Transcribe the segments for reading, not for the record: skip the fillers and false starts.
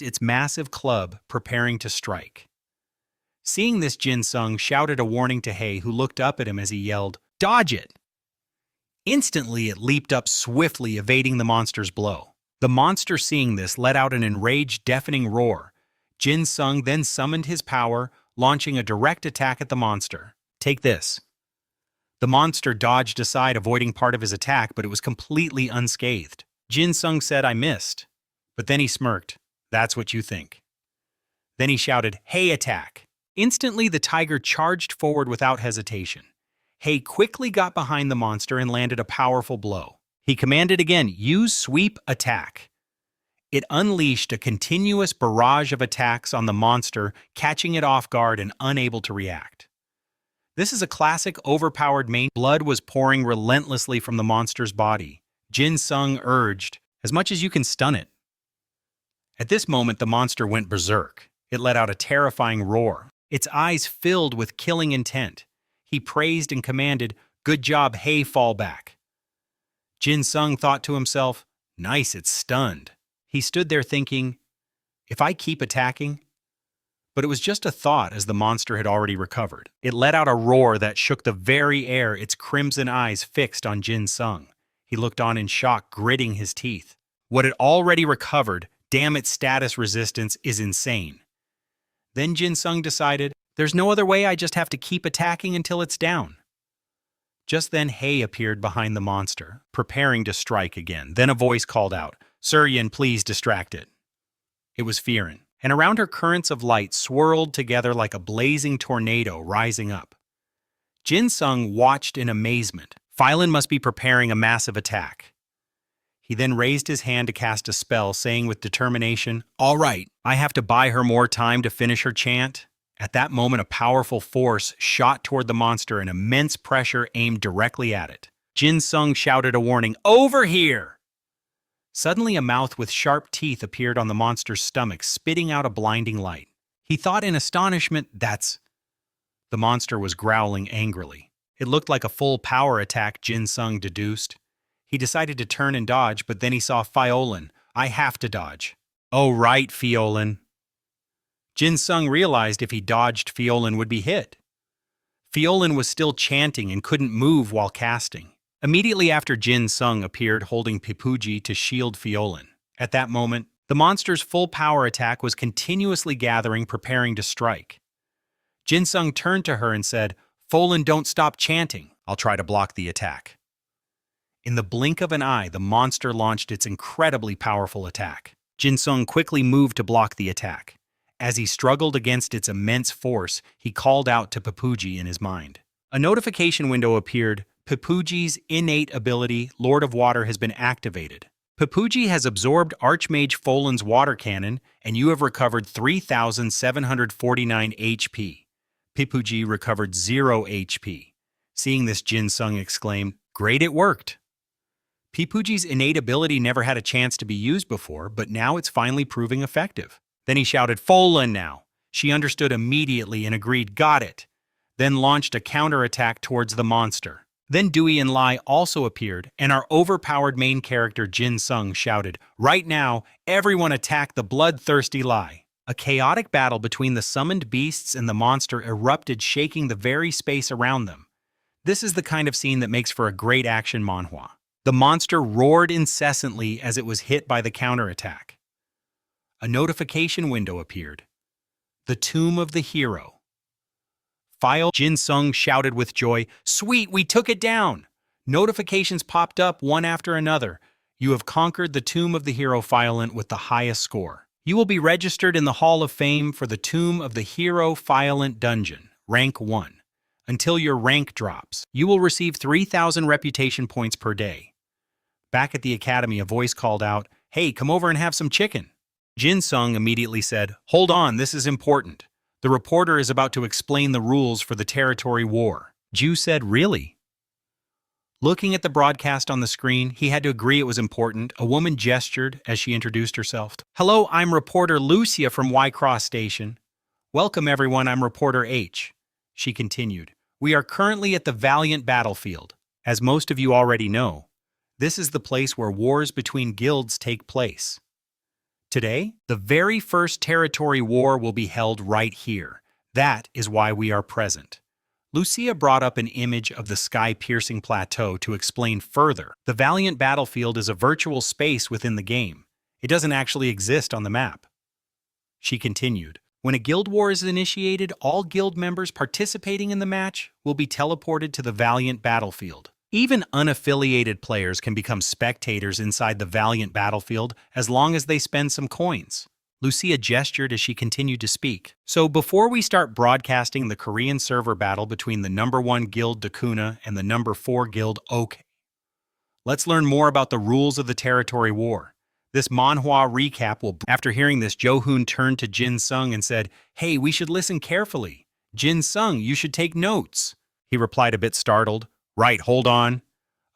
its massive club, preparing to strike. Seeing this, Jinsung shouted a warning to Hei, who looked up at him as he yelled, "Dodge it!" Instantly, it leaped up swiftly, evading the monster's blow. The monster, seeing this, let out an enraged, deafening roar. Jinsung then summoned his power, launching a direct attack at the monster. "Take this." The monster dodged aside, avoiding part of his attack, but it was completely unscathed. Jinsung said, "I missed." But then he smirked. "That's what you think." Then he shouted, "Hey, attack!" Instantly, the tiger charged forward without hesitation. Hei quickly got behind the monster and landed a powerful blow. He commanded again, "Use sweep attack." It unleashed a continuous barrage of attacks on the monster, catching it off guard and unable to react. This is a classic overpowered main. Blood was pouring relentlessly from the monster's body. Jinsung urged, "As much as you can stun it." At this moment, the monster went berserk. It let out a terrifying roar. Its eyes filled with killing intent. He praised and commanded, "Good job, Hei, fall back." Jinsung thought to himself, "Nice, it's stunned." He stood there thinking, "If I keep attacking?" But it was just a thought, as the monster had already recovered. It let out a roar that shook the very air, its crimson eyes fixed on Jinsung. He looked on in shock, gritting his teeth. What had already recovered, damn, its status resistance is insane. Then Jinsung decided, "There's no other way, I just have to keep attacking until it's down." Just then Hei appeared behind the monster, preparing to strike again. Then a voice called out, "Suryan, please distract it." It was Firen, and around her currents of light swirled together like a blazing tornado rising up. Jinsung watched in amazement. Firen must be preparing a massive attack. He then raised his hand to cast a spell, saying with determination, "All right, I have to buy her more time to finish her chant." At that moment, a powerful force shot toward the monster, and immense pressure aimed directly at it. Jinsung shouted a warning, "Over here!" Suddenly, a mouth with sharp teeth appeared on the monster's stomach, spitting out a blinding light. He thought in astonishment, "That's..." The monster was growling angrily. It looked like a full power attack, Jinsung deduced. He decided to turn and dodge, but then he saw Fiolin. "I have to dodge." "Oh, right, Fiolin." Jinsung realized if he dodged, Fiolin would be hit. Fiolin was still chanting and couldn't move while casting. Immediately after, Jinsung appeared holding Pipuji to shield Fiolin. At that moment, the monster's full power attack was continuously gathering, preparing to strike. Jinsung turned to her and said, "Fiolin, don't stop chanting. I'll try to block the attack." In the blink of an eye, the monster launched its incredibly powerful attack. Jinsung quickly moved to block the attack. As he struggled against its immense force, he called out to Pipuji in his mind. A notification window appeared. Pipuji's innate ability, Lord of Water, has been activated. Pipuji has absorbed Archmage Folin's water cannon, and you have recovered 3,749 HP. Pipuji recovered 0 HP. Seeing this, Jinsung exclaimed, "Great, it worked." Pipuji's innate ability never had a chance to be used before, but now it's finally proving effective. Then he shouted, "Folin now!" She understood immediately and agreed, "Got it," then launched a counterattack towards the monster. Then Dewey and Lai also appeared, and our overpowered main character Jinsung shouted, "Right now, everyone attack the bloodthirsty Lai." A chaotic battle between the summoned beasts and the monster erupted, shaking the very space around them. This is the kind of scene that makes for a great action manhwa. The monster roared incessantly as it was hit by the counterattack. A notification window appeared. The Tomb of the Hero. Jinsung shouted with joy, "Sweet, we took it down!" Notifications popped up one after another. You have conquered the Tomb of the Hero Fiolent with the highest score. You will be registered in the Hall of Fame for the Tomb of the Hero Fiolent Dungeon, rank 1. Until your rank drops, you will receive 3,000 reputation points per day. Back at the academy, a voice called out, "Hey, come over and have some chicken." Jinsung immediately said, "Hold on, this is important. The reporter is about to explain the rules for the territory war." Ju said, "Really?" Looking at the broadcast on the screen, he had to agree it was important. A woman gestured as she introduced herself. "Hello, I'm reporter Lucia from Y-Cross Station. Welcome everyone, I'm reporter H." She continued, "We are currently at the Valiant battlefield. As most of you already know, this is the place where wars between guilds take place. Today, the very first territory war will be held right here. That is why we are present. Lucia brought up an image of the sky-piercing plateau to explain further. The Valiant battlefield is a virtual space within the game. It doesn't actually exist on the map. She continued, when a guild war is initiated, all guild members participating in the match will be teleported to the Valiant battlefield. Even unaffiliated players can become spectators inside the Valiant battlefield as long as they spend some coins. Lucia gestured as she continued to speak. So before we start broadcasting the Korean server battle between the #1 guild Dakuna and the #4 guild OK, let's learn more about the rules of the territory war. This Manhwa recap will... After hearing this, Jo-hoon turned to Jin Sung and said, "Hey, we should listen carefully. Jin Sung, you should take notes." He replied a bit startled. "Right, hold on."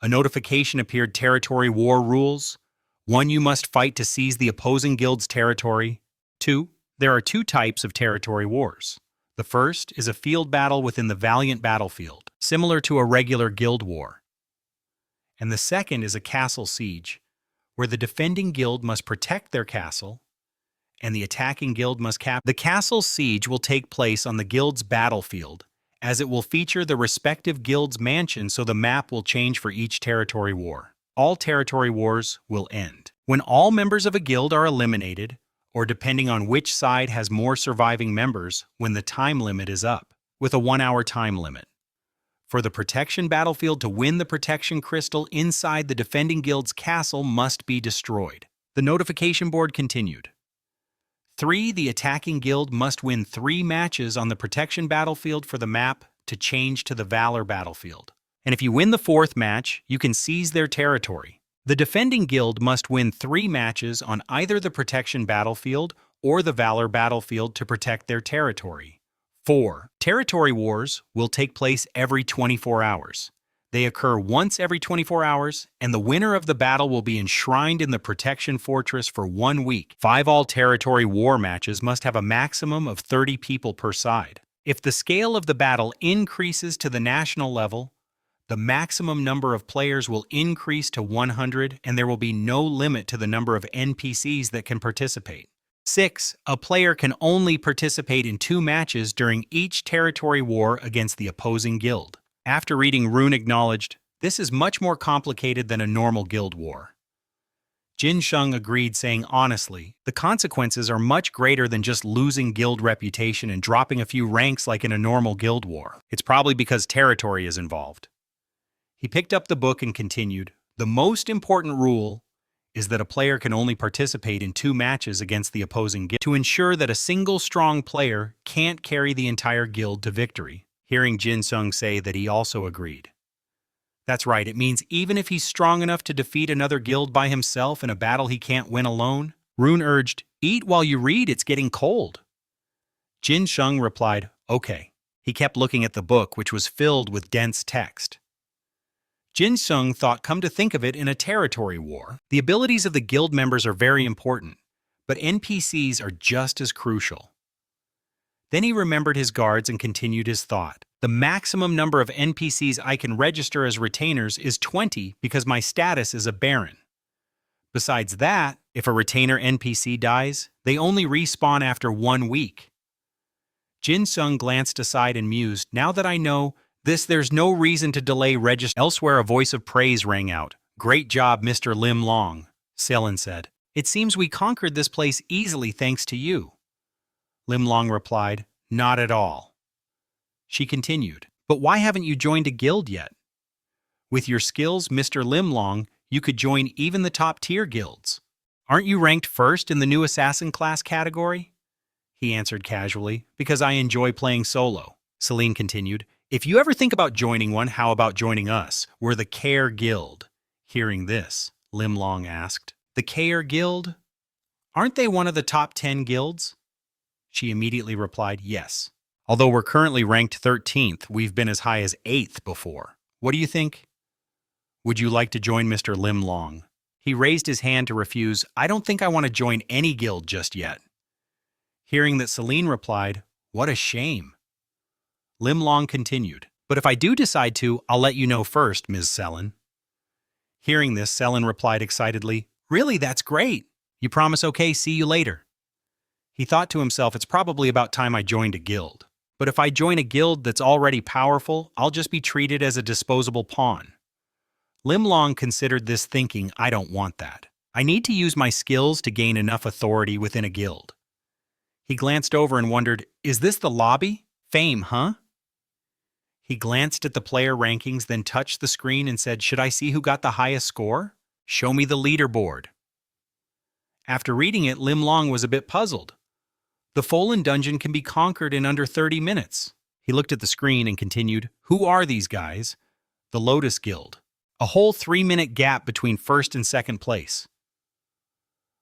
A notification appeared. Territory war rules. 1. You must fight to seize the opposing guild's territory. 2. There are 2 types of territory wars. The first is a field battle within the Valiant battlefield, similar to a regular guild war. And the second is a castle siege, where the defending guild must protect their castle, and the attacking guild must capture. The castle siege will take place on the guild's battlefield, as it will feature the respective guild's mansion, so the map will change for each territory war. All territory wars will end when all members of a guild are eliminated, or depending on which side has more surviving members, when the time limit is up, with a 1-hour time limit. For the protection battlefield to win, the protection crystal inside the defending guild's castle must be destroyed. The notification board continued. 3. The attacking guild must win 3 matches on the protection battlefield for the map to change to the Valor battlefield. And if you win the 4th match, you can seize their territory. The defending guild must win 3 matches on either the protection battlefield or the Valor battlefield to protect their territory. 4. Territory wars will take place every 24 hours. They occur once every 24 hours, and the winner of the battle will be enshrined in the protection fortress for 1 week. 5. All territory war matches must have a maximum of 30 people per side. If the scale of the battle increases to the national level, the maximum number of players will increase to 100, and there will be no limit to the number of NPCs that can participate. 6. A player can only participate in 2 matches during each territory war against the opposing guild. After reading, Rune acknowledged, "This is much more complicated than a normal guild war." Jin Sung agreed, saying, "Honestly, the consequences are much greater than just losing guild reputation and dropping a few ranks like in a normal guild war. It's probably because territory is involved." He picked up the book and continued, "The most important rule is that a player can only participate in 2 matches against the opposing guild to ensure that a single strong player can't carry the entire guild to victory." Hearing Jin Sung say that, he also agreed. "That's right, it means even if he's strong enough to defeat another guild by himself in a battle he can't win alone." Rune urged, "Eat while you read, it's getting cold." Jin Sung replied, "Okay." He kept looking at the book, which was filled with dense text. Jin Sung thought, come to think of it, in a territory war, the abilities of the guild members are very important, but NPCs are just as crucial. Then he remembered his guards and continued his thought. "The maximum number of NPCs I can register as retainers is 20 because my status is a baron. Besides that, if a retainer NPC dies, they only respawn after 1 week." Jin Sung glanced aside and mused, "Now that I know this, there's no reason to delay registration." Elsewhere, a voice of praise rang out. "Great job, Mr. Lim Long," Selen said. "It seems we conquered this place easily thanks to you." Lim Long replied, "Not at all." She continued, "But why haven't you joined a guild yet? With your skills, Mr. Lim Long, you could join even the top-tier guilds. Aren't you ranked first in the new assassin class category?" He answered casually, "Because I enjoy playing solo." Celine continued, "If you ever think about joining one, how about joining us? We're the Care Guild." Hearing this, Lim Long asked, "The Care Guild? Aren't they one of the top 10 guilds?" She immediately replied, "Yes. Although we're currently ranked 13th, we've been as high as 8th before. What do you think? Would you like to join Mr. Lim Long?" He raised his hand to refuse. "I don't think I want to join any guild just yet." Hearing that, Celine replied, "What a shame." Lim Long continued, "But if I do decide to, I'll let you know first, Ms. Selen." Hearing this, Selen replied excitedly, "Really, that's great. You promise okay, see you later. He thought to himself, it's probably about time I joined a guild. But if I join a guild that's already powerful, I'll just be treated as a disposable pawn. Lim Long considered this, thinking, I don't want that. I need to use my skills to gain enough authority within a guild. He glanced over and wondered, is this the lobby? Fame, huh? He glanced at the player rankings, then touched the screen and said, should I see who got the highest score? Show me the leaderboard. After reading it, Lim Long was a bit puzzled. The Folan dungeon can be conquered in under 30 minutes. He looked at the screen and continued, who are these guys? The Lotus Guild. A whole 3-minute gap between first and second place.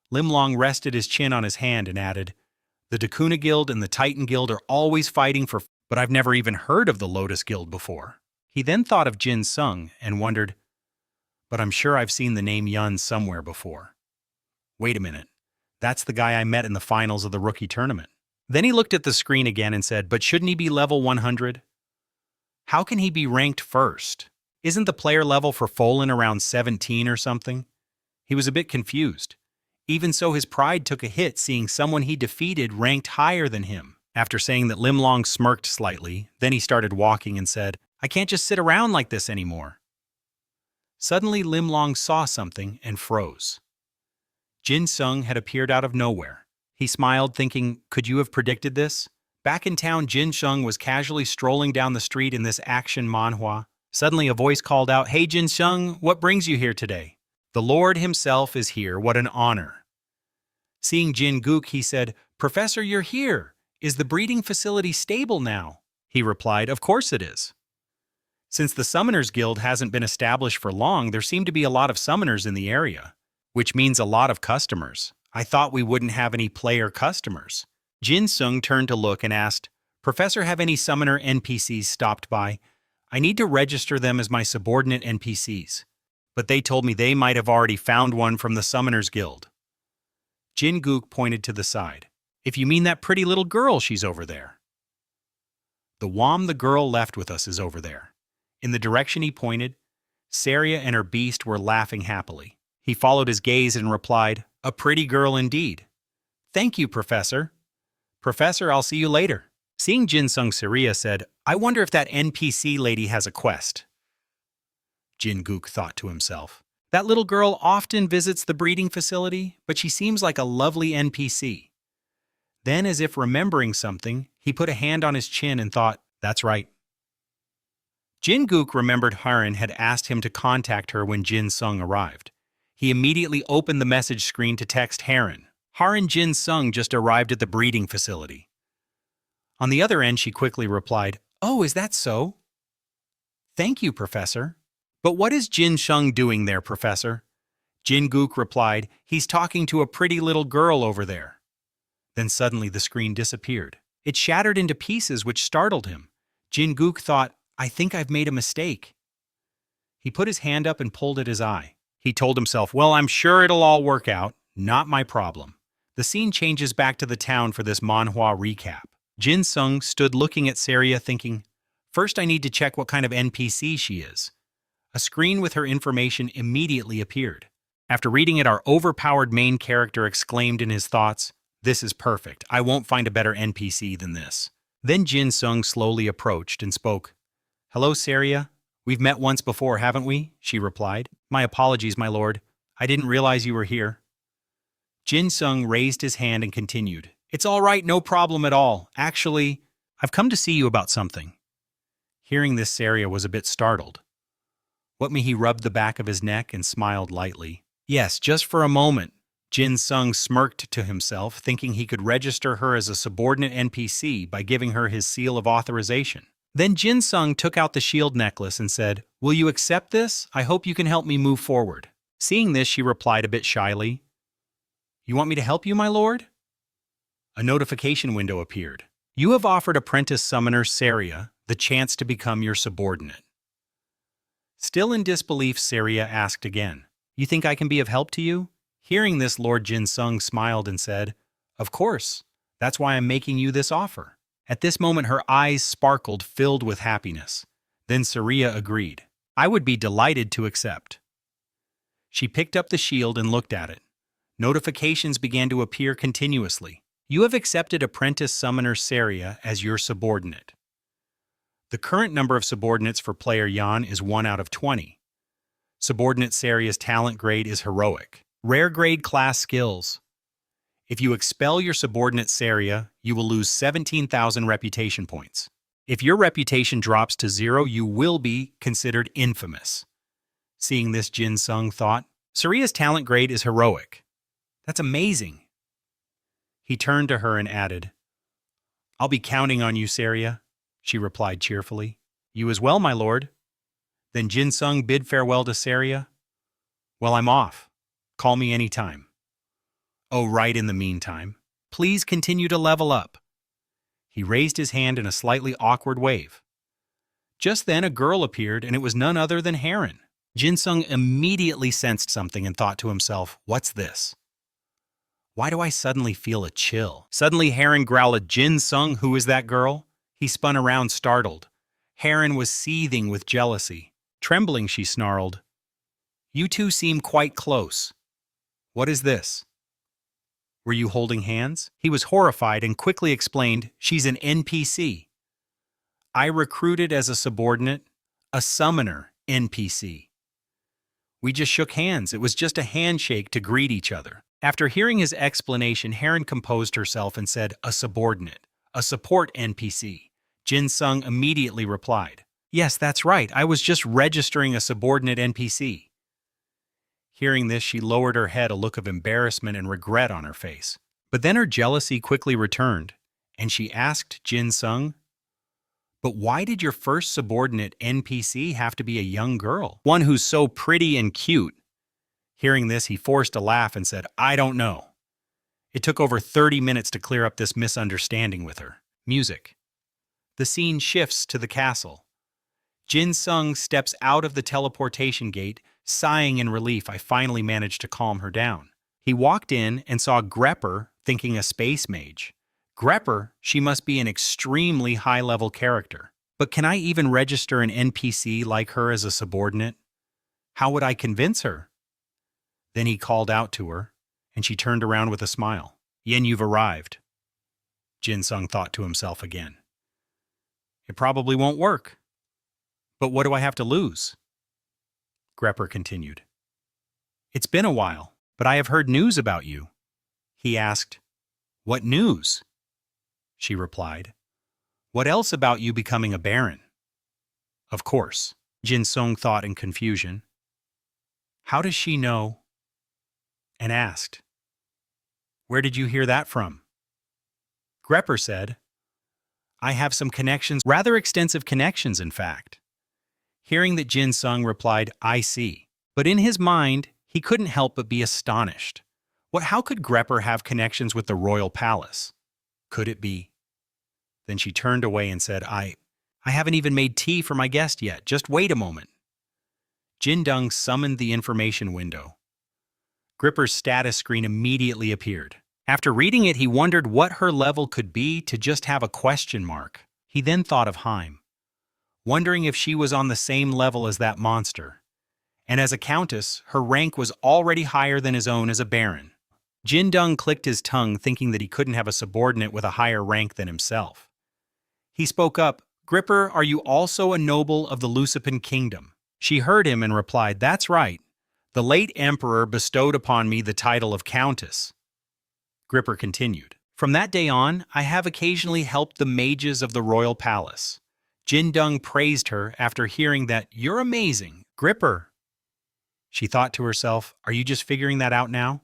Lim Long rested his chin on his hand and added, the Dakuna Guild and the Titan Guild are always fighting for, but I've never even heard of the Lotus Guild before. He then thought of Jin Sung and wondered, but I'm sure I've seen the name Yun somewhere before. Wait a minute. That's the guy I met in the finals of the rookie tournament. Then he looked at the screen again and said, but shouldn't he be level 100? How can he be ranked first? Isn't the player level for Folan around 17 or something? He was a bit confused. Even so, his pride took a hit seeing someone he defeated ranked higher than him. After saying that, Lim Long smirked slightly, then he started walking and said, I can't just sit around like this anymore. Suddenly, Lim Long saw something and froze. Jin Sung had appeared out of nowhere. He smiled, thinking, could you have predicted this? Back in town, Jin Sung was casually strolling down the street in this action manhwa. Suddenly, a voice called out, hey Jin Sung, what brings you here today? The Lord himself is here, what an honor. Seeing Jin Gook, he said, Professor, you're here. Is the breeding facility stable now? He replied, of course it is. Since the Summoners Guild hasn't been established for long, there seem to be a lot of summoners in the area, which means a lot of customers. I thought we wouldn't have any player customers. Jin Sung turned to look and asked, Professor, have any summoner NPCs stopped by? I need to register them as my subordinate NPCs. But they told me they might have already found one from the Summoners Guild. Jin Gook pointed to the side. If you mean that pretty little girl, she's over there. The Wam the girl left with us is over there. In the direction he pointed, Saria and her beast were laughing happily. He followed his gaze and replied, a pretty girl indeed. Thank you, Professor. Professor, I'll see you later. Seeing Jin Sung, Saria said, I wonder if that NPC lady has a quest. Jin Gook thought to himself. That little girl often visits the breeding facility, but she seems like a lovely NPC. Then, as if remembering something, he put a hand on his chin and thought, that's right. Jin Gook remembered Haran had asked him to contact her when Jin Sung arrived. He immediately opened the message screen to text Haran. Haran, Jin Sung just arrived at the breeding facility. On the other end, she quickly replied, oh, is that so? Thank you, Professor. But what is Jin Sung doing there, Professor? Jin Gook replied, he's talking to a pretty little girl over there. Then suddenly the screen disappeared. It shattered into pieces, which startled him. Jin Gook thought, I think I've made a mistake. He put his hand up and pulled at his eye. He told himself, well, I'm sure it'll all work out. Not my problem. The scene changes back to the town for this manhwa recap. Jin Sung stood looking at Saria thinking, first I need to check what kind of NPC she is. A screen with her information immediately appeared. After reading it, our overpowered main character exclaimed in his thoughts, this is perfect. I won't find a better NPC than this. Then Jin Sung slowly approached and spoke. Hello, Saria. We've met once before, haven't we? She replied. My apologies, my lord. I didn't realize you were here. Jin Sung raised his hand and continued. It's all right, no problem at all. Actually, I've come to see you about something. Hearing this, Saria was a bit startled. He rubbed the back of his neck and smiled lightly. Yes, just for a moment. Jin Sung smirked to himself, thinking he could register her as a subordinate NPC by giving her his seal of authorization. Then Jin Sung took out the shield necklace and said, will you accept this? I hope you can help me move forward. Seeing this, she replied a bit shyly, you want me to help you, my lord? A notification window appeared. You have offered apprentice summoner Saria the chance to become your subordinate. Still in disbelief, Saria asked again, you think I can be of help to you? Hearing this, Lord Jin Sung smiled and said, of course. That's why I'm making you this offer. At this moment, her eyes sparkled, filled with happiness. Then Saria agreed. I would be delighted to accept. She picked up the shield and looked at it. Notifications began to appear continuously. You have accepted Apprentice Summoner Saria as your subordinate. The current number of subordinates for player Yan is 1 out of 20. Subordinate Saria's talent grade is Heroic. Rare grade class skills. If you expel your subordinate Saria, you will lose 17,000 reputation points. If your reputation drops to 0, you will be considered infamous. Seeing this, Jin Sung thought, Saria's talent grade is Heroic. That's amazing. He turned to her and added, I'll be counting on you, Saria, she replied cheerfully. You as well, my lord. Then Jin Sung bid farewell to Saria. Well, I'm off. Call me anytime. Oh, right, in the meantime, please continue to level up. He raised his hand in a slightly awkward wave. Just then a girl appeared, and it was none other than Heron. Jin Sung immediately sensed something and thought to himself, what's this? Why do I suddenly feel a chill? Suddenly Heron growled, Jin Sung, who is that girl? He spun around startled. Heron was seething with jealousy. Trembling, she snarled, You two seem quite close. What is this? Were you holding hands? He was horrified and quickly explained, She's an NPC. I recruited as a subordinate, a summoner NPC. We just shook hands. It was just a handshake to greet each other. After hearing his explanation, Heron composed herself and said, a subordinate, a support NPC. Jin Sung immediately replied, Yes, that's right. I was just registering a subordinate NPC. Hearing this, she lowered her head, a look of embarrassment and regret on her face. But then her jealousy quickly returned, and she asked Jin Sung, But why did your first subordinate NPC have to be a young girl? One who's so pretty and cute. Hearing this, he forced a laugh and said, I don't know. It took over 30 minutes to clear up this misunderstanding with her. Music. The scene shifts to the castle. Jin Sung steps out of the teleportation gate, sighing in relief. I finally managed to calm her down. He walked in and saw Grepper, thinking a space mage. Grepper, she must be an extremely high-level character. But can I even register an NPC like her as a subordinate? How would I convince her? Then he called out to her, and she turned around with a smile. Yen, you've arrived. Jin Sung thought to himself again. It probably won't work. But what do I have to lose? Grepper continued. It's been a while, but I have heard news about you. He asked, What news? She replied, What else about you becoming a baron? Of course, Jin Sung thought in confusion. How does she know? And asked, Where did you hear that from? Grepper said, I have some connections, rather extensive connections, in fact. Hearing that, Jin Sung replied, I see. But in his mind, he couldn't help but be astonished. How could Grepper have connections with the royal palace? Could it be? Then she turned away and said, I haven't even made tea for my guest yet. Just wait a moment. Jin Dung summoned the information window. Gripper's status screen immediately appeared. After reading it, he wondered what her level could be to just have a question mark. He then thought of Haim, wondering if she was on the same level as that monster. And as a countess, her rank was already higher than his own as a baron. Jin Dung clicked his tongue, thinking that he couldn't have a subordinate with a higher rank than himself. He spoke up, Gripper, are you also a noble of the Lucipin kingdom? She heard him and replied, That's right. The late emperor bestowed upon me the title of countess. Gripper continued, From that day on, I have occasionally helped the mages of the royal palace. Jin Dung praised her after hearing that, You're amazing, Gripper. She thought to herself, Are you just figuring that out now?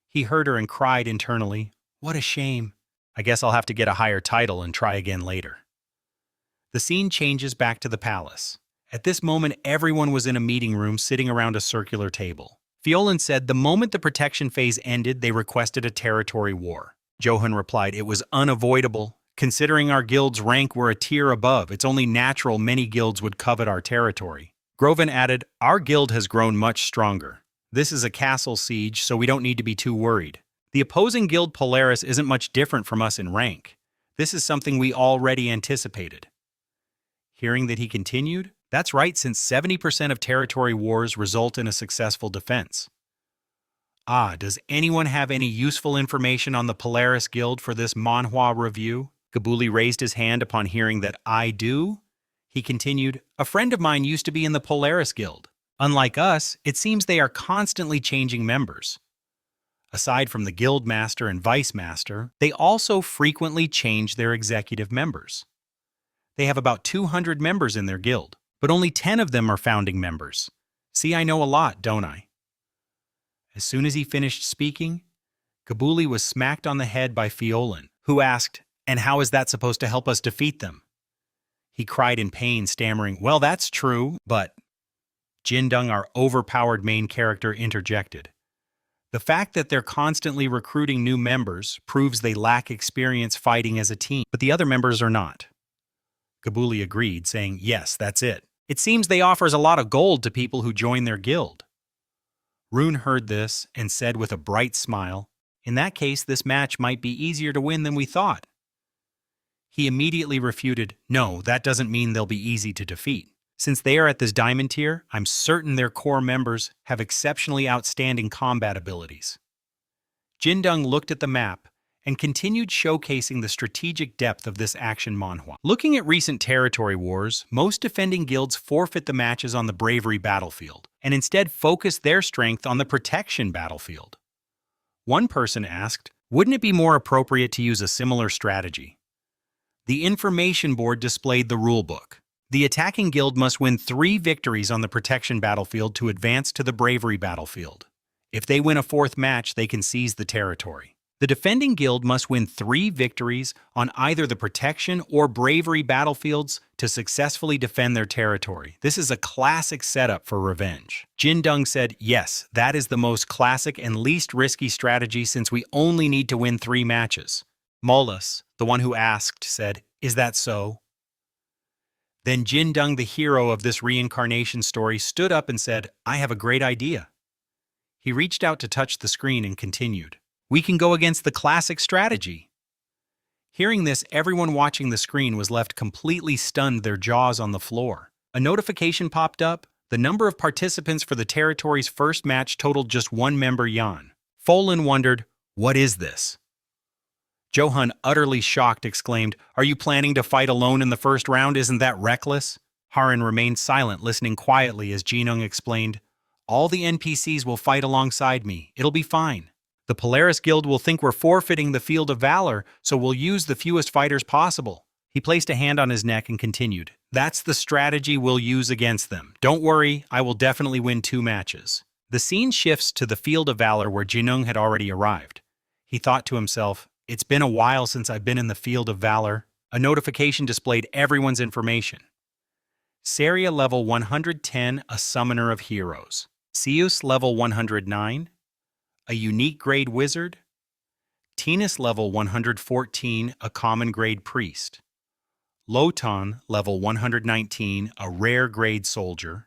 He heard her and cried internally, What a shame. I guess I'll have to get a higher title and try again later. The scene changes back to the palace. At this moment, everyone was in a meeting room sitting around a circular table. Fiolan said the moment the protection phase ended, they requested a territory war. Johan replied, It was unavoidable. Considering our guild's rank, we're a tier above. It's only natural many guilds would covet our territory. Groven added, Our guild has grown much stronger. This is a castle siege, so we don't need to be too worried. The opposing guild Polaris isn't much different from us in rank. This is something we already anticipated. Hearing that, he continued, That's right, since 70% of territory wars result in a successful defense. Does anyone have any useful information on the Polaris Guild for this Manhwa review? Gabuli raised his hand upon hearing that I do. He continued, a friend of mine used to be in the Polaris Guild. Unlike us, it seems they are constantly changing members. Aside from the guild master and vice master, they also frequently change their executive members. They have about 200 members in their guild, but only 10 of them are founding members. See, I know a lot, don't I? As soon as he finished speaking, Gabuli was smacked on the head by Fiolin, who asked, and how is that supposed to help us defeat them? He cried in pain, stammering, well, that's true, but Jinung, our overpowered main character, interjected. The fact that they're constantly recruiting new members proves they lack experience fighting as a team, but the other members are not. Gabuli agreed, saying, yes, that's it. It seems they offers a lot of gold to people who join their guild. Rune heard this and said with a bright smile, in that case, this match might be easier to win than we thought. He immediately refuted, no, that doesn't mean they'll be easy to defeat. Since they are at this diamond tier, I'm certain their core members have exceptionally outstanding combat abilities. Jinung looked at the map and continued showcasing the strategic depth of this action manhwa. Looking at recent territory wars, most defending guilds forfeit the matches on the bravery battlefield and instead focus their strength on the protection battlefield. One person asked, wouldn't it be more appropriate to use a similar strategy? The information board displayed the rulebook. The attacking guild must win 3 victories on the protection battlefield to advance to the bravery battlefield. If they win a 4th match, they can seize the territory. The defending guild must win 3 victories on either the protection or bravery battlefields to successfully defend their territory. This is a classic setup for revenge. Jinung said, yes, that is the most classic and least risky strategy since we only need to win 3 matches. Molus, the one who asked, said, is that so? Then Jinung, the hero of this reincarnation story, stood up and said, I have a great idea. He reached out to touch the screen and continued, we can go against the classic strategy. Hearing this, everyone watching the screen was left completely stunned, their jaws on the floor. A notification popped up. The number of participants for the territory's first match totaled just 1 member, Yan. Folin wondered, what is this? Johan, utterly shocked, exclaimed, are you planning to fight alone in the first round? Isn't that reckless? Haran remained silent, listening quietly as Jinung explained, all the NPCs will fight alongside me. It'll be fine. The Polaris Guild will think we're forfeiting the Field of Valor, so we'll use the fewest fighters possible. He placed a hand on his neck and continued, that's the strategy we'll use against them. Don't worry, I will definitely win 2 matches. The scene shifts to the Field of Valor where Jinung had already arrived. He thought to himself, it's been a while since I've been in the Field of Valor. A notification displayed everyone's information. Saria level 110, a summoner of heroes. Seus level 109, a unique grade wizard. Tinus level 114, a common grade priest. Lotan level 119, a rare grade soldier.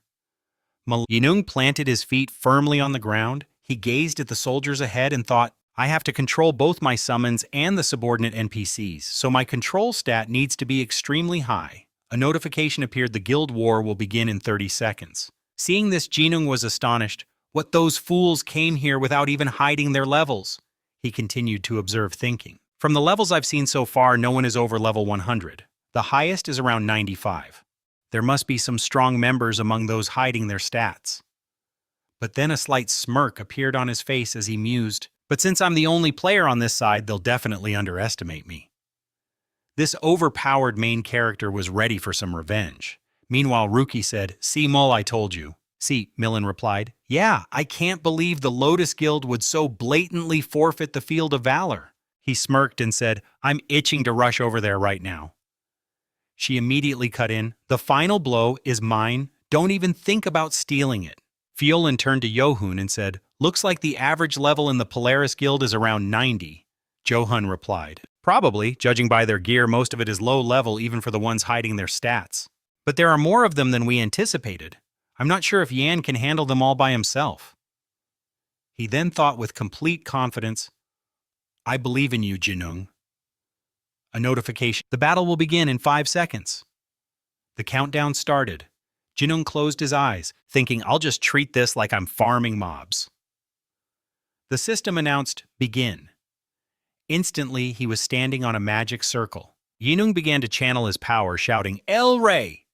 Jinung planted his feet firmly on the ground. He gazed at the soldiers ahead and thought, I have to control both my summons and the subordinate NPCs, so my control stat needs to be extremely high. A notification appeared the guild war will begin in 30 seconds. Seeing this, Jinung was astonished. What, those fools came here without even hiding their levels? He continued to observe, thinking. From the levels I've seen so far, no one is over level 100. The highest is around 95. There must be some strong members among those hiding their stats. But then a slight smirk appeared on his face as he mused, but since I'm the only player on this side, they'll definitely underestimate me. This overpowered main character was ready for some revenge. Meanwhile, Ruki said, see, Mol, I told you. See, Millen replied, yeah, I can't believe the Lotus Guild would so blatantly forfeit the Field of Valor. He smirked and said, I'm itching to rush over there right now. She immediately cut in, the final blow is mine. Don't even think about stealing it. Fiolin turned to Yohun and said, looks like the average level in the Polaris Guild is around 90. Johan replied, probably, judging by their gear, most of it is low level even for the ones hiding their stats. But there are more of them than we anticipated. I'm not sure if Yan can handle them all by himself. He then thought with complete confidence, I believe in you, Jinung. A notification. The battle will begin in 5 seconds. The countdown started. Jinung closed his eyes, thinking I'll just treat this like I'm farming mobs. The system announced, "Begin." Instantly, he was standing on a magic circle. Jinung began to channel his power, shouting, "El Rey!"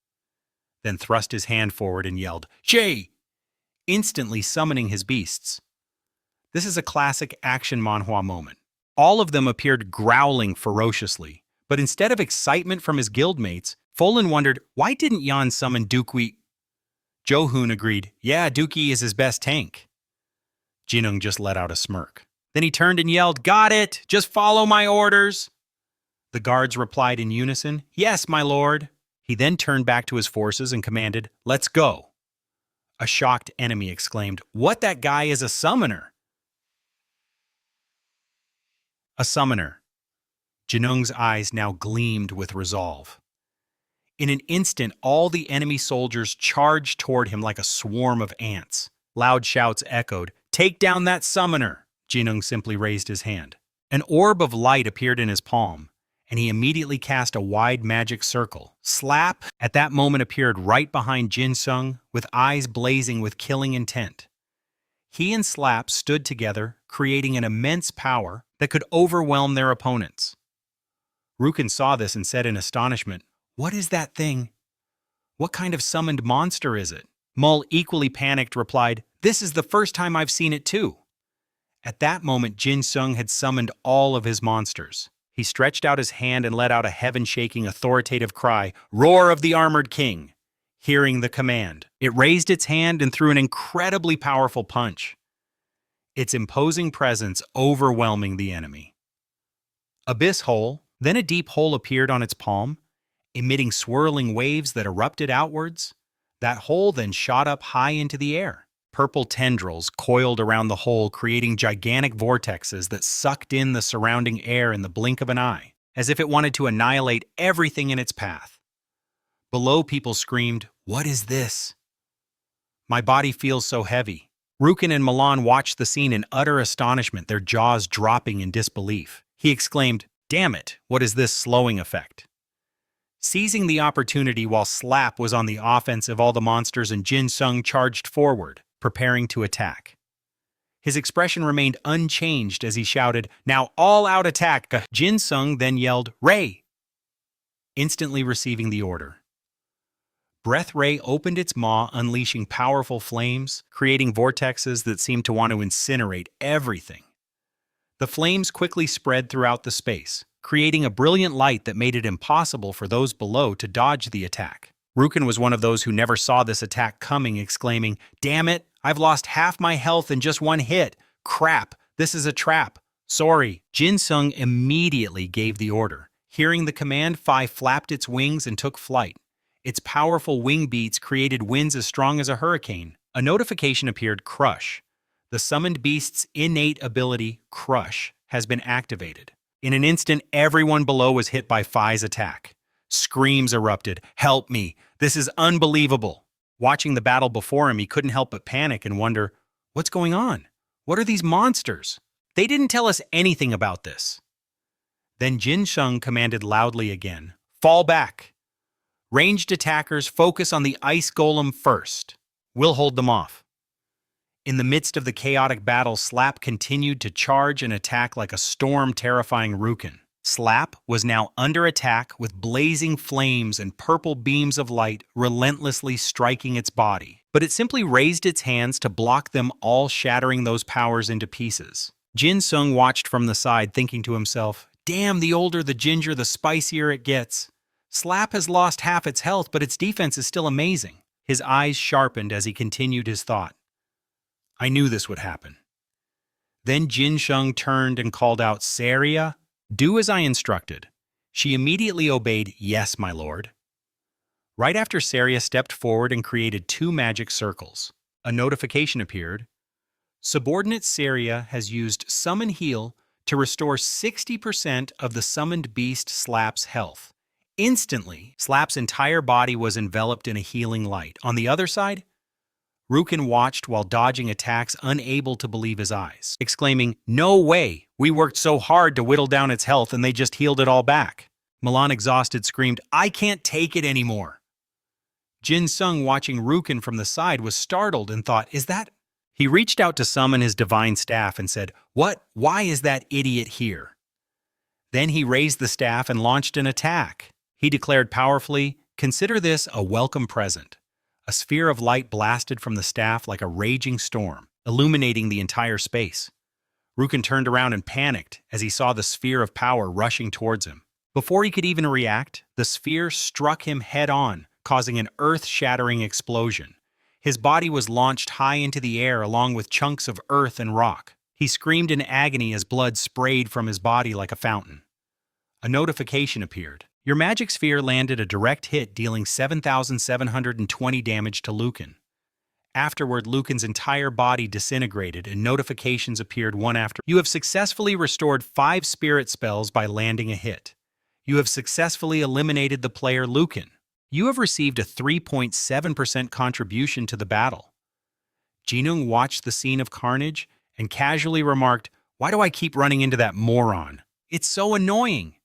Then thrust his hand forward and yelled, "Jay!" instantly summoning his beasts. This is a classic action manhwa moment. All of them appeared growling ferociously, but instead of excitement from his guildmates, Folin wondered, why didn't Yan summon Dookie? Jo-hoon agreed, yeah, Dookie is his best tank. Jinung just let out a smirk. Then he turned and yelled, "Got it! Just follow my orders!" The guards replied in unison, "Yes, my lord." He then turned back to his forces and commanded, "Let's go." A shocked enemy exclaimed, "What, that guy is a summoner?" A summoner. Jinung's eyes now gleamed with resolve. In an instant, all the enemy soldiers charged toward him like a swarm of ants. Loud shouts echoed, "Take down that summoner!" Jinung simply raised his hand. An orb of light appeared in his palm, and he immediately cast a wide magic circle. Slap at that moment appeared right behind Jin-sung, with eyes blazing with killing intent. He and Slap stood together, creating an immense power that could overwhelm their opponents. Rukin saw this and said in astonishment, "What is that thing? What kind of summoned monster is it?" Mull, equally panicked, replied, "This is the first time I've seen it too." At that moment, Jin-sung had summoned all of his monsters. He stretched out his hand and let out a heaven-shaking authoritative cry, "Roar of the Armored King!" Hearing the command, it raised its hand and threw an incredibly powerful punch, its imposing presence overwhelming the enemy. Abyss hole, then a deep hole appeared on its palm, emitting swirling waves that erupted outwards. That hole then shot up high into the air. Purple tendrils coiled around the hole, creating gigantic vortexes that sucked in the surrounding air in the blink of an eye, as if it wanted to annihilate everything in its path. Below, people screamed, "What is this?" "My body feels so heavy." Rukin and Milan watched the scene in utter astonishment, their jaws dropping in disbelief. He exclaimed, "Damn it, what is this slowing effect?" Seizing the opportunity while Slap was on the offensive, all the monsters and Jin-sung charged forward, preparing to attack. His expression remained unchanged as he shouted, "Now all-out attack!" Jin-sung then yelled, "Ray!" instantly receiving the order. Breath Ray opened its maw, unleashing powerful flames, creating vortexes that seemed to want to incinerate everything. The flames quickly spread throughout the space, creating a brilliant light that made it impossible for those below to dodge the attack. Rukin was one of those who never saw this attack coming, exclaiming, "Damn it, I've lost half my health in just one hit. Crap, this is a trap. Sorry." Jin-sung immediately gave the order. Hearing the command, Phi flapped its wings and took flight. Its powerful wing beats created winds as strong as a hurricane. A notification appeared, "Crush. The summoned beast's innate ability, Crush, has been activated." In an instant, everyone below was hit by Phi's attack. Screams erupted, "Help me! This is unbelievable!" Watching the battle before him, he couldn't help but panic and wonder, what's going on? What are these monsters? They didn't tell us anything about this. Then Jin-sung commanded loudly again, "Fall back! Ranged attackers, focus on the ice golem first. We'll hold them off." In the midst of the chaotic battle, Slap continued to charge and attack like a storm, terrifying Rukin. Slap was now under attack with blazing flames and purple beams of light relentlessly striking its body. But it simply raised its hands to block them all, shattering those powers into pieces. Jin-sung watched from the side, thinking to himself, "Damn, the older the ginger, the spicier it gets. Slap has lost half its health, but its defense is still amazing." His eyes sharpened as he continued his thought. I knew this would happen. Then Jin-sung turned and called out, "Saria, do as I instructed." She immediately obeyed, "Yes, my lord." Right after Saria stepped forward and created 2 magic circles, a notification appeared. Subordinate Saria has used Summon Heal to restore 60% of the summoned beast Slap's health. Instantly, Slap's entire body was enveloped in a healing light. On the other side, Rukin watched while dodging attacks, unable to believe his eyes, exclaiming, "No way! We worked so hard to whittle down its health and they just healed it all back." Milan, exhausted, screamed, "I can't take it anymore." Jin-sung, watching Rukin from the side, was startled and thought, Is that He reached out to summon his divine staff and said, "What? Why is that idiot here?" Then he raised the staff and launched an attack. He declared powerfully, "Consider this a welcome present." A sphere of light blasted from the staff like a raging storm, illuminating the entire space. Rukin turned around and panicked as he saw the sphere of power rushing towards him. Before he could even react, the sphere struck him head-on, causing an earth-shattering explosion. His body was launched high into the air along with chunks of earth and rock. He screamed in agony as blood sprayed from his body like a fountain. A notification appeared. Your magic sphere landed a direct hit, dealing 7,720 damage to Lucan. Afterward, Lucan's entire body disintegrated and notifications appeared one after. You have successfully restored 5 spirit spells by landing a hit. You have successfully eliminated the player Lucan. You have received a 3.7% contribution to the battle. Jinung watched the scene of carnage and casually remarked, "Why do I keep running into that moron? It's so annoying."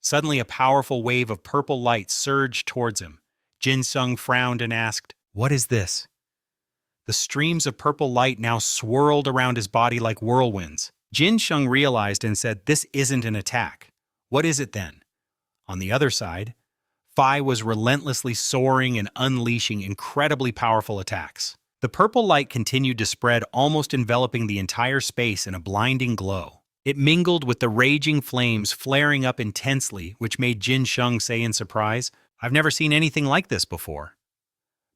Suddenly, a powerful wave of purple light surged towards him. Jinsung frowned and asked, "What is this?" The streams of purple light now swirled around his body like whirlwinds. Jinsung realized and said, "This isn't an attack. What is it then?" On the other side, Phi was relentlessly soaring and unleashing incredibly powerful attacks. The purple light continued to spread, almost enveloping the entire space in a blinding glow. It mingled with the raging flames flaring up intensely, which made Jinsung say in surprise, "I've never seen anything like this before."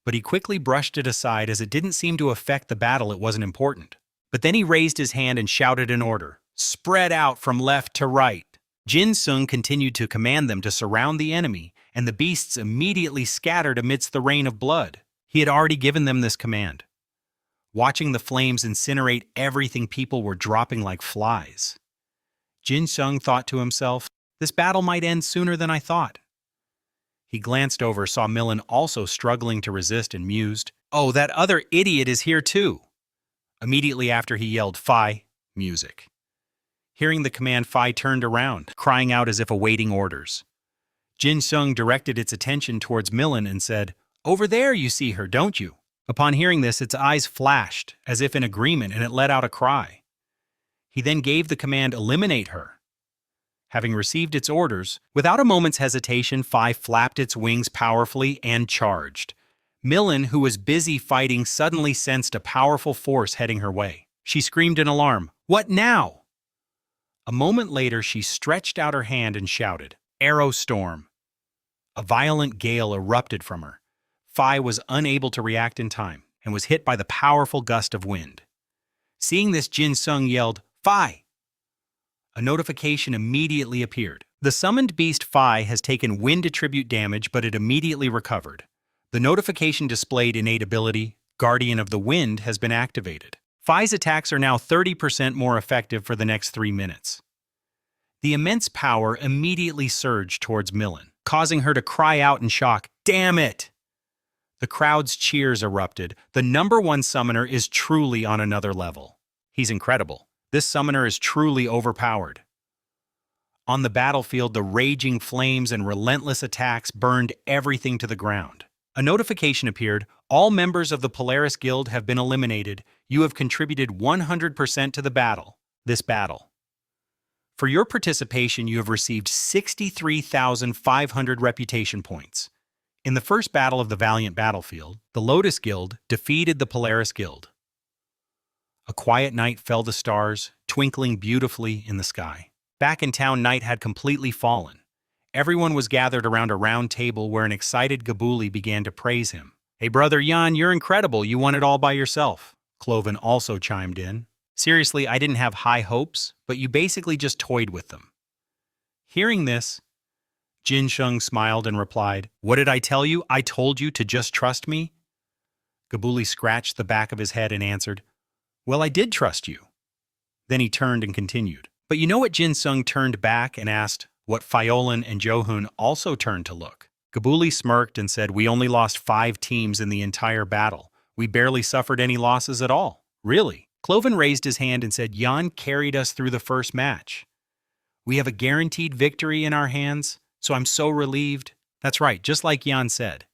But he quickly brushed it aside as it didn't seem to affect the battle. It wasn't important. But then he raised his hand and shouted an order, "Spread out from left to right." Jinsung continued to command them to surround the enemy, and the beasts immediately scattered amidst the rain of blood. He had already given them this command. Watching the flames incinerate everything, people were dropping like flies. Jinsung thought to himself, "This battle might end sooner than I thought." He glanced over, saw Millen also struggling to resist, and mused, "Oh, that other idiot is here too." Immediately after, he yelled, "Phi, music." Hearing the command, Phi turned around, crying out as if awaiting orders. Jinsung directed its attention towards Millen and said, "Over there you see her, don't you?" Upon hearing this, its eyes flashed, as if in agreement, and it let out a cry. He then gave the command, "Eliminate her." Having received its orders, without a moment's hesitation, Phi flapped its wings powerfully and charged. Millen, who was busy fighting, suddenly sensed a powerful force heading her way. She screamed in alarm, "What now?" A moment later, she stretched out her hand and shouted, "Arrow Storm." A violent gale erupted from her. Phi was unable to react in time and was hit by the powerful gust of wind. Seeing this, Jinsung yelled, "Phi!" A notification immediately appeared. The summoned beast Phi has taken wind attribute damage, but it immediately recovered. The notification displayed innate ability, Guardian of the Wind, has been activated. Phi's attacks are now 30% more effective for the next 3 minutes. The immense power immediately surged towards Millen, causing her to cry out in shock, "Damn it!" The crowd's cheers erupted. The #1 summoner is truly on another level. He's incredible. This summoner is truly overpowered. On the battlefield, the raging flames and relentless attacks burned everything to the ground. A notification appeared, "All members of the Polaris Guild have been eliminated. You have contributed 100% to the battle." This battle. For your participation, you have received 63,500 reputation points. In the first battle of the Valiant Battlefield, the Lotus Guild defeated the Polaris Guild. A quiet night fell the stars, twinkling beautifully in the sky. Back in town, night had completely fallen. Everyone was gathered around a round table where an excited Gabuli began to praise him. "Hey brother Jan, you're incredible, you won it all by yourself." Cloven also chimed in. "Seriously, I didn't have high hopes, but you basically just toyed with them." Hearing this, Jinsung smiled and replied, "What did I tell you? I told you to just trust me." Gabuli scratched the back of his head and answered, "Well, I did trust you." Then he turned and continued. But you know what? Jinsung turned back and asked what Fiolan and Johun also turned to look. Gabuli smirked and said, "We only lost 5 teams in the entire battle. We barely suffered any losses at all." "Really?" Cloven raised his hand and said, "Jan carried us through the first match. We have a guaranteed victory in our hands, so I'm so relieved." "That's right, just like Jan said.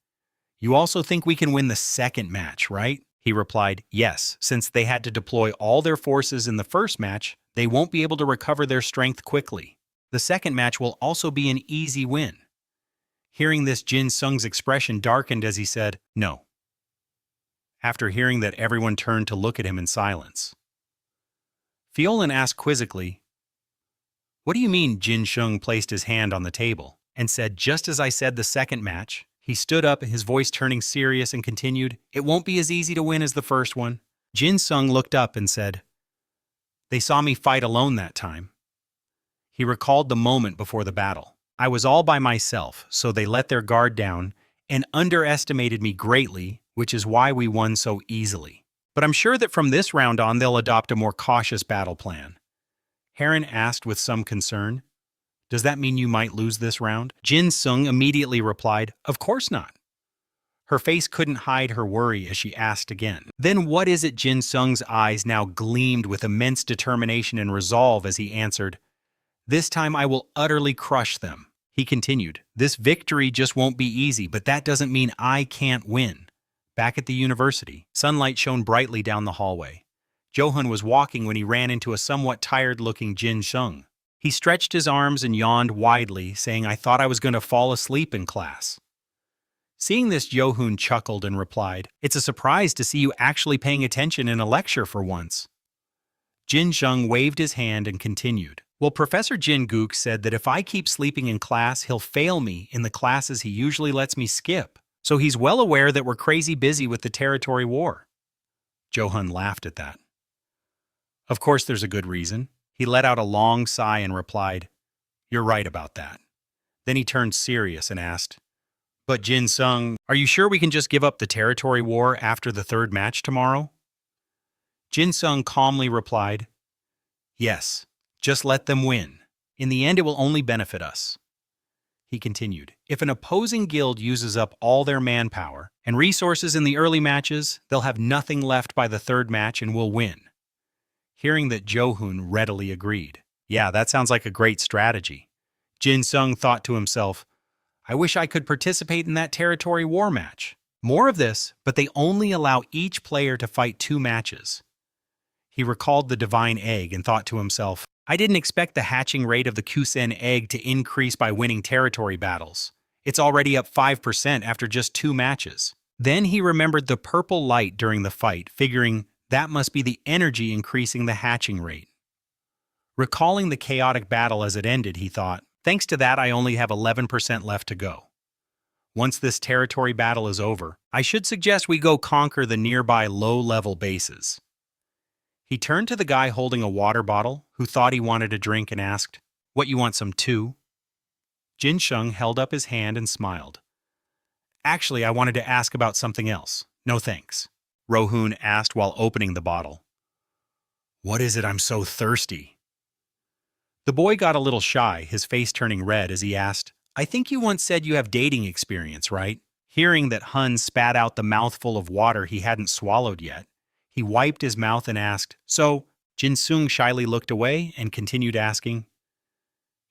You also think we can win the second match, right?" He replied, yes, since they had to deploy all their forces in the first match, they won't be able to recover their strength quickly. The second match will also be an easy win. Hearing this, Jin Sung's expression darkened as he said, no. After hearing that, everyone turned to look at him in silence. Fiolin asked quizzically, what do you mean? Jin Sung placed his hand on the table and said, just as I said the second match. He stood up, his voice turning serious, and continued, it won't be as easy to win as the first one. Jin Sung looked up and said, they saw me fight alone that time. He recalled the moment before the battle. I was all by myself, so they let their guard down and underestimated me greatly, which is why we won so easily. But I'm sure that from this round on they'll adopt a more cautious battle plan. Heron asked with some concern, does that mean you might lose this round? Jin Sung immediately replied, of course not. Her face couldn't hide her worry as she asked again. Then what is it? Jin Sung's eyes now gleamed with immense determination and resolve as he answered, this time I will utterly crush them. He continued, this victory just won't be easy, but that doesn't mean I can't win. Back at the university, sunlight shone brightly down the hallway. Johan was walking when he ran into a somewhat tired-looking Jin Sung. He stretched his arms and yawned widely, saying, I thought I was going to fall asleep in class. Seeing this, Johan chuckled and replied, it's a surprise to see you actually paying attention in a lecture for once. Jin Sung waved his hand and continued, well, Professor Jin Gook said that if I keep sleeping in class, he'll fail me in the classes he usually lets me skip. So he's well aware that we're crazy busy with the territory war. Johan laughed at that. Of course there's a good reason. He let out a long sigh and replied, you're right about that. Then he turned serious and asked, but Jin Sung, are you sure we can just give up the territory war after the third match tomorrow? Jin Sung calmly replied, yes, just let them win. In the end, it will only benefit us. He continued, if an opposing guild uses up all their manpower and resources in the early matches, they'll have nothing left by the third match and will win. Hearing that, Johan readily agreed. Yeah, that sounds like a great strategy. Jin Sung thought to himself, I wish I could participate in that territory war match. More of this, but they only allow each player to fight 2 matches. He recalled the divine egg and thought to himself, I didn't expect the hatching rate of the Kusen egg to increase by winning territory battles. It's already up 5% after just 2 matches. Then he remembered the purple light during the fight, figuring that must be the energy increasing the hatching rate. Recalling the chaotic battle as it ended, he thought, thanks to that I only have 11% left to go. Once this territory battle is over, I should suggest we go conquer the nearby low-level bases. He turned to the guy holding a water bottle, who thought he wanted a drink, and asked, what, you want some too? Jin Sung held up his hand and smiled. Actually, I wanted to ask about something else. No thanks. Rohun asked while opening the bottle. What is it? I'm so thirsty. The boy got a little shy, his face turning red as he asked, I think you once said you have dating experience, right? Hearing that Hun spat out the mouthful of water he hadn't swallowed yet, he wiped his mouth and asked, so? Jin Sung shyly looked away and continued asking,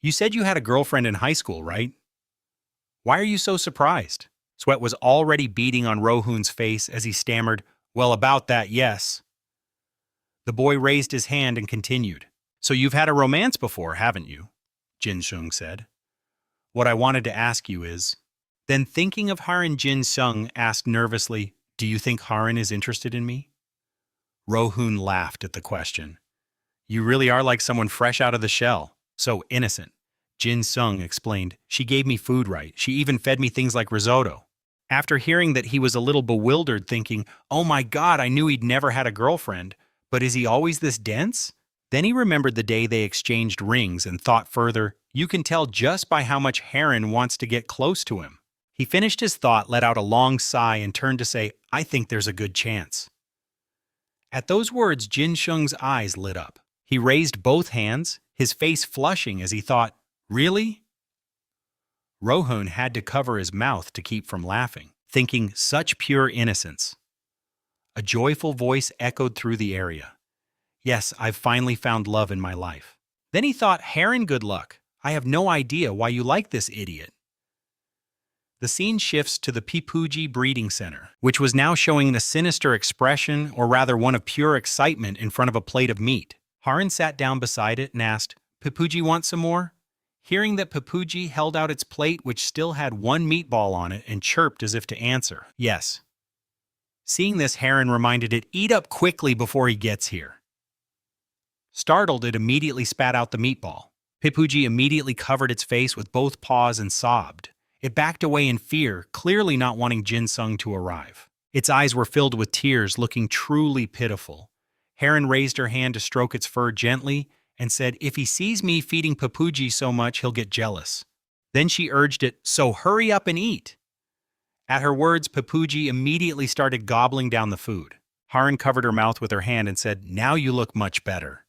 you said you had a girlfriend in high school, right? Why are you so surprised? Sweat was already beading on Rohun's face as he stammered, well, about that, yes. The boy raised his hand and continued, so you've had a romance before, haven't you? Jin Sung said. What I wanted to ask you is... Then thinking of Haran, Jin Sung asked nervously, do you think Haran is interested in me? Rohun laughed at the question. You really are like someone fresh out of the shell. So innocent. Jin Sung explained, she gave me food right. She even fed me things like risotto. After hearing that, he was a little bewildered, thinking, oh my god, I knew he'd never had a girlfriend, but is he always this dense? Then he remembered the day they exchanged rings and thought further, you can tell just by how much Heron wants to get close to him. He finished his thought, let out a long sigh, and turned to say, I think there's a good chance. At those words, Jin Sung's eyes lit up. He raised both hands, his face flushing as he thought, really? Rohun had to cover his mouth to keep from laughing, thinking such pure innocence. A joyful voice echoed through the area. Yes, I've finally found love in my life. Then he thought, Heron, good luck. I have no idea why you like this idiot. The scene shifts to the Pipuji Breeding Center, which was now showing a sinister expression, or rather one of pure excitement, in front of a plate of meat. Haran sat down beside it and asked, "Pipuji want some more?" Hearing that Pipuji held out its plate, which still had one meatball on it, and chirped as if to answer, "Yes." Seeing this, Haran reminded it, "Eat up quickly before he gets here." Startled, it immediately spat out the meatball. Pipuji immediately covered its face with both paws and sobbed. It backed away in fear, clearly not wanting Jinsung to arrive. Its eyes were filled with tears, looking truly pitiful. Haran raised her hand to stroke its fur gently and said, "If he sees me feeding Pipuji so much, he'll get jealous." Then she urged it, "So hurry up and eat." At her words, Pipuji immediately started gobbling down the food. Haran covered her mouth with her hand and said, "Now you look much better."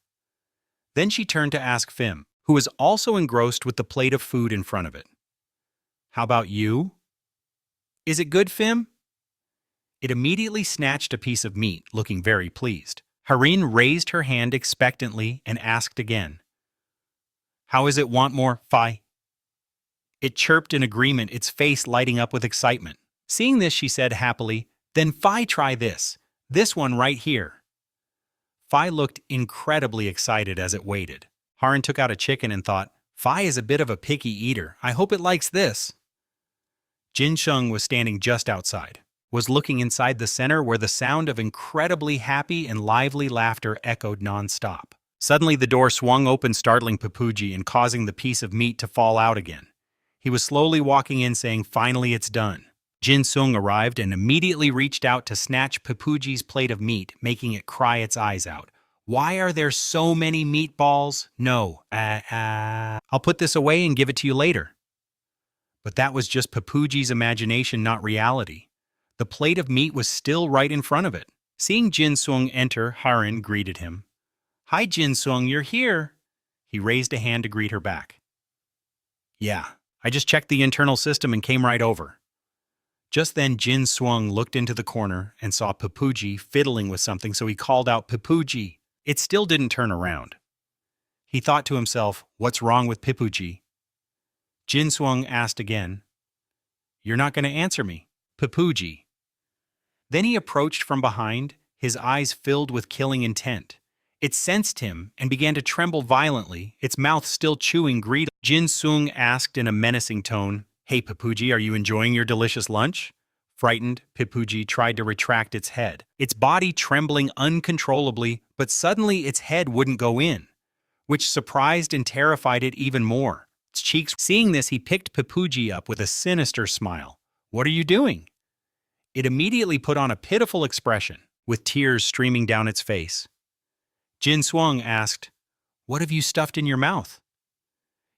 Then she turned to ask Phim, who was also engrossed with the plate of food in front of it. "How about you? Is it good, Phim?" It immediately snatched a piece of meat, looking very pleased. Harin raised her hand expectantly and asked again, "How is it, want more, Phi?" It chirped in agreement, its face lighting up with excitement. Seeing this, she said happily, "Then Phi, try this one right here." Phi looked incredibly excited as it waited. Haran took out a chicken and thought, "Phi is a bit of a picky eater. I hope it likes this." Jinsheng was standing just outside, was looking inside the center where the sound of incredibly happy and lively laughter echoed non-stop. Suddenly the door swung open, startling Pipuji and causing the piece of meat to fall out again. He was slowly walking in, saying, "Finally it's done." Jinsung arrived and immediately reached out to snatch Pipuji's plate of meat, making it cry its eyes out. "Why are there so many meatballs? No, I'll put this away and give it to you later." But that was just Pipuji's imagination, not reality. The plate of meat was still right in front of it. Seeing Jinsung enter, Haran greeted him. "Hi Jinsung, you're here." He raised a hand to greet her back. "Yeah, I just checked the internal system and came right over." Just then Jinsung looked into the corner and saw Pipuji fiddling with something, so he called out, "Pipuji." It still didn't turn around. He thought to himself, "What's wrong with Pipuji?" Jinsung asked again, "You're not going to answer me, Pipuji." Then he approached from behind, his eyes filled with killing intent. It sensed him and began to tremble violently, its mouth still chewing greedily. Jinsung asked in a menacing tone, "Hey Pipuji, are you enjoying your delicious lunch?" Frightened, Pipuji tried to retract its head, its body trembling uncontrollably, but suddenly its head wouldn't go in, which surprised and terrified it even more. Its cheeks. Seeing this, he picked Pipuji up with a sinister smile. "What are you doing?" It immediately put on a pitiful expression, with tears streaming down its face. Jinsung asked, "What have you stuffed in your mouth?"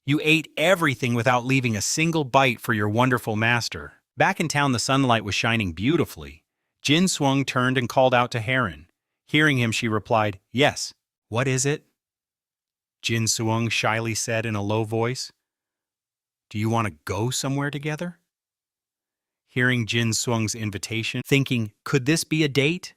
"You ate everything without leaving a single bite for your wonderful master." Back in town, the sunlight was shining beautifully. Jinsung turned and called out to Haran. Hearing him, she replied, "Yes, what is it?" Jinsung shyly said in a low voice, "Do you want to go somewhere together?" Hearing Jinsung's invitation, thinking, could this be a date?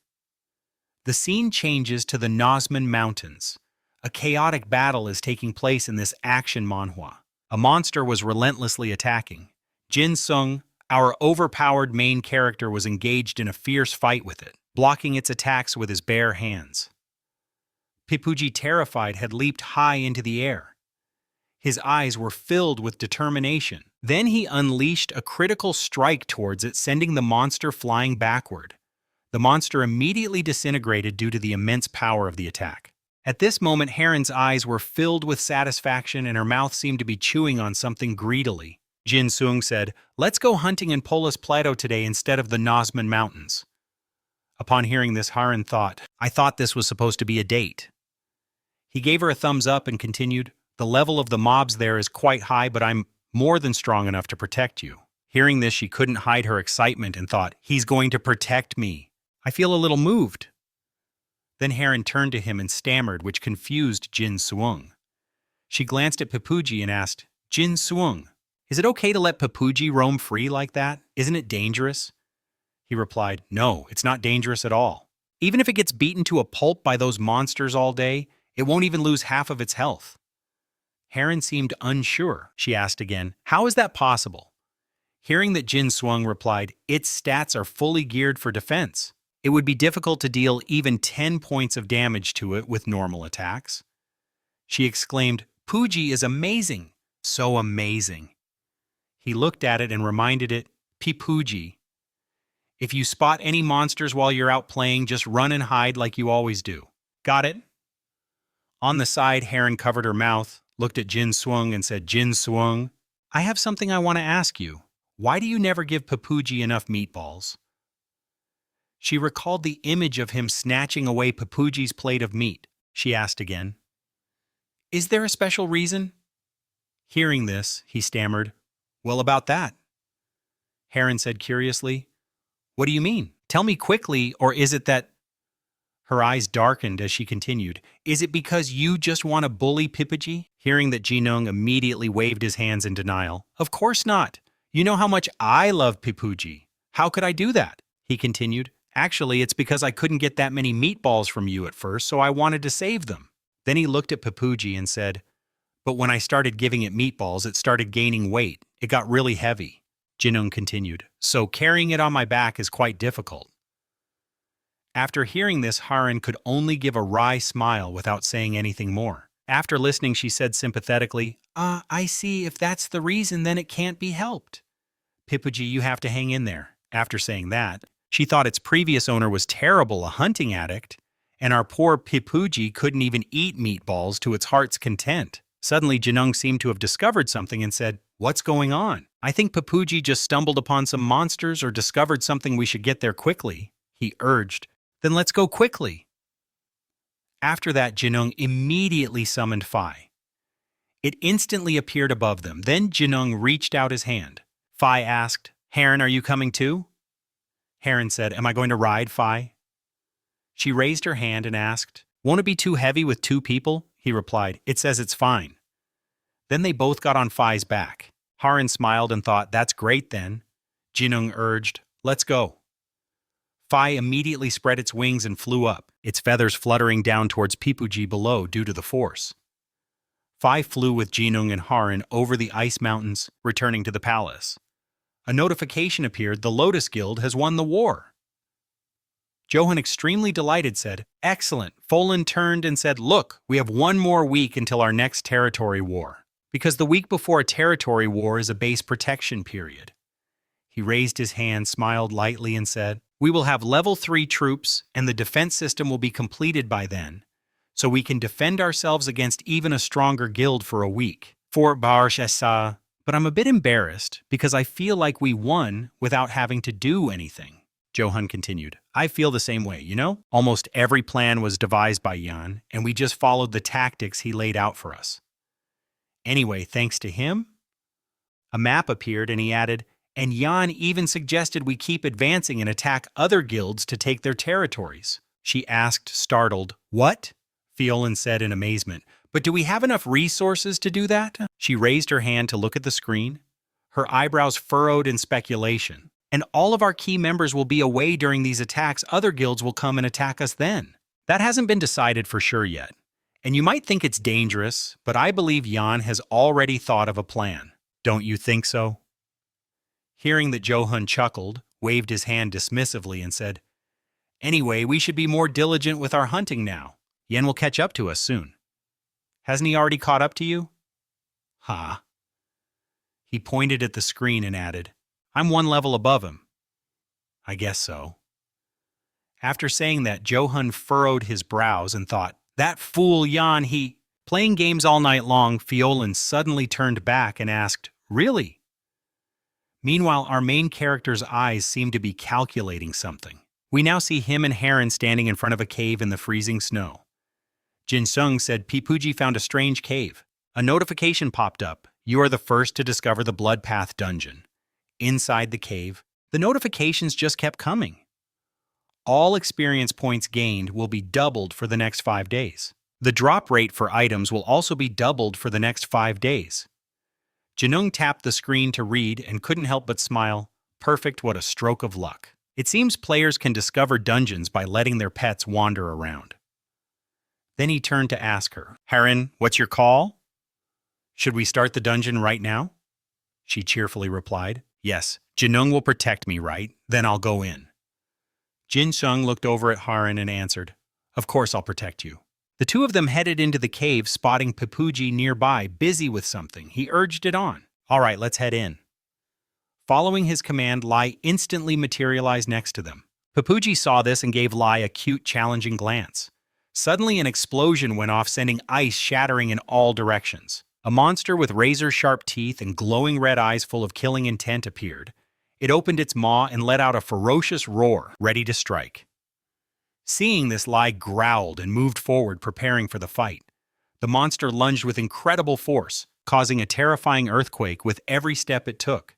The scene changes to the Nazman Mountains. A chaotic battle is taking place in this action manhwa. A monster was relentlessly attacking. Jinsung, our overpowered main character, was engaged in a fierce fight with it, blocking its attacks with his bare hands. Pipuji, terrified, had leaped high into the air. His eyes were filled with determination. Then he unleashed a critical strike towards it, sending the monster flying backward. The monster immediately disintegrated due to the immense power of the attack. At this moment, Haran's eyes were filled with satisfaction and her mouth seemed to be chewing on something greedily. Jinsung said, "Let's go hunting in Polis Plateau today instead of the Nazman Mountains." Upon hearing this, Haran thought, "I thought this was supposed to be a date." He gave her a thumbs up and continued, "The level of the mobs there is quite high, but I'm more than strong enough to protect you." Hearing this, she couldn't hide her excitement and thought, "He's going to protect me. I feel a little moved." Then Haran turned to him and stammered, which confused Jinsung. She glanced at Pipuji and asked, "Jinsung, is it okay to let Pipuji roam free like that? Isn't it dangerous?" He replied, "No, it's not dangerous at all. Even if it gets beaten to a pulp by those monsters all day, it won't even lose half of its health." Haran seemed unsure. She asked again, "How is that possible?" Hearing that Jin Swung replied, its stats are fully geared for defense. It would be difficult to deal even 10 points of damage to it with normal attacks. She exclaimed, Puji is amazing, so amazing. He looked at it and reminded it, Puji. If you spot any monsters while you're out playing, just run and hide like you always do. Got it? On the side, Heron covered her mouth, looked at Jin Swung and said, Jin Swung, I have something I want to ask you. Why do you never give Papuji enough meatballs? She recalled the image of him snatching away Papuji's plate of meat. She asked again, Is there a special reason? Hearing this, he stammered, Well, about that. Heron said curiously, What do you mean? Tell me quickly, or is it that... Her eyes darkened as she continued, Is it because you just want to bully Papuji? Hearing that Jinung immediately waved his hands in denial, Of course not. You know how much I love Papuji. How could I do that? He continued, Actually, it's because I couldn't get that many meatballs from you at first, so I wanted to save them. Then he looked at Papuji and said, But when I started giving it meatballs, it started gaining weight. It got really heavy. Jinung continued, So carrying it on my back is quite difficult. After hearing this, Haran could only give a wry smile without saying anything more. After listening, she said sympathetically, I see. If that's the reason, then it can't be helped. Papuji, you have to hang in there. After saying that, she thought its previous owner was terrible, a hunting addict, and our poor Papuji couldn't even eat meatballs to its heart's content. Suddenly, Jinung seemed to have discovered something and said, What's going on? I think Papuji just stumbled upon some monsters or discovered something we should get there quickly. He urged, Then let's go quickly. After that, Jinung immediately summoned Phi. It instantly appeared above them. Then Jinung reached out his hand. Phi asked, Heron, are you coming too? Heron said, Am I going to ride, Phi? She raised her hand and asked, Won't it be too heavy with 2 people? He replied, It says it's fine. Then they both got on Phi's back. Haran smiled and thought, That's great then. Jinung urged, Let's go. Phi immediately spread its wings and flew up, its feathers fluttering down towards Papuji below due to the force. Phi flew with Jinung and Haran over the ice mountains, returning to the palace. A notification appeared, the Lotus Guild has won the war. Johan, extremely delighted, said, Excellent. Folan turned and said, Look, we have 1 more week until our next territory war. Because the week before a territory war is a base protection period. He raised his hand, smiled lightly and said, We will have level 3 troops and the defense system will be completed by then, so we can defend ourselves against even a stronger guild for a week. But I'm a bit embarrassed because I feel like we won without having to do anything. Johan continued, I feel the same way, you know? Almost every plan was devised by Jan, and we just followed the tactics he laid out for us. Anyway, thanks to him, a map appeared and he added, and Jan even suggested we keep advancing and attack other guilds to take their territories. She asked, startled, What? Fiolan said in amazement, But do we have enough resources to do that? She raised her hand to look at the screen, her eyebrows furrowed in speculation. And all of our key members will be away during these attacks. Other guilds will come and attack us then. That hasn't been decided for sure yet. And you might think it's dangerous, but I believe Jan has already thought of a plan. Don't you think so? Hearing that Johan chuckled, waved his hand dismissively and said, Anyway, we should be more diligent with our hunting now. Yen will catch up to us soon. Hasn't he already caught up to you? Ha. He pointed at the screen and added, I'm 1 level above him. I guess so. After saying that, Johan furrowed his brows and thought, That fool Jan, he... Playing games all night long, Fiolan suddenly turned back and asked, Really? Meanwhile, our main character's eyes seemed to be calculating something. We now see him and Heron standing in front of a cave in the freezing snow. Jin Sung said Papuji found a strange cave. A notification popped up. You are the first to discover the Blood Path dungeon. Inside the cave, the notifications just kept coming. All experience points gained will be doubled for the next 5 days. The drop rate for items will also be doubled for the next 5 days. Jinung tapped the screen to read and couldn't help but smile. Perfect, what a stroke of luck. It seems players can discover dungeons by letting their pets wander around. Then he turned to ask her, Heron, what's your call? Should we start the dungeon right now? She cheerfully replied, Yes, Jinung will protect me, right? Then I'll go in. Jinung looked over at Haran and answered, Of course I'll protect you. The two of them headed into the cave, spotting Papuji nearby, busy with something. He urged it on. All right, let's head in. Following his command, Lai instantly materialized next to them. Papuji saw this and gave Lai a cute, challenging glance. Suddenly, an explosion went off, sending ice shattering in all directions. A monster with razor-sharp teeth and glowing red eyes full of killing intent appeared. It opened its maw and let out a ferocious roar, ready to strike. Seeing this, Lai growled and moved forward, preparing for the fight. The monster lunged with incredible force, causing a terrifying earthquake with every step it took.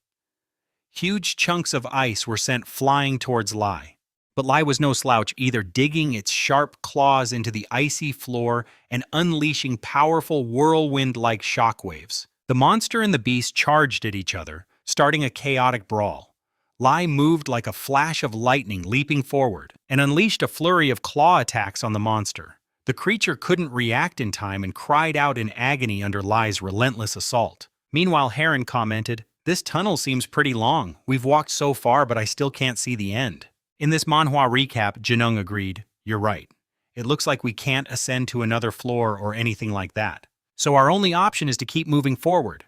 Huge chunks of ice were sent flying towards Lai. But Lai was no slouch either, digging its sharp claws into the icy floor and unleashing powerful whirlwind-like shockwaves. The monster and the beast charged at each other, starting a chaotic brawl. Lai moved like a flash of lightning, leaping forward, and unleashed a flurry of claw attacks on the monster. The creature couldn't react in time and cried out in agony under Lai's relentless assault. Meanwhile, Heron commented, This tunnel seems pretty long. We've walked so far, but I still can't see the end. In this Manhwa recap, Jinung agreed, You're right. It looks like we can't ascend to another floor or anything like that. So our only option is to keep moving forward.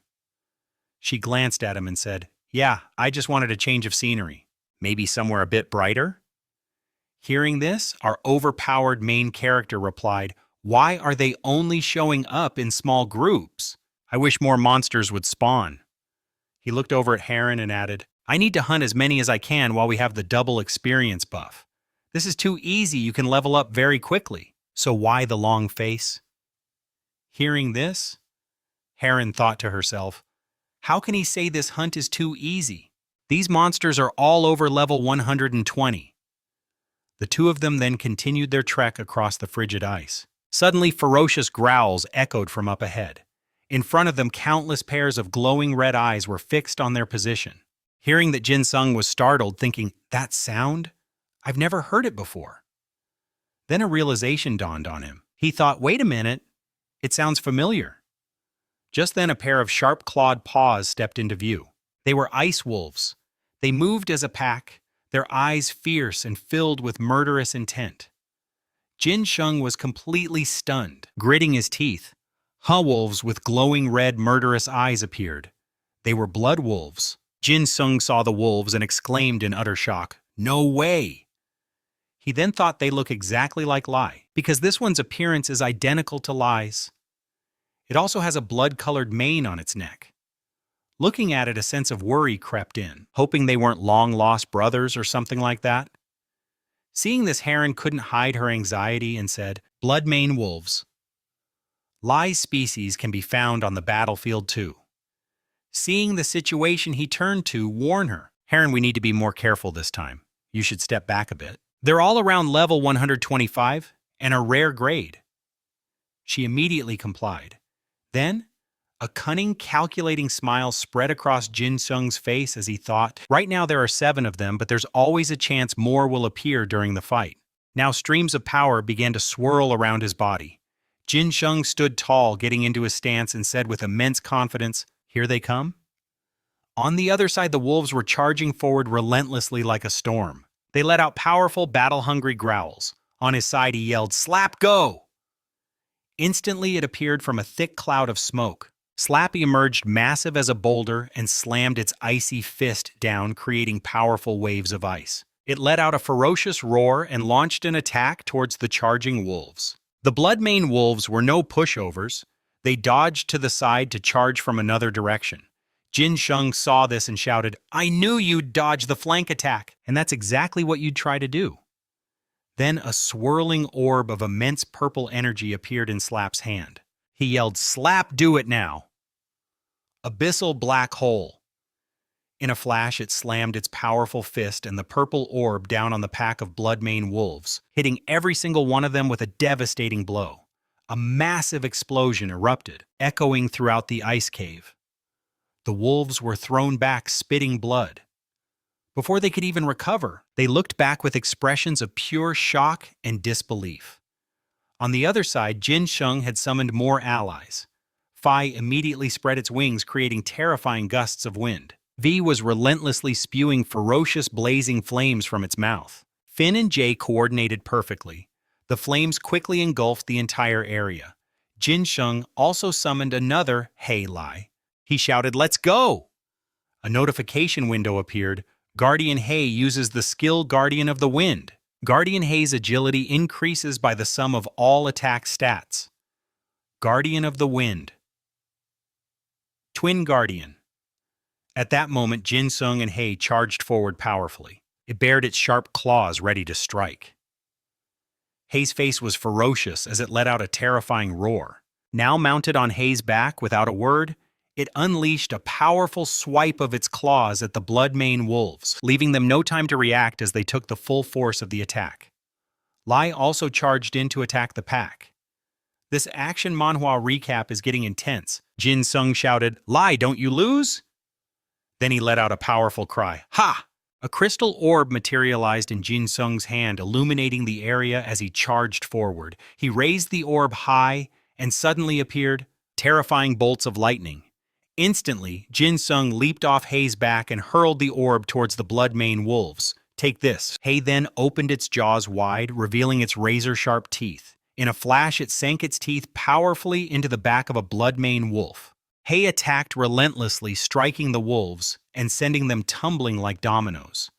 She glanced at him and said, Yeah, I just wanted a change of scenery. Maybe somewhere a bit brighter? Hearing this, our overpowered main character replied, Why are they only showing up in small groups? I wish more monsters would spawn. He looked over at Heron and added, I need to hunt as many as I can while we have the double experience buff. This is too easy, you can level up very quickly. So why the long face? Hearing this, Heron thought to herself, How can he say this hunt is too easy? These monsters are all over level 120. The two of them then continued their trek across the frigid ice. Suddenly, ferocious growls echoed from up ahead. In front of them, countless pairs of glowing red eyes were fixed on their position. Hearing that Jinung was startled, thinking, That sound? I've never heard it before. Then a realization dawned on him. He thought, Wait a minute, it sounds familiar. Just then a pair of sharp-clawed paws stepped into view. They were ice wolves. They moved as a pack, their eyes fierce and filled with murderous intent. Jinung was completely stunned, gritting his teeth. Wolves with glowing red, murderous eyes appeared. They were blood wolves. Jinung saw the wolves and exclaimed in utter shock, No way! He then thought they look exactly like Lai, because this one's appearance is identical to Lai's. It also has a blood-colored mane on its neck. Looking at it, a sense of worry crept in, hoping they weren't long-lost brothers or something like that. Seeing this, Heron couldn't hide her anxiety and said, Blood mane wolves. Lai's species can be found on the battlefield too. Seeing the situation, he turned to warn her. Heron, we need to be more careful this time. You should step back a bit. They're all around level 125 and a rare grade. She immediately complied. Then, a cunning, calculating smile spread across Jinung's face as he thought, Right now there are 7 of them, but there's always a chance more will appear during the fight. Now streams of power began to swirl around his body. Jinung stood tall, getting into his stance, and said with immense confidence, Here they come? On the other side, the wolves were charging forward relentlessly like a storm. They let out powerful, battle-hungry growls. On his side, he yelled, Slap, go! Instantly, it appeared from a thick cloud of smoke. Slappy emerged massive as a boulder and slammed its icy fist down, creating powerful waves of ice. It let out a ferocious roar and launched an attack towards the charging wolves. The Bloodmane wolves were no pushovers. They dodged to the side to charge from another direction. Jinung saw this and shouted, I knew you'd dodge the flank attack, and that's exactly what you'd try to do. Then a swirling orb of immense purple energy appeared in Slap's hand. He yelled, Slap, do it now! Abyssal black hole. In a flash, it slammed its powerful fist and the purple orb down on the pack of Bloodmane wolves, hitting every single one of them with a devastating blow. A massive explosion erupted, echoing throughout the ice cave. The wolves were thrown back, spitting blood. Before they could even recover, they looked back with expressions of pure shock and disbelief. On the other side, Jinung had summoned more allies. Phi immediately spread its wings, creating terrifying gusts of wind. V was relentlessly spewing ferocious blazing flames from its mouth. Finn and Jay coordinated perfectly. The flames quickly engulfed the entire area. Jinung also summoned another Hey Lai. He shouted, "Let's go!" A notification window appeared. Guardian Hey uses the skill Guardian of the Wind. Guardian Hei's agility increases by the sum of all attack stats. Guardian of the Wind. Twin Guardian. At that moment, Jinung and Hei charged forward powerfully. It bared its sharp claws ready to strike. Hei's face was ferocious as it let out a terrifying roar. Now mounted on Hei's back without a word, it unleashed a powerful swipe of its claws at the Bloodmane wolves, leaving them no time to react as they took the full force of the attack. Lai also charged in to attack the pack. This action manhwa recap is getting intense. Jinung shouted, "Lai, don't you lose?" Then he let out a powerful cry, "Ha!" A crystal orb materialized in Jinung's hand, illuminating the area as he charged forward. He raised the orb high, and suddenly appeared terrifying bolts of lightning. Instantly, Jinung leaped off Hei's back and hurled the orb towards the Bloodmane wolves. "Take this." Hei then opened its jaws wide, revealing its razor-sharp teeth. In a flash, it sank its teeth powerfully into the back of a Bloodmane wolf. Hei attacked relentlessly, striking the wolves and sending them tumbling like dominoes.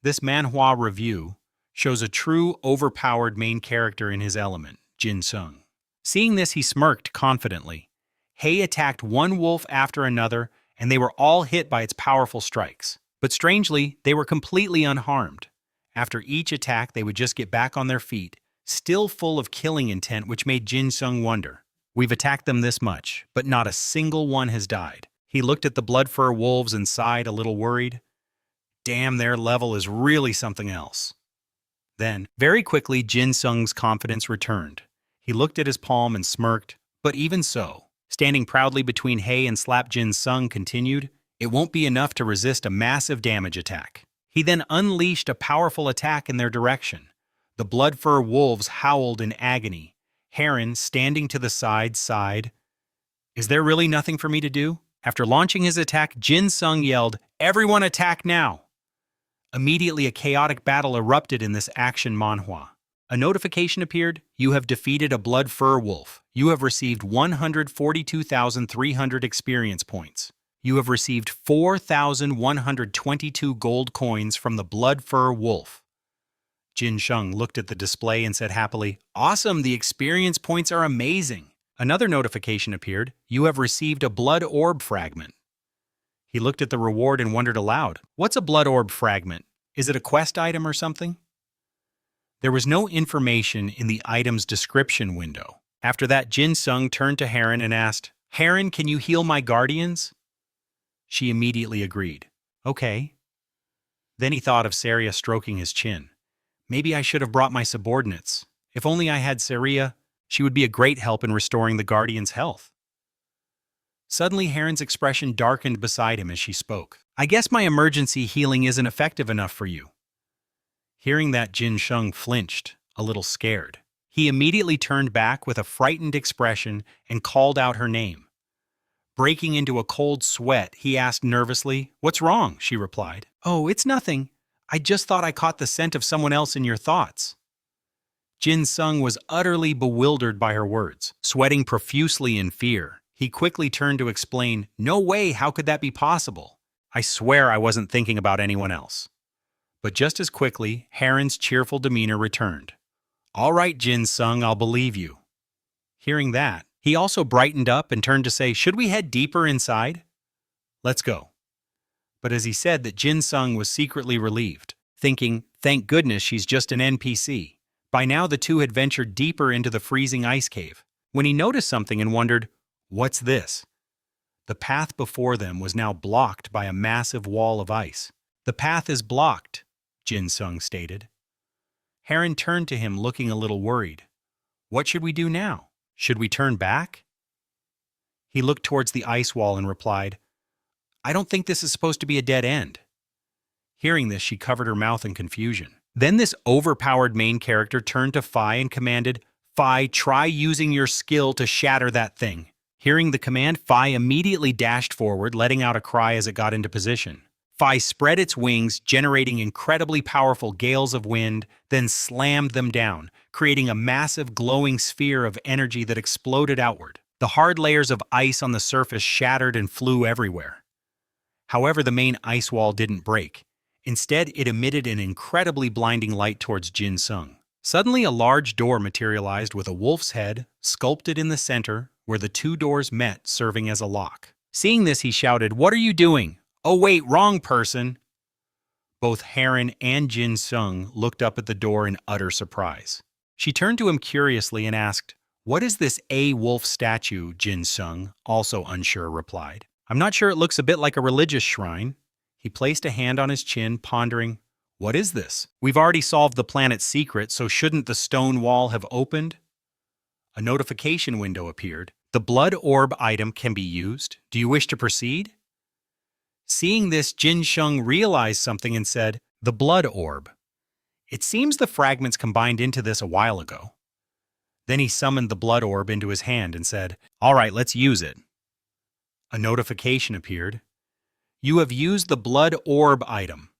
This manhwa review shows a true overpowered main character in his element, Jinung. Seeing this, he smirked confidently. Hei attacked one wolf after another, and they were all hit by its powerful strikes. But strangely, they were completely unharmed. After each attack, they would just get back on their feet, still full of killing intent, which made Jinung wonder. We've attacked them this much, but not a single one has died. He looked at the Bloodfur wolves and sighed, a little worried. Damn, their level is really something else. Then, very quickly, Jinung's confidence returned. He looked at his palm and smirked, but even so, standing proudly between Hei and Slap Jinung continued, "It won't be enough to resist a massive damage attack." He then unleashed a powerful attack in their direction. The Bloodfur wolves howled in agony. Heron, standing to the side, sighed. "Is there really nothing for me to do?" After launching his attack, Jinung yelled, "Everyone attack now!" Immediately, a chaotic battle erupted in this action manhwa. A notification appeared. "You have defeated a Bloodfur wolf. You have received 142,300 experience points. You have received 4,122 gold coins from the Bloodfur wolf." Jinung looked at the display and said happily, "Awesome, the experience points are amazing." Another notification appeared. "You have received a blood orb fragment." He looked at the reward and wondered aloud, "What's a blood orb fragment? Is it a quest item or something?" There was no information in the item's description window. After that, Jinung turned to Heron and asked, "Heron, can you heal my guardians?" She immediately agreed. "Okay." Then he thought of Saria stroking his chin. "Maybe I should have brought my subordinates. If only I had Saria, she would be a great help in restoring the Guardian's health." Suddenly, Heron's expression darkened beside him as she spoke. "I guess my emergency healing isn't effective enough for you." Hearing that, Jinung flinched, a little scared. He immediately turned back with a frightened expression and called out her name. Breaking into a cold sweat, he asked nervously, "What's wrong?" She replied, "Oh, it's nothing. I just thought I caught the scent of someone else in your thoughts." Jinung was utterly bewildered by her words. Sweating profusely in fear, he quickly turned to explain, "No way, how could that be possible? I swear I wasn't thinking about anyone else." But just as quickly, Heron's cheerful demeanor returned. "All right, Jinung, I'll believe you." Hearing that, he also brightened up and turned to say, "Should we head deeper inside?" "Let's go." But as he said that, Jinung was secretly relieved, thinking, "Thank goodness she's just an NPC." By now, the two had ventured deeper into the freezing ice cave, when he noticed something and wondered, "What's this?" The path before them was now blocked by a massive wall of ice. "The path is blocked," Jinung stated. Heron turned to him looking a little worried. "What should we do now? Should we turn back?" He looked towards the ice wall and replied, "I don't think this is supposed to be a dead end." Hearing this, she covered her mouth in confusion. Then this overpowered main character turned to Fi and commanded, "Fi, try using your skill to shatter that thing." Hearing the command, Phi immediately dashed forward, letting out a cry as it got into position. Phi spread its wings, generating incredibly powerful gales of wind, then slammed them down, creating a massive glowing sphere of energy that exploded outward. The hard layers of ice on the surface shattered and flew everywhere. However, the main ice wall didn't break. Instead, it emitted an incredibly blinding light towards Jinung. Suddenly, a large door materialized with a wolf's head sculpted in the center, where the two doors met, serving as a lock. Seeing this, he shouted, "What are you doing? Oh wait, wrong person!" Both Heron and Jinung looked up at the door in utter surprise. She turned to him curiously and asked, "What is this wolf statue?" Jinung, also unsure, replied. "I'm not sure, it looks a bit like a religious shrine." He placed a hand on his chin, pondering, "What is this? We've already solved the planet's secret, so shouldn't the stone wall have opened?" A notification window appeared. "The blood orb item can be used. Do you wish to proceed?" Seeing this, Jinung realized something and said, "The blood orb. It seems the fragments combined into this a while ago." Then he summoned the blood orb into his hand and said, "All right, let's use it." A notification appeared. "You have used the blood orb item."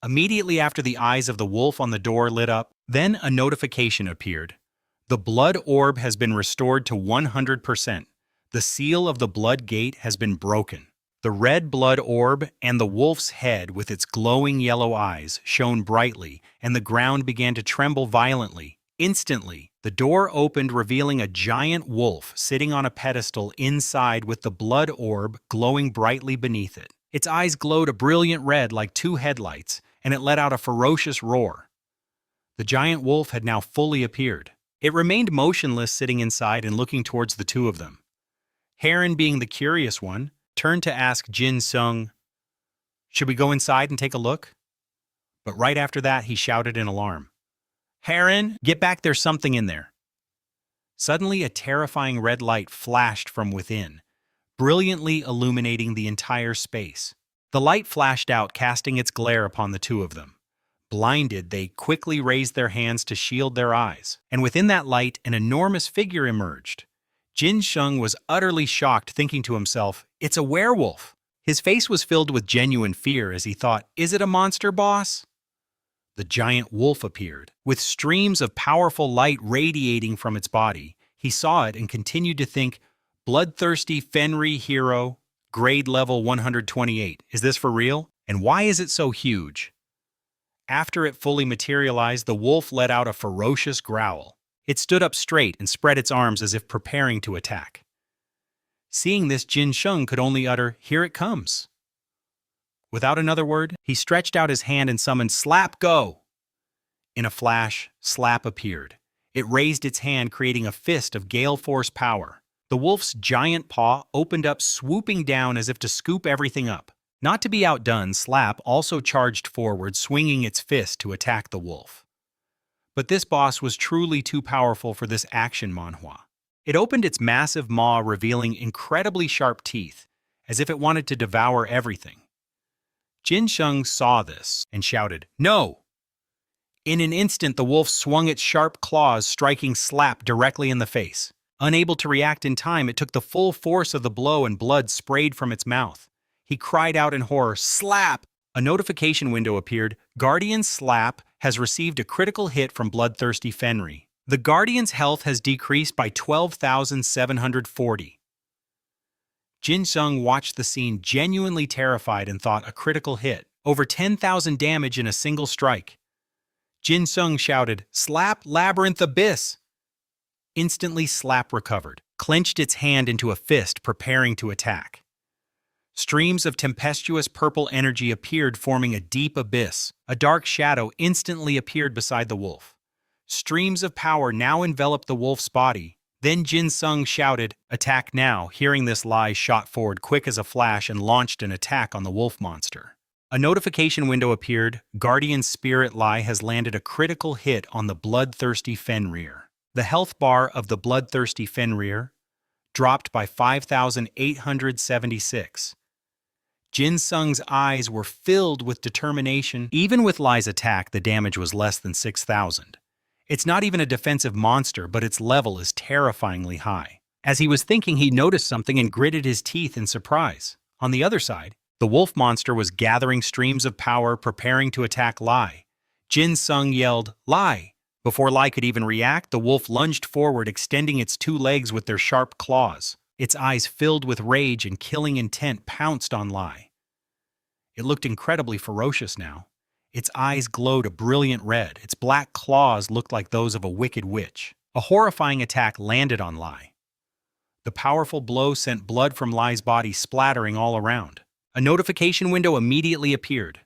Immediately after, the eyes of the wolf on the door lit up. Then a notification appeared. "The blood orb has been restored to 100%. The seal of the blood gate has been broken." The red blood orb and the wolf's head with its glowing yellow eyes shone brightly, and the ground began to tremble violently. Instantly, the door opened, revealing a giant wolf sitting on a pedestal inside with the blood orb glowing brightly beneath it. Its eyes glowed a brilliant red like two headlights, and it let out a ferocious roar. The giant wolf had now fully appeared. It remained motionless, sitting inside and looking towards the two of them. Heron, being the curious one, turned to ask Jinung, "Should we go inside and take a look?" But right after that, he shouted in alarm, "Heron, get back, there's something in there." Suddenly, a terrifying red light flashed from within, brilliantly illuminating the entire space. The light flashed out, casting its glare upon the two of them. Blinded, they quickly raised their hands to shield their eyes, and within that light, an enormous figure emerged. Jinung was utterly shocked, thinking to himself, "It's a werewolf." His face was filled with genuine fear as he thought, "Is it a monster, boss?" The giant wolf appeared. With streams of powerful light radiating from its body, he saw it and continued to think, "Bloodthirsty Fenri hero, grade level 128. Is this for real? And why is it so huge?" After it fully materialized, the wolf let out a ferocious growl. It stood up straight and spread its arms as if preparing to attack. Seeing this, Jinung could only utter, "Here it comes." Without another word, he stretched out his hand and summoned Slap Go. In a flash, Slap appeared. It raised its hand, creating a fist of gale force power. The wolf's giant paw opened up, swooping down as if to scoop everything up. Not to be outdone, Slap also charged forward, swinging its fist to attack the wolf. But this boss was truly too powerful for this action manhwa. It opened its massive maw, revealing incredibly sharp teeth, as if it wanted to devour everything. Jinung saw this and shouted, "No!" In an instant, the wolf swung its sharp claws, striking Slap directly in the face. Unable to react in time, it took the full force of the blow and blood sprayed from its mouth. He cried out in horror, "Slap!" A notification window appeared. Guardian Slap has received a critical hit from Bloodthirsty Fenri. The Guardian's health has decreased by 12,740. Jinung watched the scene, genuinely terrified, and thought, a critical hit. Over 10,000 damage in a single strike. Jinung shouted, "Slap Labyrinth Abyss!" Instantly, Slap recovered, clenched its hand into a fist, preparing to attack. Streams of tempestuous purple energy appeared, forming a deep abyss. A dark shadow instantly appeared beside the wolf. Streams of power now enveloped the wolf's body. Then Jinung shouted, "Attack now!" Hearing this, Lai shot forward quick as a flash and launched an attack on the wolf monster. A notification window appeared. Guardian Spirit Lai has landed a critical hit on the Bloodthirsty Fenrir. The health bar of the Bloodthirsty Fenrir dropped by 5,876. Jinung's eyes were filled with determination. Even with Lai's attack, the damage was less than 6,000. It's not even a defensive monster, but its level is terrifyingly high. As he was thinking, he noticed something and gritted his teeth in surprise. On the other side, the wolf monster was gathering streams of power, preparing to attack Lai. Jin Sung yelled, "Lai!" Before Lai could even react, the wolf lunged forward, extending its two legs with their sharp claws. Its eyes filled with rage and killing intent pounced on Lai. It looked incredibly ferocious now. Its eyes glowed a brilliant red. Its black claws looked like those of a wicked witch. A horrifying attack landed on Lai. The powerful blow sent blood from Lai's body splattering all around. A notification window immediately appeared.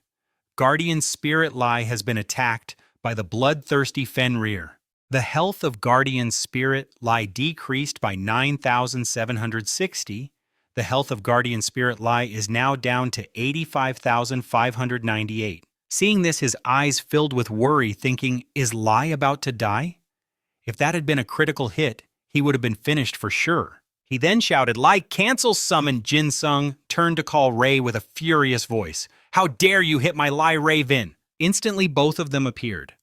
Guardian Spirit Lai has been attacked by the bloodthirsty Fenrir. The health of Guardian Spirit Lai decreased by 9,760. The health of Guardian Spirit Lai is now down to 85,598. Seeing this, his eyes filled with worry, thinking, is Lai about to die? If that had been a critical hit, he would have been finished for sure. He then shouted, "Lai, cancel summon!" Jin Sung turned to call Ray with a furious voice. "How dare you hit my Lai Ray Vin!" Instantly, both of them appeared.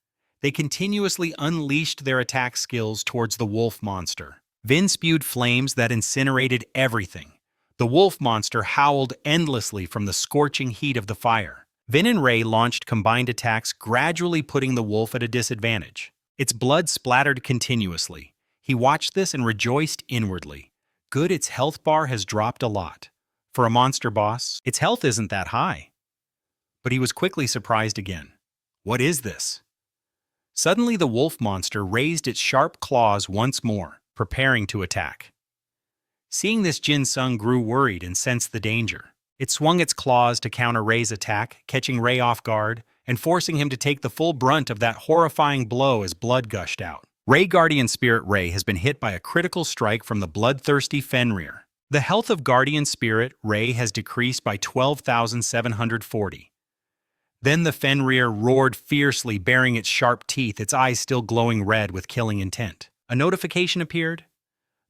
They continuously unleashed their attack skills towards the wolf monster. Vin spewed flames that incinerated everything. The wolf monster howled endlessly from the scorching heat of the fire. Vin and Ray launched combined attacks, gradually putting the wolf at a disadvantage. Its blood splattered continuously. He watched this and rejoiced inwardly. Good, its health bar has dropped a lot. For a monster boss, its health isn't that high. But he was quickly surprised again. What is this? Suddenly, the wolf monster raised its sharp claws once more, preparing to attack. Seeing this, Jin Sung grew worried and sensed the danger. It swung its claws to counter Ray's attack, catching Ray off guard and forcing him to take the full brunt of that horrifying blow as blood gushed out. Ray Guardian Spirit Ray has been hit by a critical strike from the bloodthirsty Fenrir. The health of Guardian Spirit Ray has decreased by 12,740. Then the Fenrir roared fiercely, baring its sharp teeth, its eyes still glowing red with killing intent. A notification appeared.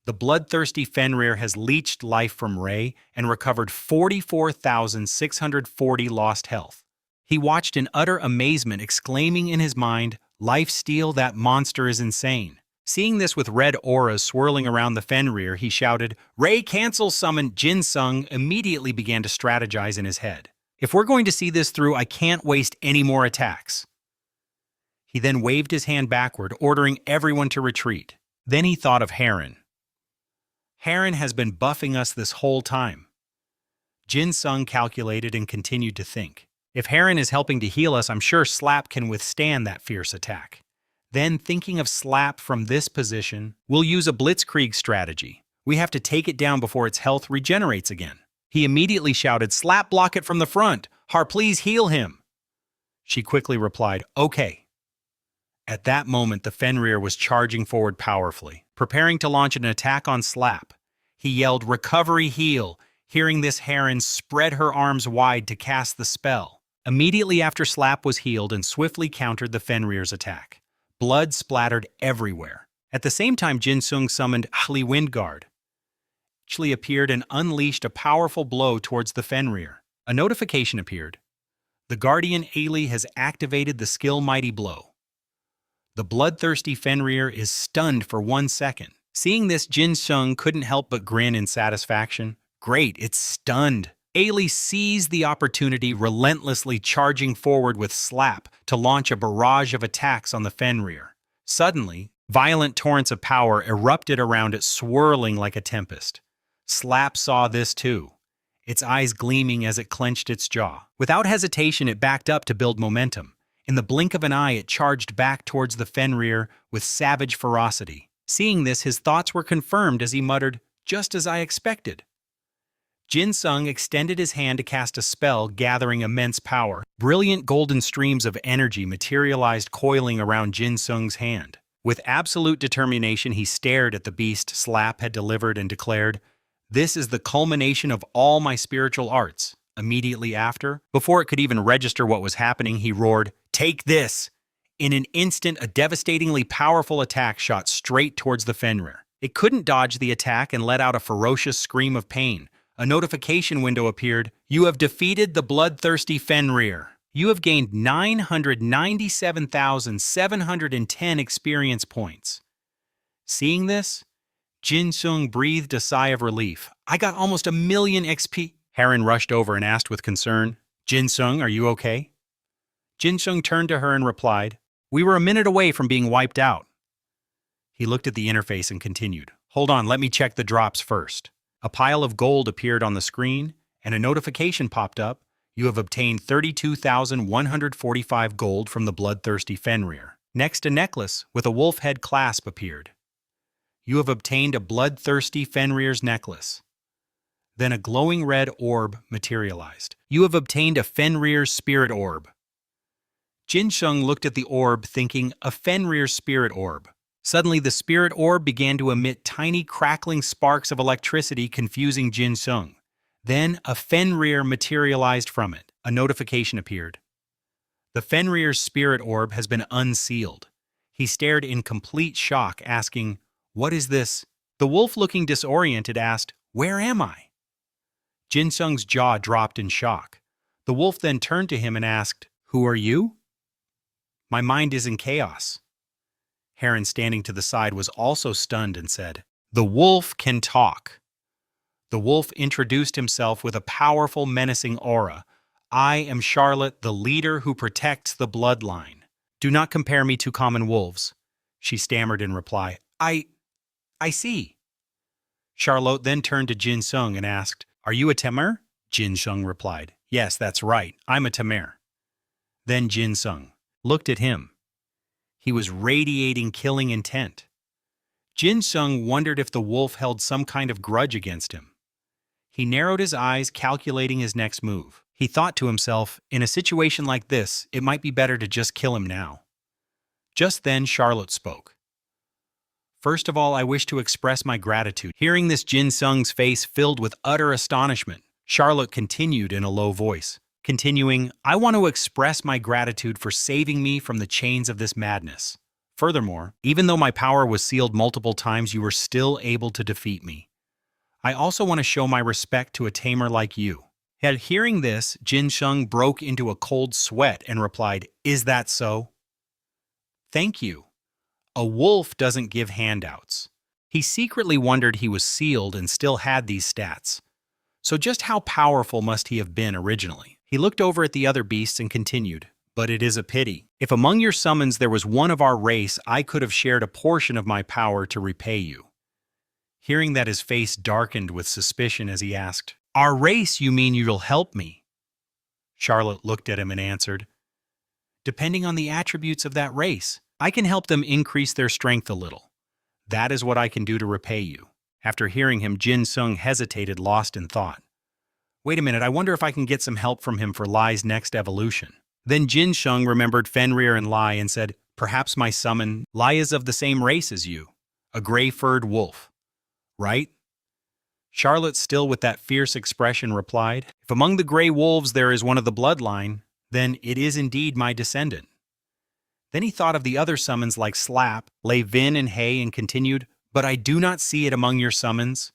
The bloodthirsty Fenrir has leached life from Ray and recovered 44,640 lost health. He watched in utter amazement, exclaiming in his mind, "Lifesteal, that monster is insane." Seeing this with red auras swirling around the Fenrir, he shouted, "Ray, cancel summon!" Jin Sung immediately began to strategize in his head. If we're going to see this through, I can't waste any more attacks. He then waved his hand backward, ordering everyone to retreat. Then he thought of Heron. Heron has been buffing us this whole time. Jin Sung calculated and continued to think. If Heron is helping to heal us, I'm sure Slap can withstand that fierce attack. Then, thinking of Slap from this position, we'll use a blitzkrieg strategy. We have to take it down before its health regenerates again. He immediately shouted, "Slap, block it from the front! Har, please heal him!" She quickly replied, "Okay." At that moment, the Fenrir was charging forward powerfully, preparing to launch an attack on Slap. He yelled, "Recovery heal!" Hearing this, Heron spread her arms wide to cast the spell. Immediately after, Slap was healed and swiftly countered the Fenrir's attack. Blood splattered everywhere. At the same time, Jin Sung summoned Hli Windguard. Actually appeared and unleashed a powerful blow towards the Fenrir. A notification appeared. The Guardian Ali has activated the skill Mighty Blow. The bloodthirsty Fenrir is stunned for 1 second. Seeing this, Jin Sung couldn't help but grin in satisfaction. Great, it's stunned. Ali seized the opportunity, relentlessly charging forward with Slap to launch a barrage of attacks on the Fenrir. Suddenly, violent torrents of power erupted around it, swirling like a tempest. Slap saw this too, its eyes gleaming as it clenched its jaw. Without hesitation, it backed up to build momentum. In the blink of an eye, it charged back towards the Fenrir with savage ferocity. Seeing this, his thoughts were confirmed as he muttered, "Just as I expected." Jin Sung extended his hand to cast a spell, gathering immense power. Brilliant golden streams of energy materialized, coiling around Jin Sung's hand. With absolute determination, he stared at the beast Slap had delivered and declared, "This is the culmination of all my spiritual arts." Immediately after, before it could even register what was happening, he roared, "Take this!" In an instant, a devastatingly powerful attack shot straight towards the Fenrir. It couldn't dodge the attack and let out a ferocious scream of pain. A notification window appeared. "You have defeated the bloodthirsty Fenrir. You have gained 997,710 experience points." Seeing this, Jinung breathed a sigh of relief. I got almost 1,000,000 XP. Heron rushed over and asked with concern, Jinung, are you okay? Jinung turned to her and replied, We were a minute away from being wiped out. He looked at the interface and continued, Hold on, let me check the drops first. A pile of gold appeared on the screen, and a notification popped up. You have obtained 32,145 gold from the bloodthirsty Fenrir. Next, a necklace with a wolf head clasp appeared. You have obtained a bloodthirsty Fenrir's necklace. Then a glowing red orb materialized. You have obtained a Fenrir's spirit orb. Jinung looked at the orb, thinking, a Fenrir's spirit orb. Suddenly, the spirit orb began to emit tiny crackling sparks of electricity, confusing Jinung. Then, a Fenrir materialized from it. A notification appeared. The Fenrir's spirit orb has been unsealed. He stared in complete shock, asking, What is this? The wolf, looking disoriented, asked, Where am I? Jinung's jaw dropped in shock. The wolf then turned to him and asked, Who are you? My mind is in chaos. Heron, standing to the side, was also stunned and said, The wolf can talk. The wolf introduced himself with a powerful, menacing aura. I am Charlotte, the leader who protects the bloodline. Do not compare me to common wolves, she stammered in reply. I see. Charlotte then turned to Jinung and asked, Are you a Taming? Jinung replied, Yes, that's right, I'm a Taming. Then Jinung looked at him. He was radiating killing intent. Jinung wondered if the wolf held some kind of grudge against him. He narrowed his eyes, calculating his next move. He thought to himself, in a situation like this, it might be better to just kill him now. Just then, Charlotte spoke. First of all, I wish to express my gratitude. Hearing this, Jinung's face filled with utter astonishment. Charlotte continued in a low voice. Continuing, I want to express my gratitude for saving me from the chains of this madness. Furthermore, even though my power was sealed multiple times, you were still able to defeat me. I also want to show my respect to a tamer like you. At hearing this, Jinung broke into a cold sweat and replied, Is that so? Thank you. A wolf doesn't give handouts. He secretly wondered he was sealed and still had these stats. So just how powerful must he have been originally? He looked over at the other beasts and continued, But it is a pity. If among your summons there was one of our race, I could have shared a portion of my power to repay you. Hearing that, his face darkened with suspicion as he asked, Our race, you mean you'll help me? Charlotte looked at him and answered, Depending on the attributes of that race, I can help them increase their strength a little. That is what I can do to repay you. After hearing him, Jinung hesitated, lost in thought. Wait a minute, I wonder if I can get some help from him for Lai's next evolution. Then Jinung remembered Fenrir and Lai and said, Perhaps my summon, Lai is of the same race as you, a gray-furred wolf. Right? Charlotte, still with that fierce expression, replied, If among the gray wolves there is one of the bloodline, then it is indeed my descendant. Then he thought of the other summons like Slap, Lei Vin, and Hay and continued, But I do not see it among your summons.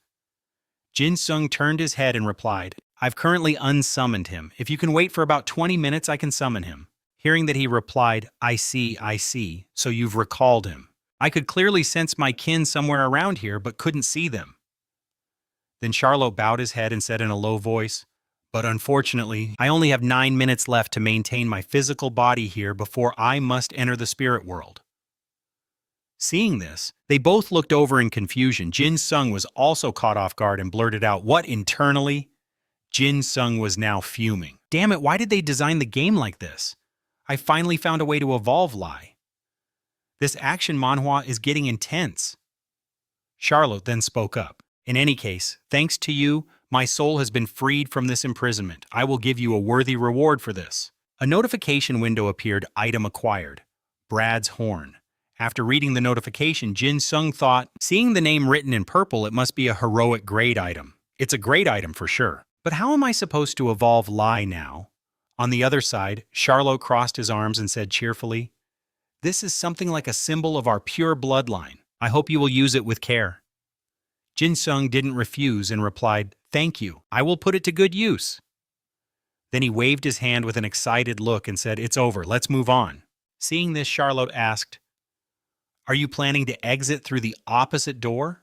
Jinung turned his head and replied, I've currently unsummoned him. If you can wait for about 20 minutes, I can summon him. Hearing that, he replied, I see, so you've recalled him. I could clearly sense my kin somewhere around here, but couldn't see them. Then Charlot bowed his head and said in a low voice, But unfortunately, I only have 9 minutes left to maintain my physical body here before I must enter the spirit world. Seeing this, they both looked over in confusion. Jinung was also caught off guard and blurted out, What internally? Jinung was now fuming. Damn it, why did they design the game like this? I finally found a way to evolve Lai. This action manhwa is getting intense. Charlotte then spoke up. In any case, thanks to you, my soul has been freed from this imprisonment. I will give you a worthy reward for this. A notification window appeared, Item acquired. Brad's horn. After reading the notification, Jinung thought, seeing the name written in purple, it must be a heroic grade item. It's a great item for sure. But how am I supposed to evolve Lai now? On the other side, Charlot crossed his arms and said cheerfully, This is something like a symbol of our pure bloodline. I hope you will use it with care. Jinung didn't refuse and replied, Thank you. I will put it to good use. Then he waved his hand with an excited look and said, It's over. Let's move on. Seeing this, Charlotte asked, Are you planning to exit through the opposite door?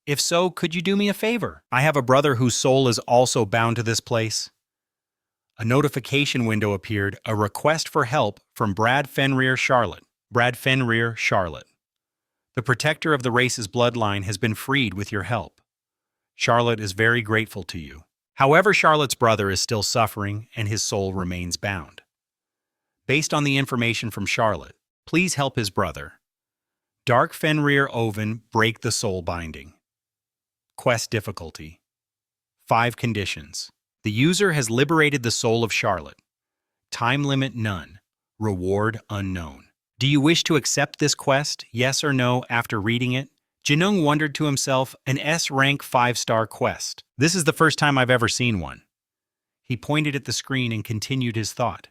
If so, could you do me a favor? I have a brother whose soul is also bound to this place. A notification window appeared, a request for help from Brad Fenrir Charlotte. Brad Fenrir Charlotte. The protector of the race's bloodline has been freed with your help. Charlotte is very grateful to you. However, Charlotte's brother is still suffering and his soul remains bound. Based on the information from Charlotte, please help his brother. Dark Fenrir Oven break the soul binding. Quest difficulty. 5 conditions. The user has liberated the soul of Charlotte. Time limit none. Reward unknown. Do you wish to accept this quest, yes or no, after reading it? Jinung wondered to himself, an S-rank 5-star quest. This is the first time I've ever seen one. He pointed at the screen and continued his thought.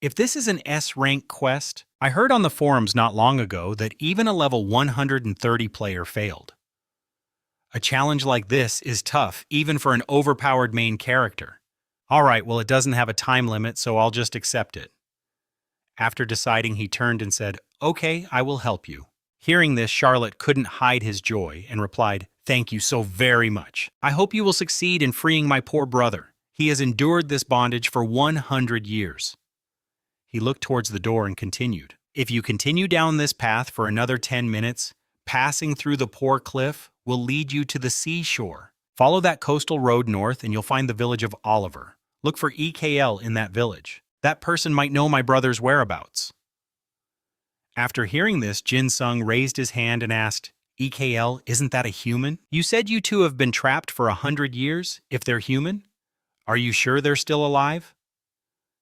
If this is an S-rank quest, I heard on the forums not long ago that even a level 130 player failed. A challenge like this is tough, even for an overpowered main character. Alright, well it doesn't have a time limit, so I'll just accept it. After deciding, he turned and said, "Okay, I will help you." Hearing this, Charlotte couldn't hide his joy and replied, "Thank you so very much. I hope you will succeed in freeing my poor brother. He has endured this bondage for 100 years. He looked towards the door and continued, "If you continue down this path for another 10 minutes, passing through the poor cliff will lead you to the seashore. Follow that coastal road north and you'll find the village of Oliver. Look for EKL in that village. That person might know my brother's whereabouts." After hearing this, Jin Sung raised his hand and asked, "EKL, isn't that a human? You said you two have been trapped for 100 years, if they're human? Are you sure they're still alive?"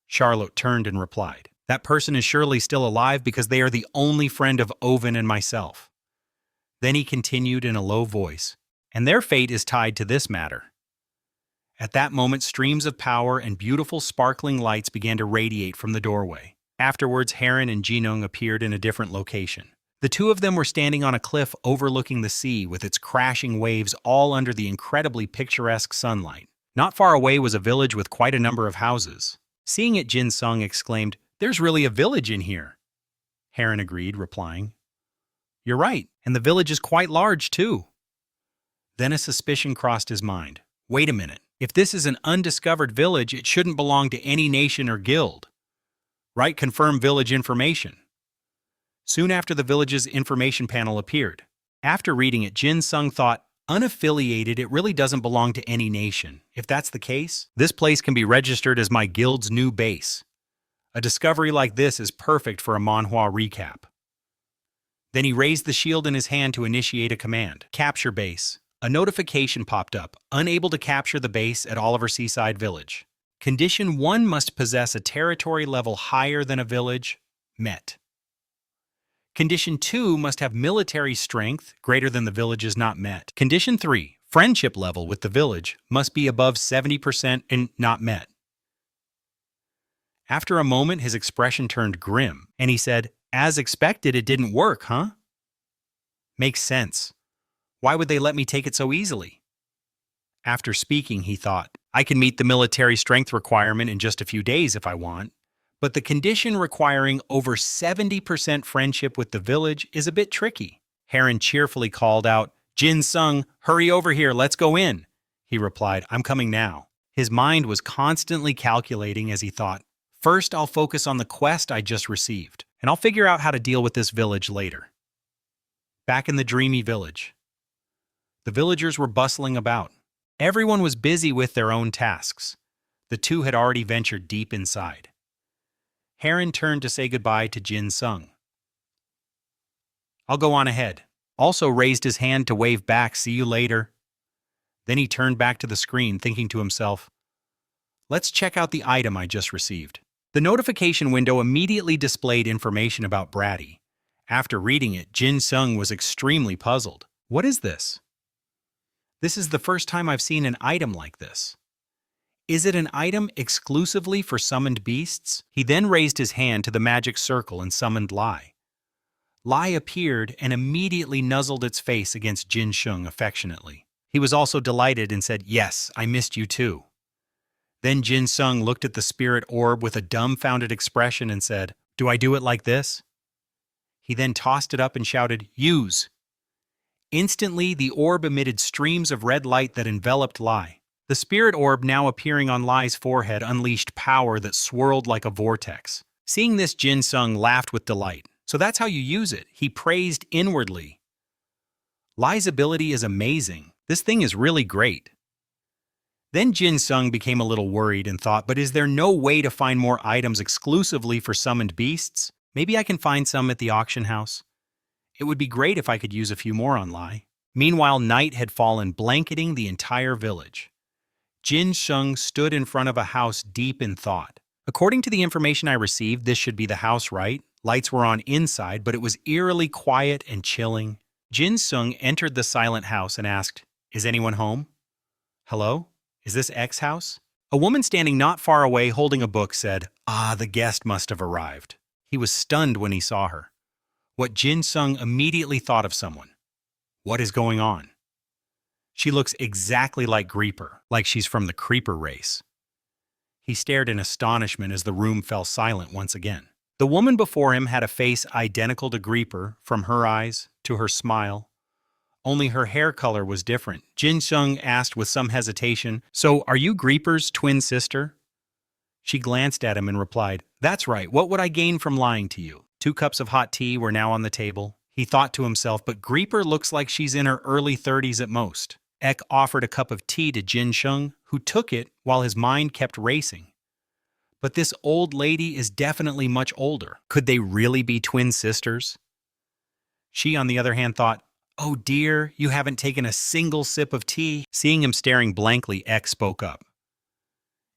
Charlotte turned and replied, "That person is surely still alive because they are the only friend of Oven and myself." Then he continued in a low voice, "And their fate is tied to this matter." At that moment, streams of power and beautiful sparkling lights began to radiate from the doorway. Afterwards, Heron and Jinung appeared in a different location. The two of them were standing on a cliff overlooking the sea with its crashing waves all under the incredibly picturesque sunlight. Not far away was a village with quite a number of houses. Seeing it, Jin Sung exclaimed, "There's really a village in here." Heron agreed, replying, "You're right, and the village is quite large too." Then a suspicion crossed his mind. Wait a minute, if this is an undiscovered village, it shouldn't belong to any nation or guild. Right, confirm village information. Soon after, the village's information panel appeared. After reading it, Jin Sung thought, unaffiliated, it really doesn't belong to any nation. If that's the case, this place can be registered as my guild's new base. A discovery like this is perfect for a Manhwa recap. Then he raised the shield in his hand to initiate a command. Capture base. A notification popped up, unable to capture the base at Oliver Seaside Village. Condition 1 must possess a territory level higher than a village, met. Condition 2 must have military strength greater than the village is not met. Condition 3, friendship level with the village must be above 70% and not met. After a moment, his expression turned grim, and he said, "As expected, it didn't work, huh?" Makes sense. Why would they let me take it so easily? After speaking, he thought, I can meet the military strength requirement in just a few days if I want, but the condition requiring over 70% friendship with the village is a bit tricky. Heron cheerfully called out, "Jin Sung, hurry over here, let's go in." He replied, "I'm coming now." His mind was constantly calculating as he thought, first I'll focus on the quest I just received, and I'll figure out how to deal with this village later. Back in the dreamy village, the villagers were bustling about. Everyone was busy with their own tasks. The two had already ventured deep inside. Heron turned to say goodbye to Jin Sung. "I'll go on ahead." Also raised his hand to wave back, "See you later." Then he turned back to the screen, thinking to himself, let's check out the item I just received. The notification window immediately displayed information about Bratty. After reading it, Jin Sung was extremely puzzled. What is this? This is the first time I've seen an item like this. Is it an item exclusively for summoned beasts? He then raised his hand to the magic circle and summoned Lai. Lai appeared and immediately nuzzled its face against Jin Sung affectionately. He was also delighted and said, "Yes, I missed you too." Then Jin Sung looked at the spirit orb with a dumbfounded expression and said, "Do I do it like this?" He then tossed it up and shouted, "Use!" Instantly, the orb emitted streams of red light that enveloped Lai. The spirit orb now appearing on Lai's forehead unleashed power that swirled like a vortex. Seeing this, Jin Sung laughed with delight. So that's how you use it, he praised inwardly. Lai's ability is amazing. This thing is really great. Then Jin Sung became a little worried and thought, but is there no way to find more items exclusively for summoned beasts? Maybe I can find some at the auction house. It would be great if I could use a few more on Lai. Meanwhile, night had fallen, blanketing the entire village. Jin Sung stood in front of a house deep in thought. According to the information I received, this should be the house, right? Lights were on inside, but it was eerily quiet and chilling. Jin Sung entered the silent house and asked, "Is anyone home? Hello? Is this X's house?" A woman standing not far away holding a book said, "Ah, the guest must have arrived." He was stunned when he saw her. What Jin Sung immediately thought of someone. What is going on? She looks exactly like Creeper, like she's from the Creeper race. He stared in astonishment as the room fell silent once again. The woman before him had a face identical to Creeper, from her eyes to her smile. Only her hair color was different. Jin Sung asked with some hesitation, "So, are you Creeper's twin sister?" She glanced at him and replied, "That's right, what would I gain from lying to you?" 2 cups of hot tea were now on the table. He thought to himself, but Creeper looks like she's in her early 30s at most. Ek offered a cup of tea to Jin Sung, who took it while his mind kept racing. But this old lady is definitely much older. Could they really be twin sisters? She, on the other hand, thought, "Oh dear, you haven't taken a single sip of tea." Seeing him staring blankly, Ek spoke up.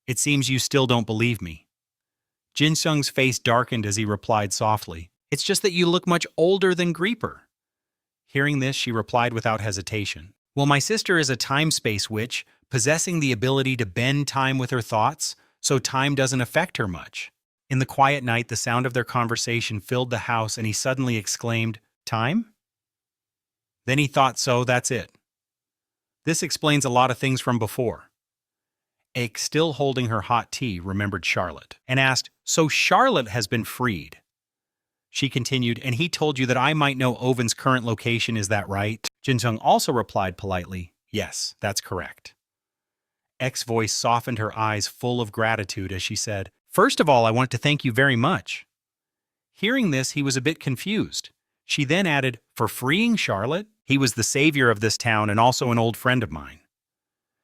"It seems you still don't believe me." Jin Sung's face darkened as he replied softly, "It's just that you look much older than Creeper." Hearing this, she replied without hesitation, "Well, my sister is a time-space witch, possessing the ability to bend time with her thoughts, so time doesn't affect her much." In the quiet night, the sound of their conversation filled the house and he suddenly exclaimed, "Time?" Then he thought, so that's it. This explains a lot of things from before. Ake, still holding her hot tea, remembered Charlotte and asked, "So Charlotte has been freed?" She continued, "And he told you that I might know Oven's current location, is that right?" Jin Sung also replied politely, "Yes, that's correct." Ek's voice softened, her eyes full of gratitude as she said, "First of all, I want to thank you very much." Hearing this, he was a bit confused. She then added, "For freeing Charlotte? He was the savior of this town and also an old friend of mine."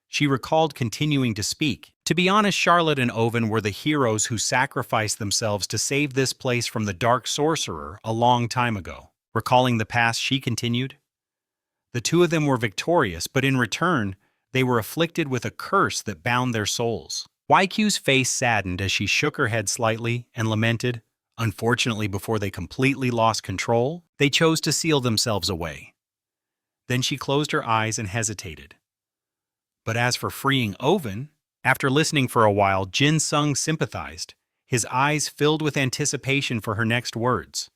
She recalled continuing to speak. To be honest, Charlotte and Oven were the heroes who sacrificed themselves to save this place from the dark sorcerer a long time ago. Recalling the past, she continued, "The 2 of them were victorious, but in return, they were afflicted with a curse that bound their souls." YQ's face saddened as she shook her head slightly and lamented, "Unfortunately, before they completely lost control, they chose to seal themselves away." Then she closed her eyes and hesitated. But as for freeing Oven, after listening for a while, Jin Sung sympathized, his eyes filled with anticipation for her next words.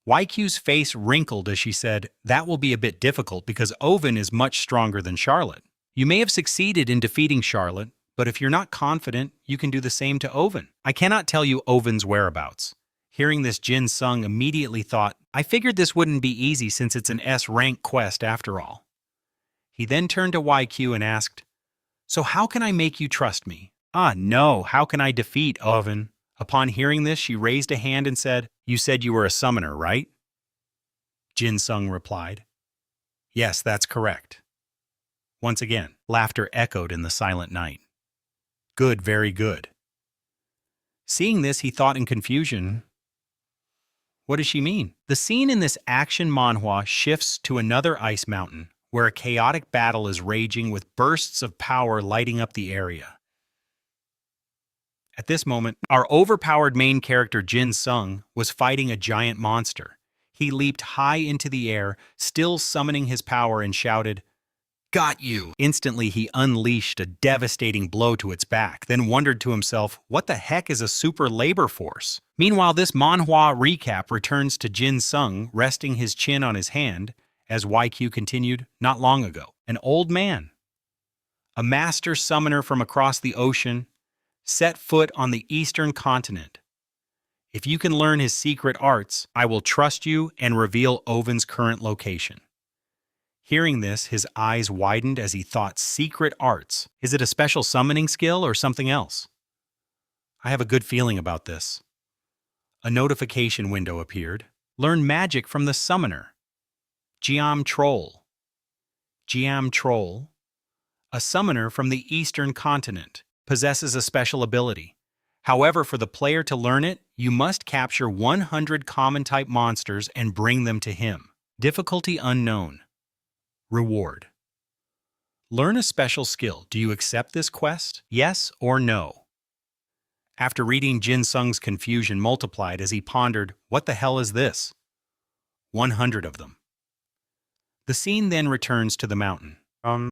YQ's face wrinkled as she said, "That will be a bit difficult because Oven is much stronger than Charlotte. You may have succeeded in defeating Charlotte, but if you're not confident, you can do the same to Oven. I cannot tell you Oven's whereabouts." Hearing this, Jin Sung immediately thought, "I figured this wouldn't be easy since it's an S-rank quest after all." He then turned to YQ and asked, "So how can I make you trust me?" "Ah, no, how can I defeat Oven?" Upon hearing this, she raised a hand and said, "You said you were a summoner, right?" Jin Sung replied, "Yes, that's correct." Once again, laughter echoed in the silent night. "Good, very good." Seeing this, he thought in confusion, what does she mean? The scene in this action manhwa shifts to another ice mountain, where a chaotic battle is raging with bursts of power lighting up the area. At this moment, our overpowered main character Jin Sung was fighting a giant monster. He leaped high into the air, still summoning his power, and shouted, "Got you!" Instantly, he unleashed a devastating blow to its back, then wondered to himself, what the heck is a super labor force? Meanwhile, this manhwa recap returns to Jin Sung resting his chin on his hand, as YQ continued, "Not long ago, an old man, a master summoner from across the ocean, set foot on the eastern continent. If you can learn his secret arts, I will trust you and reveal Oven's current location." Hearing this, his eyes widened as he thought secret arts. Is it a special summoning skill or something else? I have a good feeling about this. A notification window appeared. Learn magic from the summoner. Jiam Troll. Jiam Troll, a summoner from the eastern continent, possesses a special ability. However, for the player to learn it, you must capture 100 common-type monsters and bring them to him. Difficulty unknown. Reward. Learn a special skill. Do you accept this quest? Yes or no? After reading, Jin Sung's confusion multiplied as he pondered, what the hell is this? 100 of them. The scene then returns to the mountain.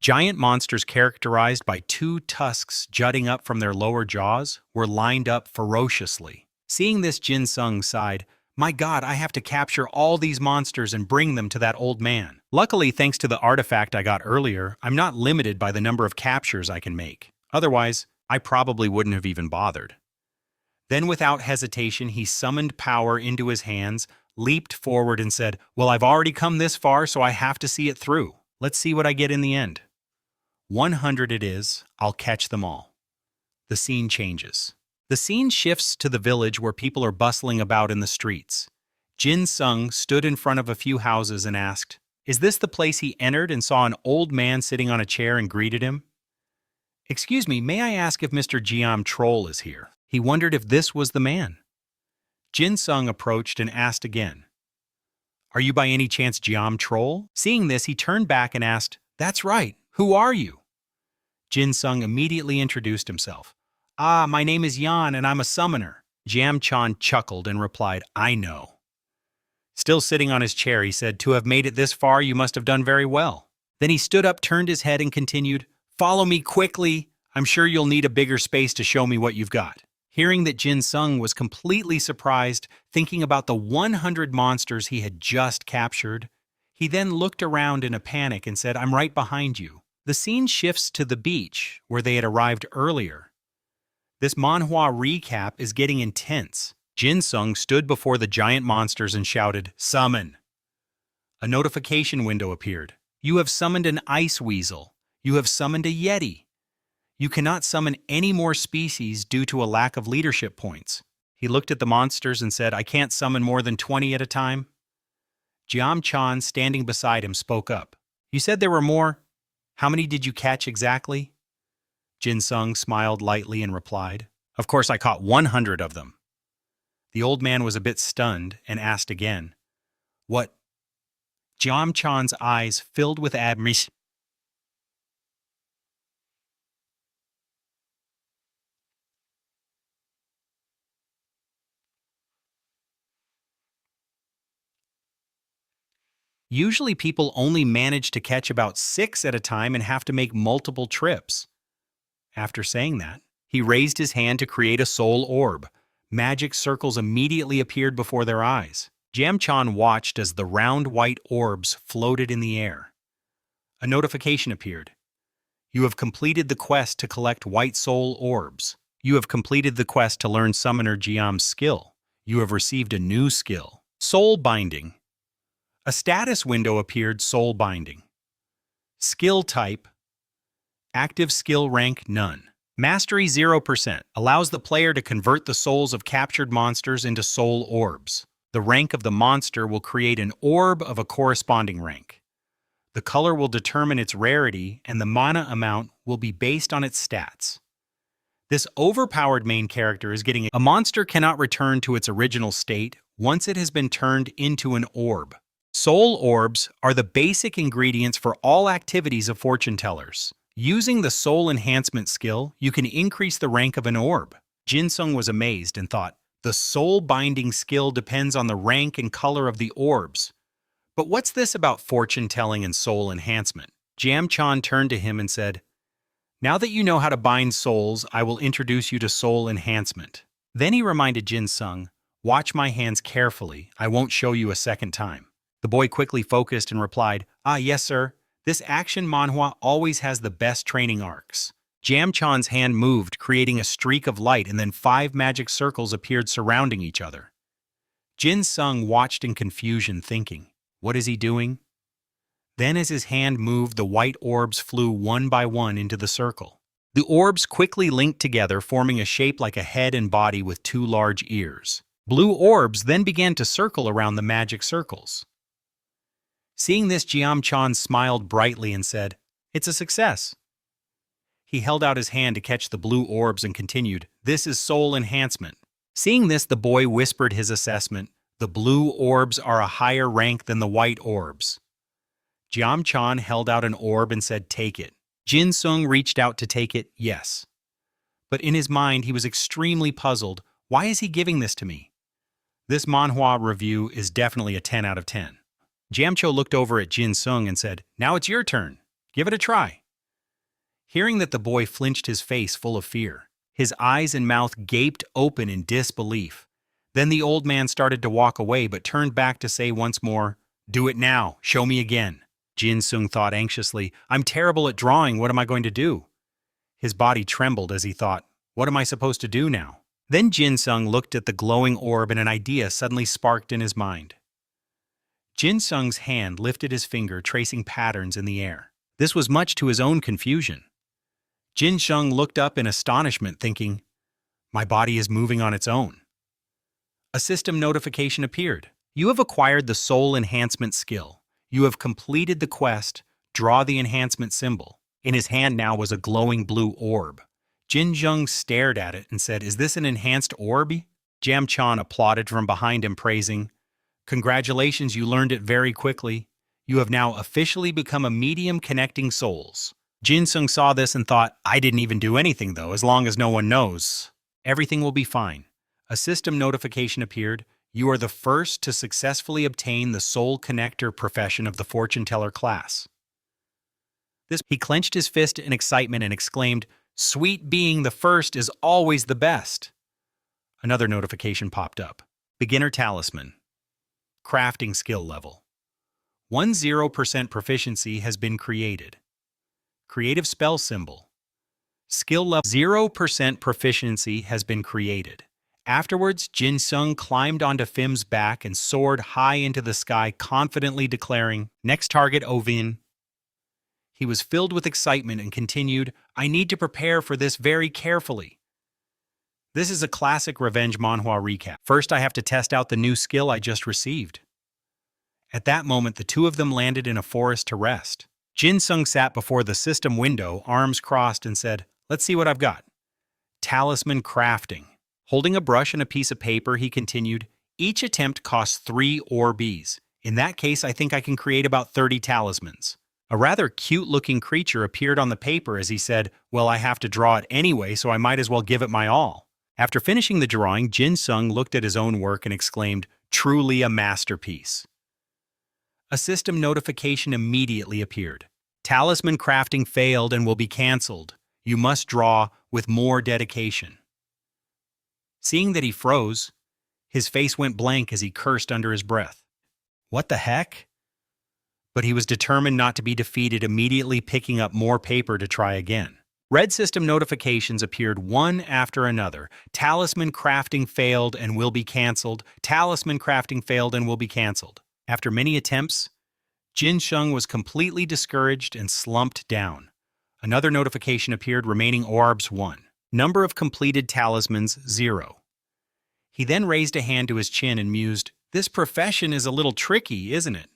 Giant monsters characterized by 2 tusks jutting up from their lower jaws were lined up ferociously. Seeing this, Jin Sung sighed, my God, I have to capture all these monsters and bring them to that old man. Luckily, thanks to the artifact I got earlier, I'm not limited by the number of captures I can make. Otherwise, I probably wouldn't have even bothered. Then without hesitation, he summoned power into his hands, leaped forward and said, well, I've already come this far, so I have to see it through. Let's see what I get in the end. 100 it is. I'll catch them all. The scene changes. The scene shifts to the village where people are bustling about in the streets. Jin Sung stood in front of a few houses and asked, is this the place he entered and saw an old man sitting on a chair and greeted him? Excuse me, may I ask if Mr. Jiam Troll is here? He wondered if this was the man. Jin Sung approached and asked again, are you by any chance Jiam Troll? Seeing this, he turned back and asked, that's right, who are you? Jin Sung immediately introduced himself. Ah, my name is Yan and I'm a summoner. Jiam Chan chuckled and replied, I know. Still sitting on his chair, he said, to have made it this far, you must have done very well. Then he stood up, turned his head and continued, follow me quickly. I'm sure you'll need a bigger space to show me what you've got. Hearing that, Jin Sung was completely surprised, thinking about the 100 monsters he had just captured. He then looked around in a panic and said, I'm right behind you. The scene shifts to the beach, where they had arrived earlier. This Manhwa recap is getting intense. Jin Sung stood before the giant monsters and shouted, summon. A notification window appeared. You have summoned an ice weasel. You have summoned a yeti. You cannot summon any more species due to a lack of leadership points. He looked at the monsters and said, I can't summon more than 20 at a time. Jiam Chan, standing beside him, spoke up. You said there were more. How many did you catch exactly? Jin Sung smiled lightly and replied, of course I caught 100 of them. The old man was a bit stunned and asked again, what? Jiam Chan's eyes filled with admiration. Usually people only manage to catch about 6 at a time and have to make multiple trips. After saying that, he raised his hand to create a soul orb. Magic circles immediately appeared before their eyes. Jiam Chan watched as the round white orbs floated in the air. A notification appeared. You have completed the quest to collect white soul orbs. You have completed the quest to learn Summoner Jiam's skill. You have received a new skill, Soul Binding. A status window appeared, Soul Binding. Skill type, active skill rank none. Mastery 0%, allows the player to convert the souls of captured monsters into soul orbs. The rank of the monster will create an orb of a corresponding rank. The color will determine its rarity and the mana amount will be based on its stats. This overpowered main character is getting a monster cannot return to its original state once it has been turned into an orb. Soul orbs are the basic ingredients for all activities of fortune tellers. Using the soul enhancement skill, you can increase the rank of an orb. Jin Sung was amazed and thought, the soul binding skill depends on the rank and color of the orbs. But what's this about fortune telling and soul enhancement? Jiam Chan turned to him and said, now that you know how to bind souls, I will introduce you to soul enhancement. Then he reminded Jin Sung, watch my hands carefully, I won't show you a second time. The boy quickly focused and replied, ah, yes, sir. This action manhwa always has the best training arcs. Jiam Chan's hand moved, creating a streak of light, and then 5 magic circles appeared surrounding each other. Jin Sung watched in confusion, thinking, what is he doing? Then as his hand moved, the white orbs flew one by one into the circle. The orbs quickly linked together, forming a shape like a head and body with two large ears. Blue orbs then began to circle around the magic circles. Seeing this, Jiam-chan smiled brightly and said, "It's a success." He held out his hand to catch the blue orbs and continued, "This is soul enhancement." Seeing this, the boy whispered his assessment, "The blue orbs are a higher rank than the white orbs." Jiam-chan held out an orb and said, "Take it." Jin-sung reached out to take it, yes. But in his mind, he was extremely puzzled. Why is he giving this to me? This manhwa review is definitely a 10 out of 10. Jiamcho looked over at Jin-sung and said, "Now it's your turn. Give it a try." Hearing that, the boy flinched, his face full of fear. His eyes and mouth gaped open in disbelief. Then the old man started to walk away but turned back to say once more, "Do it now. Show me again." Jin-sung thought anxiously, "I'm terrible at drawing. What am I going to do?" His body trembled as he thought, "What am I supposed to do now?" Then Jin-sung looked at the glowing orb and an idea suddenly sparked in his mind. Jin-sung's hand lifted his finger, tracing patterns in the air. This was much to his own confusion. Jin-sung looked up in astonishment, thinking, "My body is moving on its own." A system notification appeared. "You have acquired the soul enhancement skill. You have completed the quest. Draw the enhancement symbol." In his hand now was a glowing blue orb. Jin-sung stared at it and said, "Is this an enhanced orb?" Jam-chan applauded from behind him, praising, "Congratulations, you learned it very quickly. You have now officially become a medium connecting souls." Jin-sung saw this and thought, "I didn't even do anything though, as long as no one knows. Everything will be fine." A system notification appeared. "You are the first to successfully obtain the soul connector profession of the fortune teller class." He clenched his fist in excitement and exclaimed, "Sweet, being the first is always the best." Another notification popped up. Beginner talisman. Crafting skill level. 10% proficiency has been created. Creative spell symbol. Skill level 0% proficiency has been created. Afterwards, Jin-sung climbed onto Fim's back and soared high into the sky, confidently declaring, "Next target, Ovin." He was filled with excitement and continued, "I need to prepare for this very carefully." This is a classic revenge manhwa recap. First, I have to test out the new skill I just received. At that moment, the two of them landed in a forest to rest. Jin-sung sat before the system window, arms crossed, and said, "Let's see what I've got." Talisman crafting. Holding a brush and a piece of paper, he continued, "Each attempt costs 3 orbs. In that case, I think I can create about 30 talismans." A rather cute-looking creature appeared on the paper as he said, "Well, I have to draw it anyway, so I might as well give it my all." After finishing the drawing, Jin-sung looked at his own work and exclaimed, "Truly a masterpiece." A system notification immediately appeared. "Talisman crafting failed and will be cancelled. You must draw with more dedication." Seeing that he froze, his face went blank as he cursed under his breath. What the heck? But he was determined not to be defeated, immediately picking up more paper to try again. Red system notifications appeared one after another. "Talisman crafting failed and will be cancelled. Talisman crafting failed and will be cancelled." After many attempts, Jin-sung was completely discouraged and slumped down. Another notification appeared, remaining orbs 1. Number of completed talismans 0. He then raised a hand to his chin and mused, "This profession is a little tricky, isn't it?"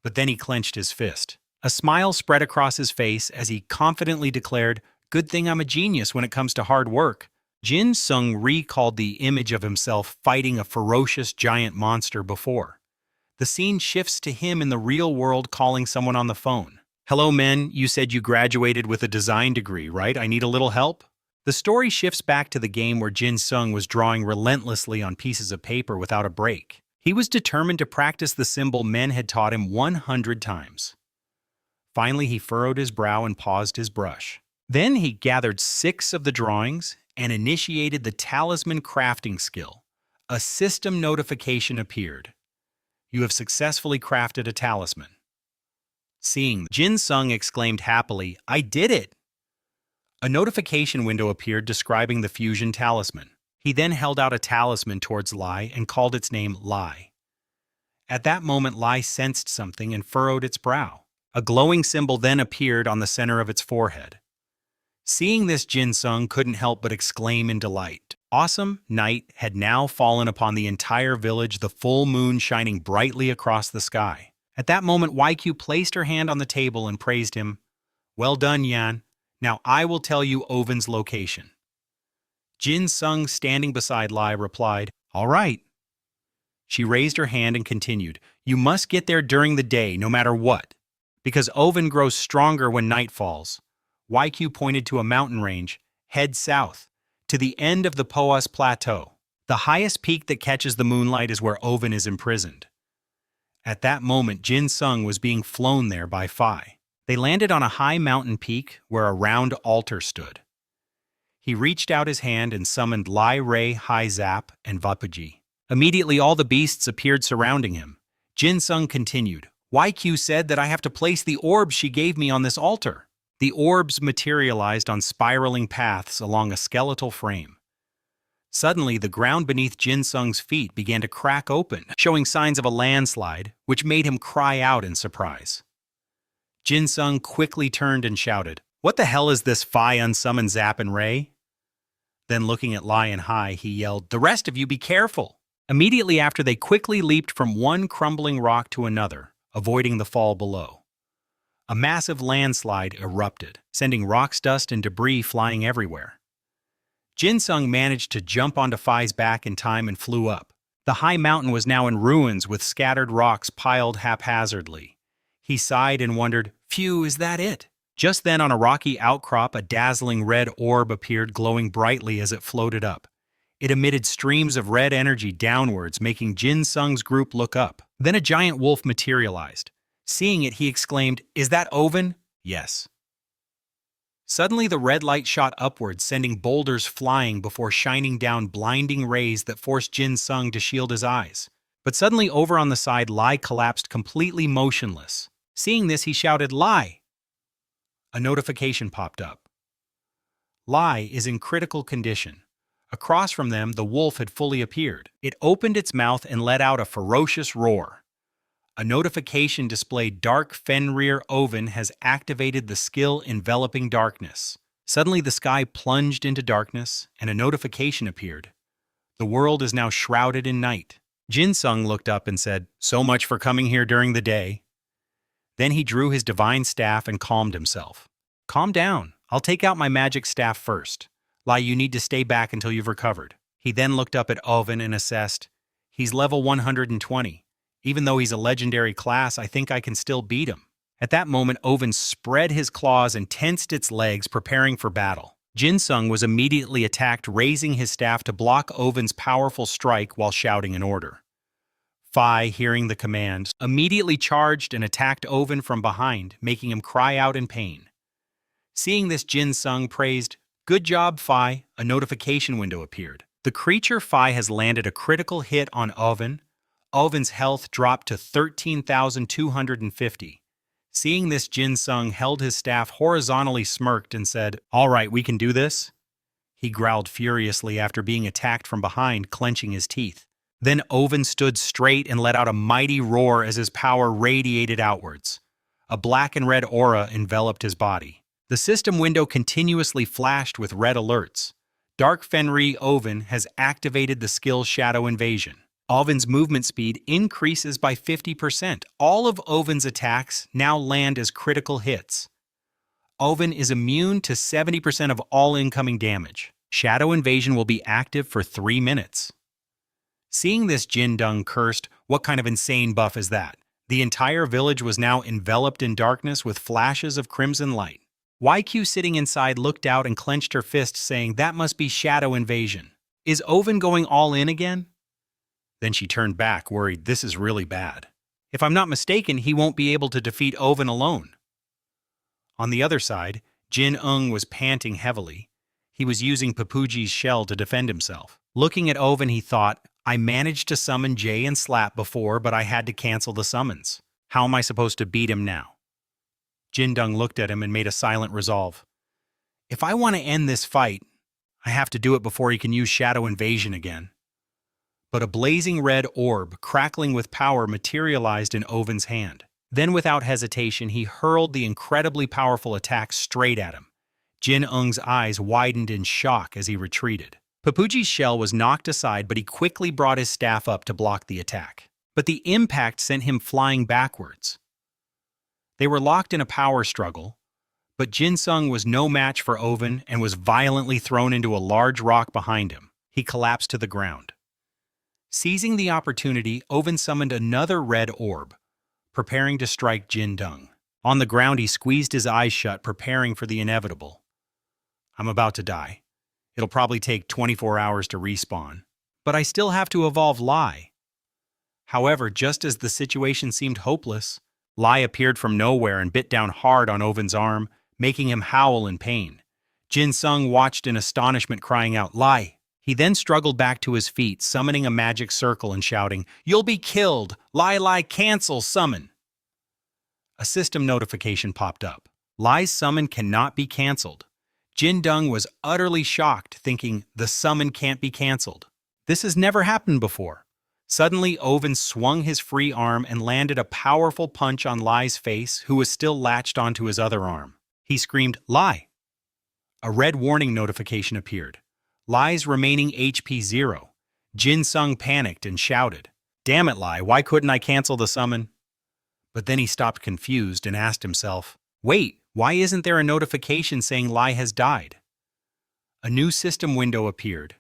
But then he clenched his fist. A smile spread across his face as he confidently declared, "Good thing I'm a genius when it comes to hard work." Jin-sung recalled the image of himself fighting a ferocious giant monster before. The scene shifts to him in the real world calling someone on the phone. "Hello, men. You said you graduated with a design degree, right? I need a little help?" The story shifts back to the game where Jin-sung was drawing relentlessly on pieces of paper without a break. He was determined to practice the symbol men had taught him 100 times. Finally, he furrowed his brow and paused his brush. Then he gathered 6 of the drawings and initiated the talisman crafting skill. A system notification appeared. "You have successfully crafted a talisman." Seeing, Jin-sung exclaimed happily, "I did it!" A notification window appeared describing the fusion talisman. He then held out a talisman towards Lai and called its name Lai. At that moment, Lai sensed something and furrowed its brow. A glowing symbol then appeared on the center of its forehead. Seeing this, Jinsung couldn't help but exclaim in delight. Awesome night had now fallen upon the entire village, the full moon shining brightly across the sky. At that moment, YQ placed her hand on the table and praised him. Well done, Yan. Now I will tell you Oven's location. Jinsung, standing beside Lai, replied, All right. She raised her hand and continued, You must get there during the day, no matter what. Because Oven grows stronger when night falls. YQ pointed to a mountain range. Head south, to the end of the Poas Plateau. The highest peak that catches the moonlight is where Oven is imprisoned. At that moment, Jinsung was being flown there by Phi. They landed on a high mountain peak where a round altar stood. He reached out his hand and summoned Lai Rei, Hai Zap, and Vapuji. Immediately all the beasts appeared surrounding him. Jinsung continued, YQ said that I have to place the orbs she gave me on this altar. The orbs materialized on spiraling paths along a skeletal frame. Suddenly, the ground beneath Jinsung's feet began to crack open, showing signs of a landslide, which made him cry out in surprise. Jinsung quickly turned and shouted, What the hell is this Phi unsummoned Zap and Ray? Then looking at Lai and Hai, he yelled, The rest of you be careful! Immediately after, they quickly leaped from one crumbling rock to another, avoiding the fall below. A massive landslide erupted, sending rocks, dust, and debris flying everywhere. Jinsung managed to jump onto Phi's back in time and flew up. The high mountain was now in ruins with scattered rocks piled haphazardly. He sighed and wondered, Phew, is that it? Just then, on a rocky outcrop, a dazzling red orb appeared, glowing brightly as it floated up. It emitted streams of red energy downwards, making Jinsung's group look up. Then a giant wolf materialized. Seeing it, he exclaimed, Is that Oven? Yes. Suddenly, the red light shot upwards, sending boulders flying before shining down blinding rays that forced Jinsung to shield his eyes. But suddenly, over on the side, Lai collapsed completely motionless. Seeing this, he shouted, Lai! A notification popped up. Lai is in critical condition. Across from them, the wolf had fully appeared. It opened its mouth and let out a ferocious roar. A notification displayed Dark Fenrir Oven has activated the skill Enveloping Darkness. Suddenly, the sky plunged into darkness, and a notification appeared. The world is now shrouded in night. Jinsung looked up and said, So much for coming here during the day. Then he drew his divine staff and calmed himself. Calm down. I'll take out my magic staff first. Lai, you need to stay back until you've recovered. He then looked up at Oven and assessed. He's level 120. Even though he's a legendary class, I think I can still beat him. At that moment, Oven spread his claws and tensed its legs, preparing for battle. Jinsung was immediately attacked, raising his staff to block Oven's powerful strike while shouting an order. Phi, hearing the command, immediately charged and attacked Oven from behind, making him cry out in pain. Seeing this, Jinsung praised, Good job, Phi. A notification window appeared. The creature Phi has landed a critical hit on Oven. Oven's health dropped to 13,250. Seeing this, Jinsung held his staff horizontally, smirked, and said, All right, we can do this. He growled furiously after being attacked from behind, clenching his teeth. Then Oven stood straight and let out a mighty roar as his power radiated outwards. A black and red aura enveloped his body. The system window continuously flashed with red alerts. Dark Fenrir Oven has activated the skill Shadow Invasion. Oven's movement speed increases by 50%. All of Oven's attacks now land as critical hits. Oven is immune to 70% of all incoming damage. Shadow Invasion will be active for 3 minutes. Seeing this, Jinung cursed, What kind of insane buff is that? The entire village was now enveloped in darkness with flashes of crimson light. YQ, sitting inside, looked out and clenched her fist, saying, That must be Shadow Invasion. Is Oven going all in again? Then she turned back, worried, This is really bad. If I'm not mistaken, he won't be able to defeat Oven alone. On the other side, Jinung was panting heavily. He was using Papuji's shell to defend himself. Looking at Oven, he thought, I managed to summon Jay and Slap before, but I had to cancel the summons. How am I supposed to beat him now? Jinung looked at him and made a silent resolve. If I want to end this fight, I have to do it before he can use Shadow Invasion again. But a blazing red orb, crackling with power, materialized in Oven's hand. Then without hesitation, he hurled the incredibly powerful attack straight at him. Jinung's eyes widened in shock as he retreated. Papuji's shell was knocked aside, but he quickly brought his staff up to block the attack. But the impact sent him flying backwards. They were locked in a power struggle, but Jinsung was no match for Oven and was violently thrown into a large rock behind him. He collapsed to the ground. Seizing the opportunity, Oven summoned another red orb, preparing to strike Jindung. On the ground, he squeezed his eyes shut, preparing for the inevitable. I'm about to die. It'll probably take 24 hours to respawn. But I still have to evolve Lai. However, just as the situation seemed hopeless, Lai appeared from nowhere and bit down hard on Oven's arm, making him howl in pain. Jinsung watched in astonishment, crying out, Lai! He then struggled back to his feet, summoning a magic circle and shouting, You'll be killed! Lai, cancel summon! A system notification popped up. Lai's summon cannot be cancelled. Jindung was utterly shocked, thinking, the summon can't be cancelled. This has never happened before. Suddenly, Oven swung his free arm and landed a powerful punch on Lai's face, who was still latched onto his other arm. He screamed, Lai! A red warning notification appeared. Lai's remaining HP 0. Jinsung panicked and shouted, Damn it, Lai, why couldn't I cancel the summon? But then he stopped confused and asked himself, Wait, why isn't there a notification saying Lai has died? A new system window appeared.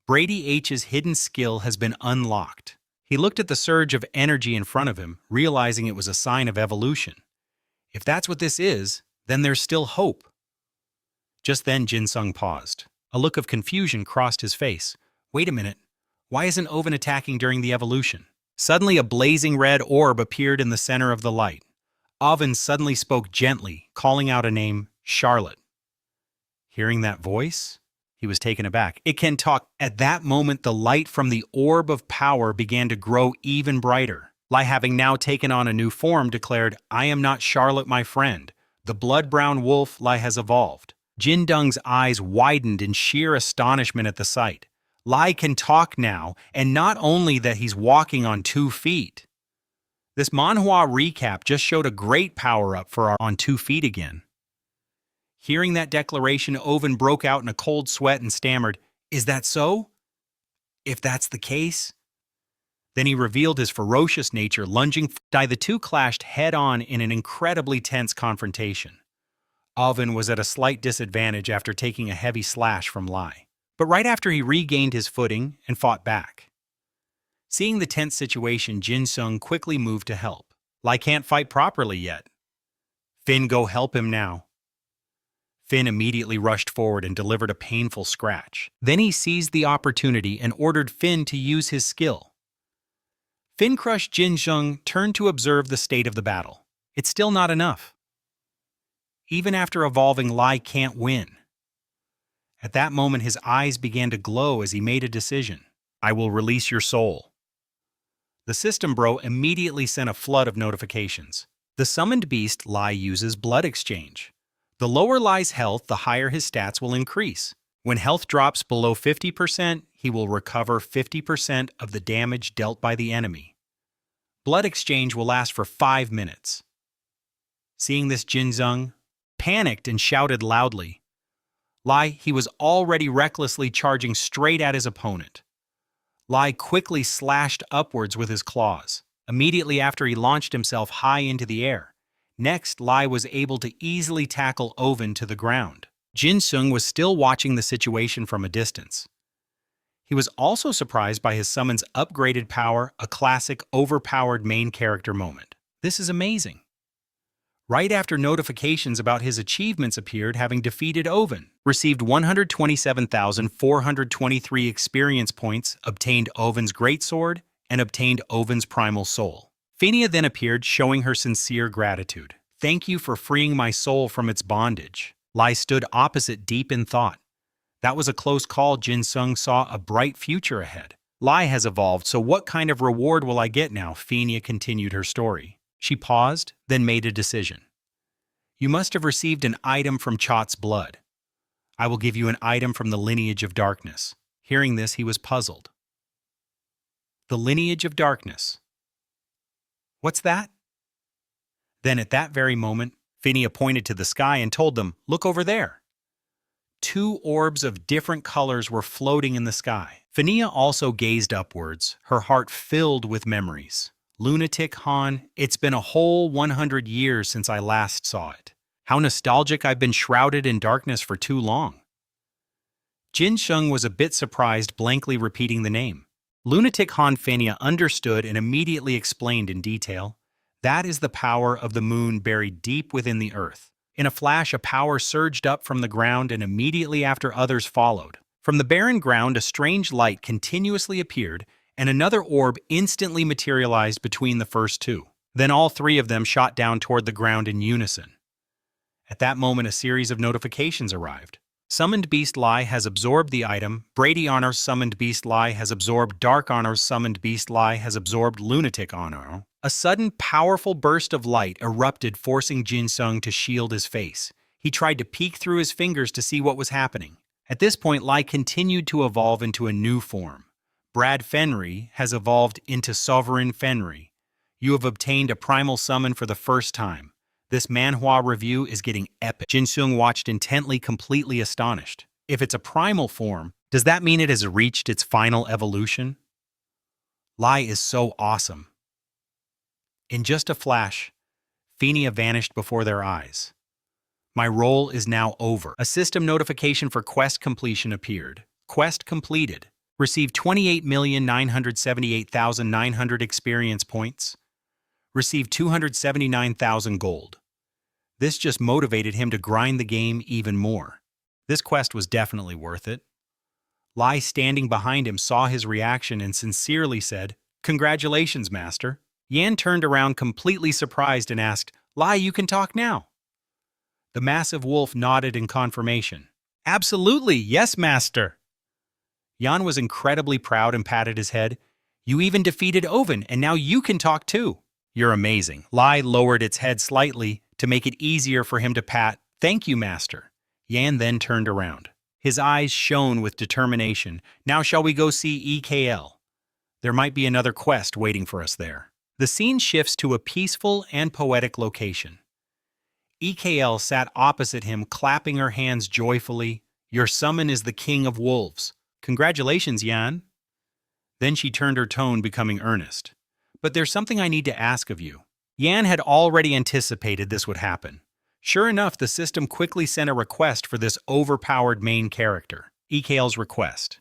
Brady H's hidden skill has been unlocked. He looked at the surge of energy in front of him, realizing it was a sign of evolution. If that's what this is, then there's still hope. Just then, Jinsung paused. A look of confusion crossed his face. Wait a minute. Why isn't Oven attacking during the evolution? Suddenly, a blazing red orb appeared in the center of the light. Oven suddenly spoke gently, calling out a name, Charlotte. Hearing that voice, he was taken aback. It can talk. At that moment, the light from the orb of power began to grow even brighter. Lai, having now taken on a new form, declared, I am not Charlotte, my friend. The blood-brown wolf Lai has evolved. Jindung's eyes widened in sheer astonishment at the sight. Lai can talk now, and not only that, he's walking on 2 feet. This Manhwa recap just showed a great power-up for our on 2 feet again. Hearing that declaration, Oven broke out in a cold sweat and stammered, Is that so? If that's the case? Then he revealed his ferocious nature, lunging. The two clashed head-on in an incredibly tense confrontation. Oven was at a slight disadvantage after taking a heavy slash from Lai. But right after he regained his footing and fought back. Seeing the tense situation, Jinsung quickly moved to help. Lai can't fight properly yet. Finn, go help him now. Finn immediately rushed forward and delivered a painful scratch. Then he seized the opportunity and ordered Finn to use his skill. Finn crushed Jinsung, turned to observe the state of the battle. It's still not enough. Even after evolving, Lai can't win. At that moment, his eyes began to glow as he made a decision. I will release your soul. The system bro immediately sent a flood of notifications. The summoned beast Lai uses blood exchange. The lower Lai's health, the higher his stats will increase. When health drops below 50%, he will recover 50% of the damage dealt by the enemy. Blood exchange will last for 5 minutes. Seeing this, Jinsung panicked and shouted loudly. Lai, he was already recklessly charging straight at his opponent. Lai quickly slashed upwards with his claws, immediately after he launched himself high into the air. Next, Lai was able to easily tackle Oven to the ground. Jinsung was still watching the situation from a distance. He was also surprised by his summon's upgraded power, a classic overpowered main character moment. This is amazing. Right after notifications about his achievements appeared, having defeated Oven, received 127,423 experience points, obtained Oven's greatsword, and obtained Oven's primal soul. Phinia then appeared, showing her sincere gratitude. Thank you for freeing my soul from its bondage. Lai stood opposite, deep in thought. That was a close call. Jinsung saw a bright future ahead. Lai has evolved, so what kind of reward will I get now? Phinia continued her story. She paused, then made a decision. You must have received an item from Chot's blood. I will give you an item from the lineage of darkness. Hearing this, he was puzzled. The lineage of darkness. What's that? Then at that very moment, Phinia pointed to the sky and told them, "Look over there." Two orbs of different colors were floating in the sky. Phinia also gazed upwards, her heart filled with memories. "Lunatic Han, it's been a whole 100 years since I last saw it. How nostalgic I've been shrouded in darkness for too long." Jinung was a bit surprised, blankly repeating the name. Lunatic Han. Phinia understood and immediately explained in detail. "That is the power of the moon buried deep within the earth. In a flash, a power surged up from the ground, and immediately after others followed. From the barren ground, a strange light continuously appeared, and another orb instantly materialized between the first two. Then all three of them shot down toward the ground in unison. At that moment, a series of notifications arrived. Summoned Beast Lai has absorbed the item. Brady Honor Summoned Beast Lai has absorbed. Dark Honor Summoned Beast Lai has absorbed. Lunatic Honor." A sudden, powerful burst of light erupted, forcing Jinung to shield his face. He tried to peek through his fingers to see what was happening. At this point, Lai continued to evolve into a new form. "Brad Fenry has evolved into Sovereign Fenry. You have obtained a primal summon for the first time. This Manhwa review is getting epic." Jinung watched intently, completely astonished. If it's a primal form, does that mean it has reached its final evolution? Lai is so awesome. In just a flash, Phinia vanished before their eyes. "My role is now over." A system notification for quest completion appeared. Quest completed. Received 28,978,900 experience points. Received 279,000 gold. This just motivated him to grind the game even more. This quest was definitely worth it. Lai, standing behind him, saw his reaction and sincerely said, "Congratulations, Master." Yan turned around completely surprised and asked, "Lai, you can talk now." The massive wolf nodded in confirmation. "Absolutely, yes, Master." Yan was incredibly proud and patted his head. "You even defeated Oven, and now you can talk too." "You're amazing." Lai lowered its head slightly to make it easier for him to pat. "Thank you, Master." Yan then turned around. His eyes shone with determination. "Now shall we go see EKL? There might be another quest waiting for us there." The scene shifts to a peaceful and poetic location. EKL sat opposite him, clapping her hands joyfully. "Your summon is the King of Wolves. Congratulations, Yan." Then she turned her tone, becoming earnest. "But there's something I need to ask of you." Yan had already anticipated this would happen. Sure enough, the system quickly sent a request for this overpowered main character. EKL's request.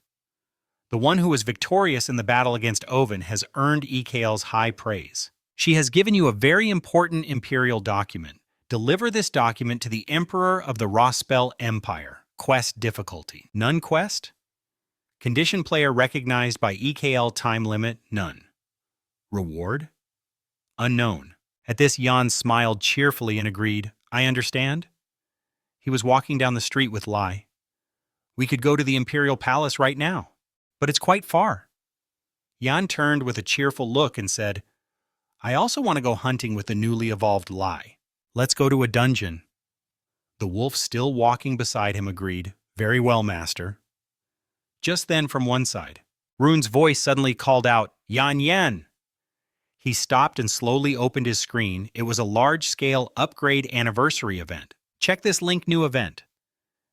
The one who was victorious in the battle against Oven has earned EKL's high praise. She has given you a very important imperial document. Deliver this document to the Emperor of the Rospel Empire. Quest difficulty: None quest? Condition: player recognized by EKL. Time limit: none. Reward? Unknown. At this, Yan smiled cheerfully and agreed, "I understand." He was walking down the street with Lai. "We could go to the Imperial Palace right now, but it's quite far." Yan turned with a cheerful look and said, "I also want to go hunting with the newly evolved Lai. Let's go to a dungeon." The wolf, still walking beside him, agreed, "Very well, Master." Just then, from one side, Rune's voice suddenly called out, "Yan Yan!" He stopped and slowly opened his screen. It was a large-scale upgrade anniversary event. "Check this link, new event."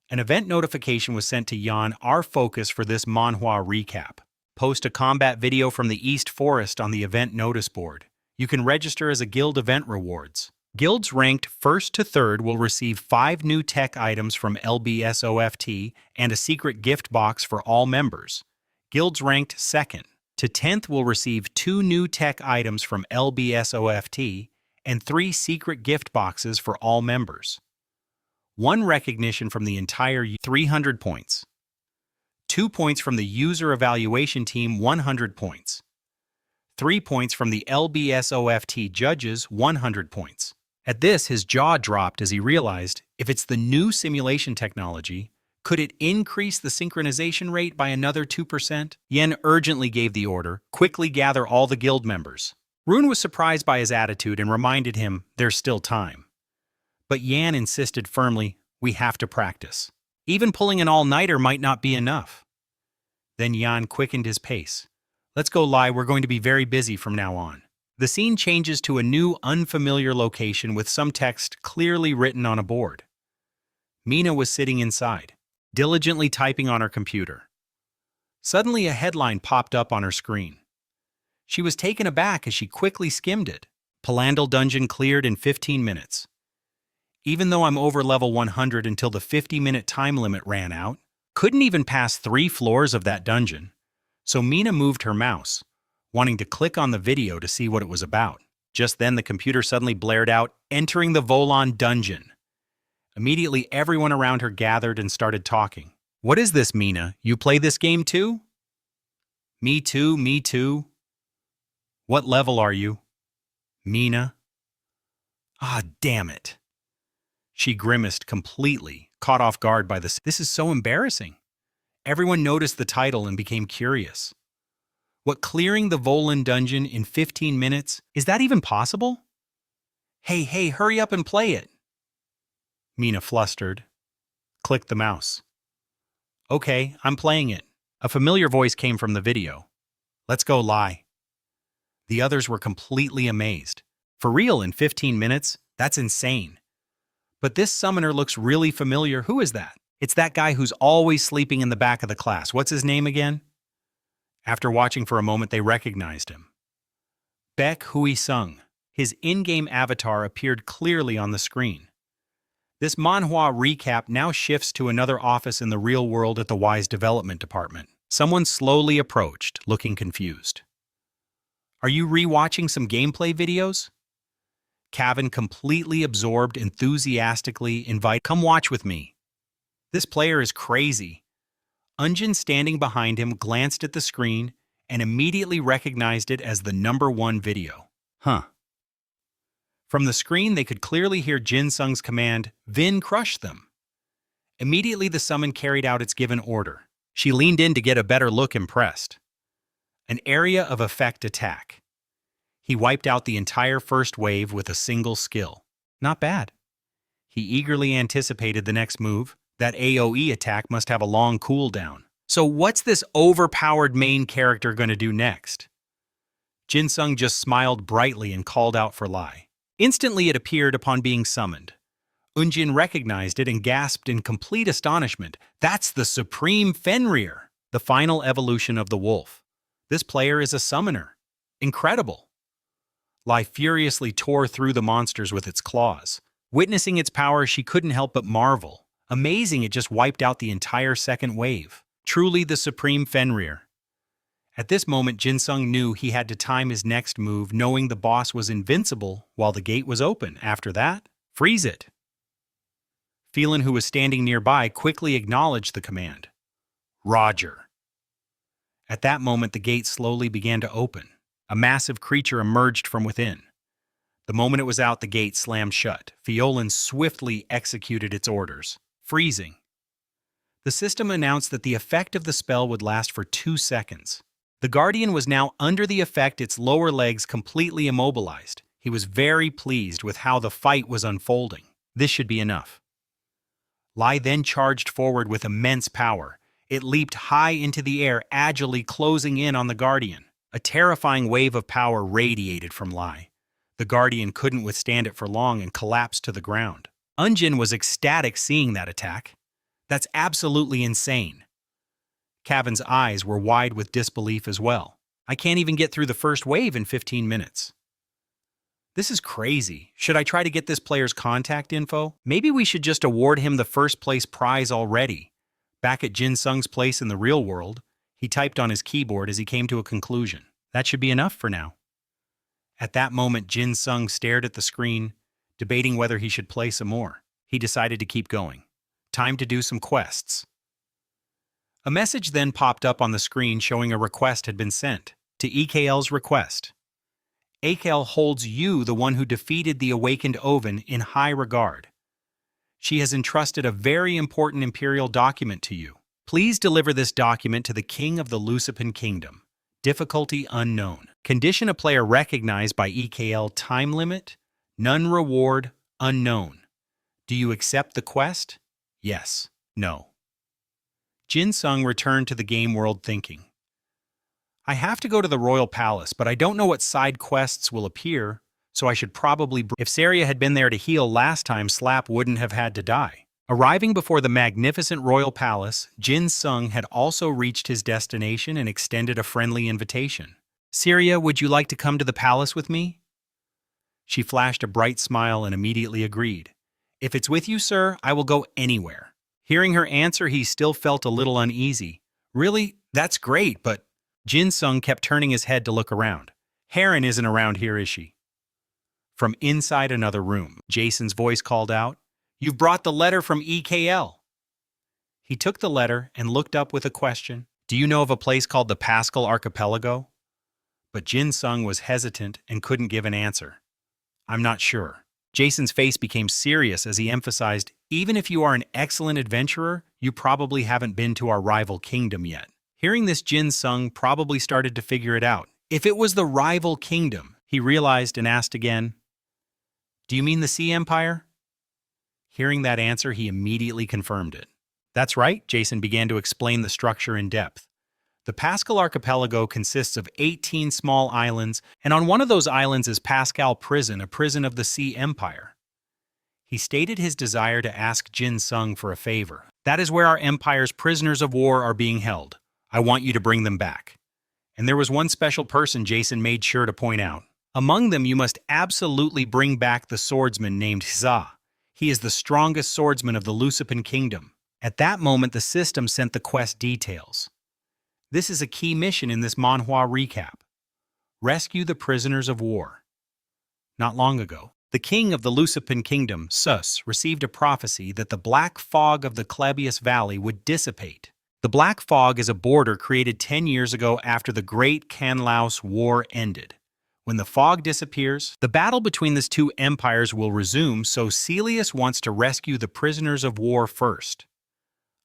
An event notification was sent to Yan. "Our focus for this Manhwa recap. Post a combat video from the East Forest on the event notice board. You can register as a guild event rewards. Guilds ranked 1st to 3rd will receive 5 new tech items from LBSOFT and a secret gift box for all members. Guilds ranked 2nd to 10th will receive 2 new tech items from LBSOFT and 3 secret gift boxes for all members. 1 recognition from the entire 300 points. 2 points from the user evaluation team, 100 points. 3 points from the LBSOFT judges, 100 points. At this, his jaw dropped as he realized, if it's the new simulation technology, could it increase the synchronization rate by another 2%? Yen urgently gave the order, "Quickly gather all the guild members." Rune was surprised by his attitude and reminded him there's still time. But Yan insisted firmly, "We have to practice. Even pulling an all-nighter might not be enough." Then Yan quickened his pace. "Let's go, Lai, we're going to be very busy from now on." The scene changes to a new, unfamiliar location with some text clearly written on a board. Mina was sitting inside, diligently typing on her computer. Suddenly, a headline popped up on her screen. She was taken aback as she quickly skimmed it. Palandal dungeon cleared in 15 minutes. Even though I'm over level 100 until the 50-minute time limit ran out, couldn't even pass 3 floors of that dungeon. So Mina moved her mouse, wanting to click on the video to see what it was about. Just then the computer suddenly blared out, "Entering the Volon dungeon." Immediately everyone around her gathered and started talking. "What is this, Mina? You play this game too?" "Me too, me too." "What level are you?" "Mina." "Ah, damn it." She grimaced completely, caught off guard by this. This is so embarrassing. Everyone noticed the title and became curious. What, clearing the Volon dungeon in 15 minutes? Is that even possible? Hey, hurry up and play it. Mina, flustered, clicked the mouse. "Okay, I'm playing it." A familiar voice came from the video. "Let's go, Lai." The others were completely amazed. For real, in 15 minutes? That's insane. But this summoner looks really familiar. Who is that? It's that guy who's always sleeping in the back of the class. What's his name again? After watching for a moment, they recognized him. Baek Hui-sung. His in-game avatar appeared clearly on the screen. This Manhwa recap now shifts to another office in the real world at the Wise Development Department. Someone slowly approached, looking confused. "Are you re-watching some gameplay videos?" Kevin, completely absorbed, enthusiastically invited, "Come watch with me. This player is crazy." Unjin, standing behind him, glanced at the screen and immediately recognized it as the #1 video. From the screen, they could clearly hear Jin Sung's command, "Vin, crush them." Immediately, the summon carried out its given order. She leaned in to get a better look, impressed. An area of effect attack. He wiped out the entire first wave with a single skill. Not bad. He eagerly anticipated the next move. That AoE attack must have a long cooldown. So what's this overpowered main character going to do next? Jin Sung just smiled brightly and called out for Lai. Instantly it appeared upon being summoned. Unjin recognized it and gasped in complete astonishment. That's the Supreme Fenrir, the final evolution of the wolf. This player is a summoner. Incredible. Lai furiously tore through the monsters with its claws. Witnessing its power, she couldn't help but marvel. Amazing, it just wiped out the entire second wave. Truly the Supreme Fenrir. At this moment, Jin Sung knew he had to time his next move, knowing the boss was invincible while the gate was open. After that, freeze it. Phelan, who was standing nearby, quickly acknowledged the command. Roger. At that moment, the gate slowly began to open. A massive creature emerged from within. The moment it was out, the gate slammed shut. Phelan swiftly executed its orders. Freezing. The system announced that the effect of the spell would last for 2 seconds. The Guardian was now under the effect, its lower legs completely immobilized. He was very pleased with how the fight was unfolding. This should be enough. Lai then charged forward with immense power. It leaped high into the air, agilely closing in on the Guardian. A terrifying wave of power radiated from Lai. The Guardian couldn't withstand it for long and collapsed to the ground. Unjin was ecstatic seeing that attack. That's absolutely insane. Kevin's eyes were wide with disbelief as well. I can't even get through the first wave in 15 minutes. This is crazy. Should I try to get this player's contact info? Maybe we should just award him the first place prize already. Back at Jin Sung's place in the real world, he typed on his keyboard as he came to a conclusion. That should be enough for now. At that moment, Jin Sung stared at the screen, debating whether he should play some more. He decided to keep going. Time to do some quests. A message then popped up on the screen showing a request had been sent. To EKL's request. EKL holds you, the one who defeated the awakened Oven, in high regard. She has entrusted a very important imperial document to you. Please deliver this document to the King of the Lucipan Kingdom. Difficulty unknown. Condition: a player recognized by EKL. Time limit: none. Reward: unknown. Do you accept the quest? Yes. No. Jin Sung returned to the game world thinking. I have to go to the royal palace, but I don't know what side quests will appear, so I should probably... If Saria had been there to heal last time, Slap wouldn't have had to die. Arriving before the magnificent royal palace, Jin Sung had also reached his destination and extended a friendly invitation. Saria, would you like to come to the palace with me? She flashed a bright smile and immediately agreed. If it's with you, sir, I will go anywhere. Hearing her answer, he still felt a little uneasy. Really? That's great, but... Jin Sung kept turning his head to look around. Heron isn't around here, is she? From inside another room, Jason's voice called out, You've brought the letter from EKL. He took the letter and looked up with a question. Do you know of a place called the Pascal Archipelago? But Jin Sung was hesitant and couldn't give an answer. I'm not sure. Jason's face became serious as he emphasized, even if you are an excellent adventurer, you probably haven't been to our rival kingdom yet. Hearing this, Jin Sung probably started to figure it out. If it was the rival kingdom, he realized and asked again, Do you mean the Sea Empire? Hearing that answer, he immediately confirmed it. That's right, Jason began to explain the structure in depth. The Pascal Archipelago consists of 18 small islands, and on one of those islands is Pascal Prison, a prison of the Sea Empire. He stated his desire to ask Jin Sung for a favor. That is where our empire's prisoners of war are being held. I want you to bring them back. And there was one special person Jason made sure to point out. Among them, you must absolutely bring back the swordsman named Za. He is the strongest swordsman of the Lucipan Kingdom. At that moment, the system sent the quest details. This is a key mission in this Manhwa recap. Rescue the prisoners of war. Not long ago, the king of the Lucipan Kingdom, Sus, received a prophecy that the black fog of the Klebius Valley would dissipate. The black fog is a border created 10 years ago after the Great Kanlaus War ended. When the fog disappears, the battle between these two empires will resume, so Celius wants to rescue the prisoners of war first.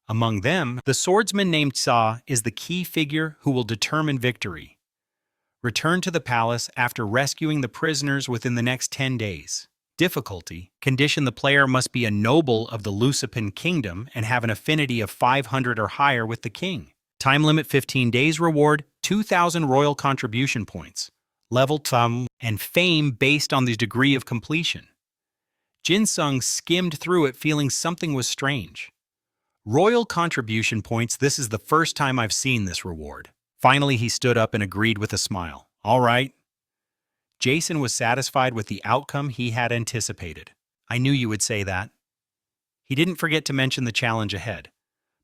Among them, the swordsman named Sa is the key figure who will determine victory. Return to the palace after rescuing the prisoners within the next 10 days. Difficulty: condition: the player must be a noble of the Lucipan Kingdom and have an affinity of 500 or higher with the king. Time limit 15 days. Reward: 2,000 royal contribution points. Level Tam and fame based on the degree of completion. Jin Sung skimmed through it feeling something was strange. Royal contribution points, this is the first time I've seen this reward. Finally, he stood up and agreed with a smile. All right. Jason was satisfied with the outcome he had anticipated. I knew you would say that. He didn't forget to mention the challenge ahead.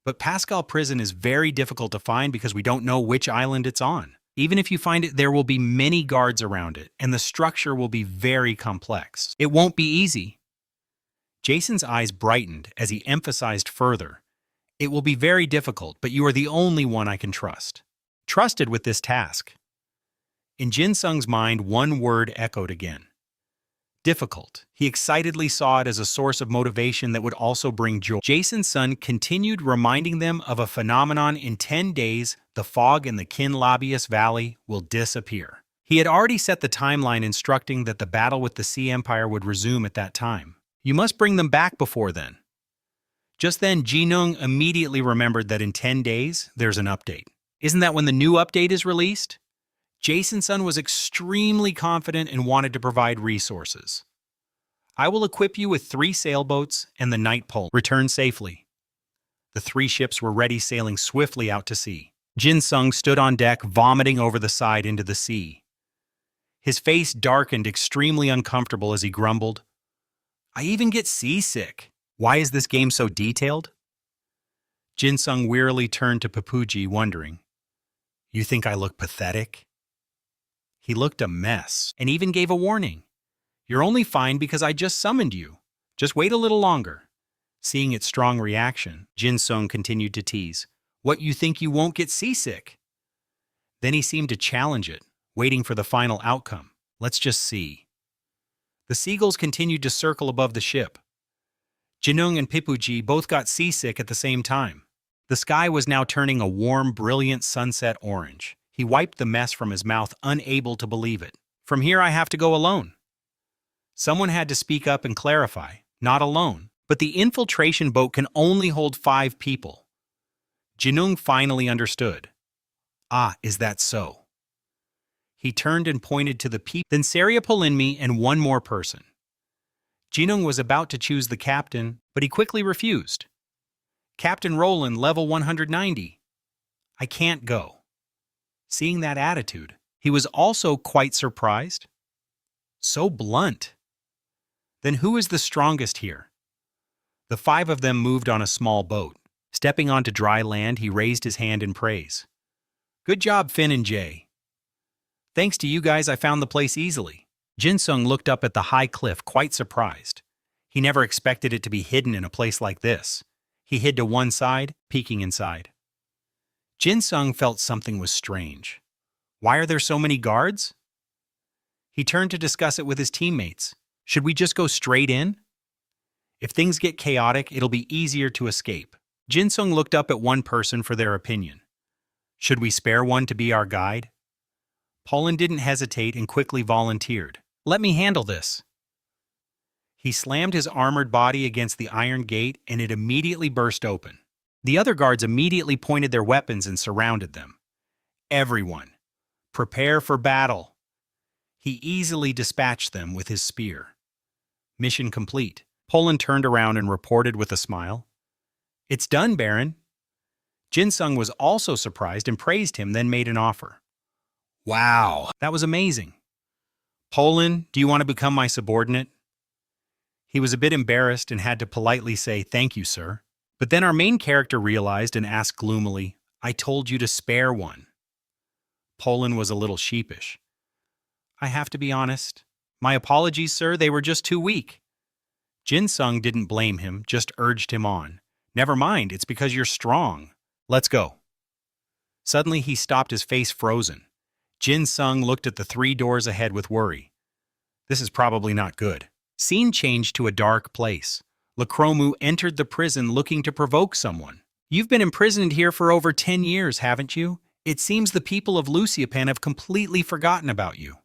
But Pascal Prison is very difficult to find because we don't know which island it's on. Even if you find it, there will be many guards around it, and the structure will be very complex. It won't be easy. Jason's eyes brightened as he emphasized further. It will be very difficult, but you are the only one I can trust. Trusted with this task. In Jin Sung's mind, one word echoed again. Difficult. He excitedly saw it as a source of motivation that would also bring joy. Jason's son continued reminding them of a phenomenon. In 10 days, the fog in the Kinlabius Valley will disappear. He had already set the timeline instructing that the battle with the Sea Empire would resume at that time. You must bring them back before then. Just then, Jinung immediately remembered that in 10 days, there's an update. Isn't that when the new update is released? Jason's son was extremely confident and wanted to provide resources. I will equip you with 3 sailboats and the night pole. Return safely. The 3 ships were ready, sailing swiftly out to sea. Jin Sung stood on deck, vomiting over the side into the sea. His face darkened, extremely uncomfortable as he grumbled, I even get seasick. Why is this game so detailed? Jin Sung wearily turned to Papuji, wondering, You think I look pathetic? He looked a mess, and even gave a warning. You're only fine because I just summoned you. Just wait a little longer. Seeing its strong reaction, Jin Sung continued to tease, What, you think you won't get seasick? Then he seemed to challenge it, waiting for the final outcome. Let's just see. The seagulls continued to circle above the ship. Jinung and Pipuji both got seasick at the same time. The sky was now turning a warm, brilliant sunset orange. He wiped the mess from his mouth, unable to believe it. From here I have to go alone. Someone had to speak up and clarify, not alone, but the infiltration boat can only hold 5 people. Jinung finally understood. Ah, is that so? He turned and pointed to the people. Then Saria Polinmi and one more person. Jinung was about to choose the captain, but he quickly refused. Captain Roland, level 190. I can't go. Seeing that attitude, he was also quite surprised. So blunt. Then who is the strongest here? The five of them moved on a small boat. Stepping onto dry land, he raised his hand in praise. Good job, Finn and Jay. Thanks to you guys, I found the place easily. Jinsung looked up at the high cliff, quite surprised. He never expected it to be hidden in a place like this. He hid to one side, peeking inside. Jinsung felt something was strange. Why are there so many guards? He turned to discuss it with his teammates. Should we just go straight in? If things get chaotic, it'll be easier to escape. Jinsung looked up at one person for their opinion. Should we spare one to be our guide? Poland didn't hesitate and quickly volunteered. Let me handle this. He slammed his armored body against the iron gate and it immediately burst open. The other guards immediately pointed their weapons and surrounded them. Everyone, prepare for battle. He easily dispatched them with his spear. Mission complete. Poland turned around and reported with a smile. It's done, Baron. Jinsung was also surprised and praised him, then made an offer. Wow, that was amazing. Poland, do you want to become my subordinate? He was a bit embarrassed and had to politely say, thank you, sir. But then our main character realized and asked gloomily, I told you to spare one. Poland was a little sheepish. I have to be honest. My apologies, sir, they were just too weak. Jinsung didn't blame him, just urged him on. Never mind, it's because you're strong. Let's go. Suddenly he stopped, his face frozen. Jinsung looked at the 3 doors ahead with worry. This is probably not good. Scene changed to a dark place. Lacromu entered the prison looking to provoke someone. You've been imprisoned here for over 10 years, haven't you? It seems the people of Luciapan have completely forgotten about you.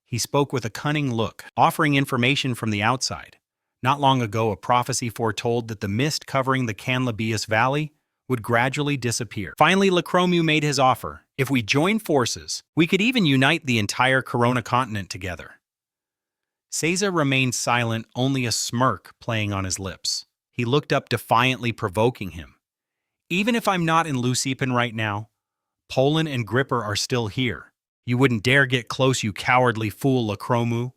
He spoke with a cunning look, offering information from the outside. Not long ago, a prophecy foretold that the mist covering the Canlabius Valley would gradually disappear. Finally, Lacromu made his offer. If we join forces, we could even unite the entire Corona continent together. Seiza remained silent, only a smirk playing on his lips. He looked up defiantly, provoking him. Even if I'm not in Lucipan right now, Poland and Gripper are still here. You wouldn't dare get close, you cowardly fool, Lacromu.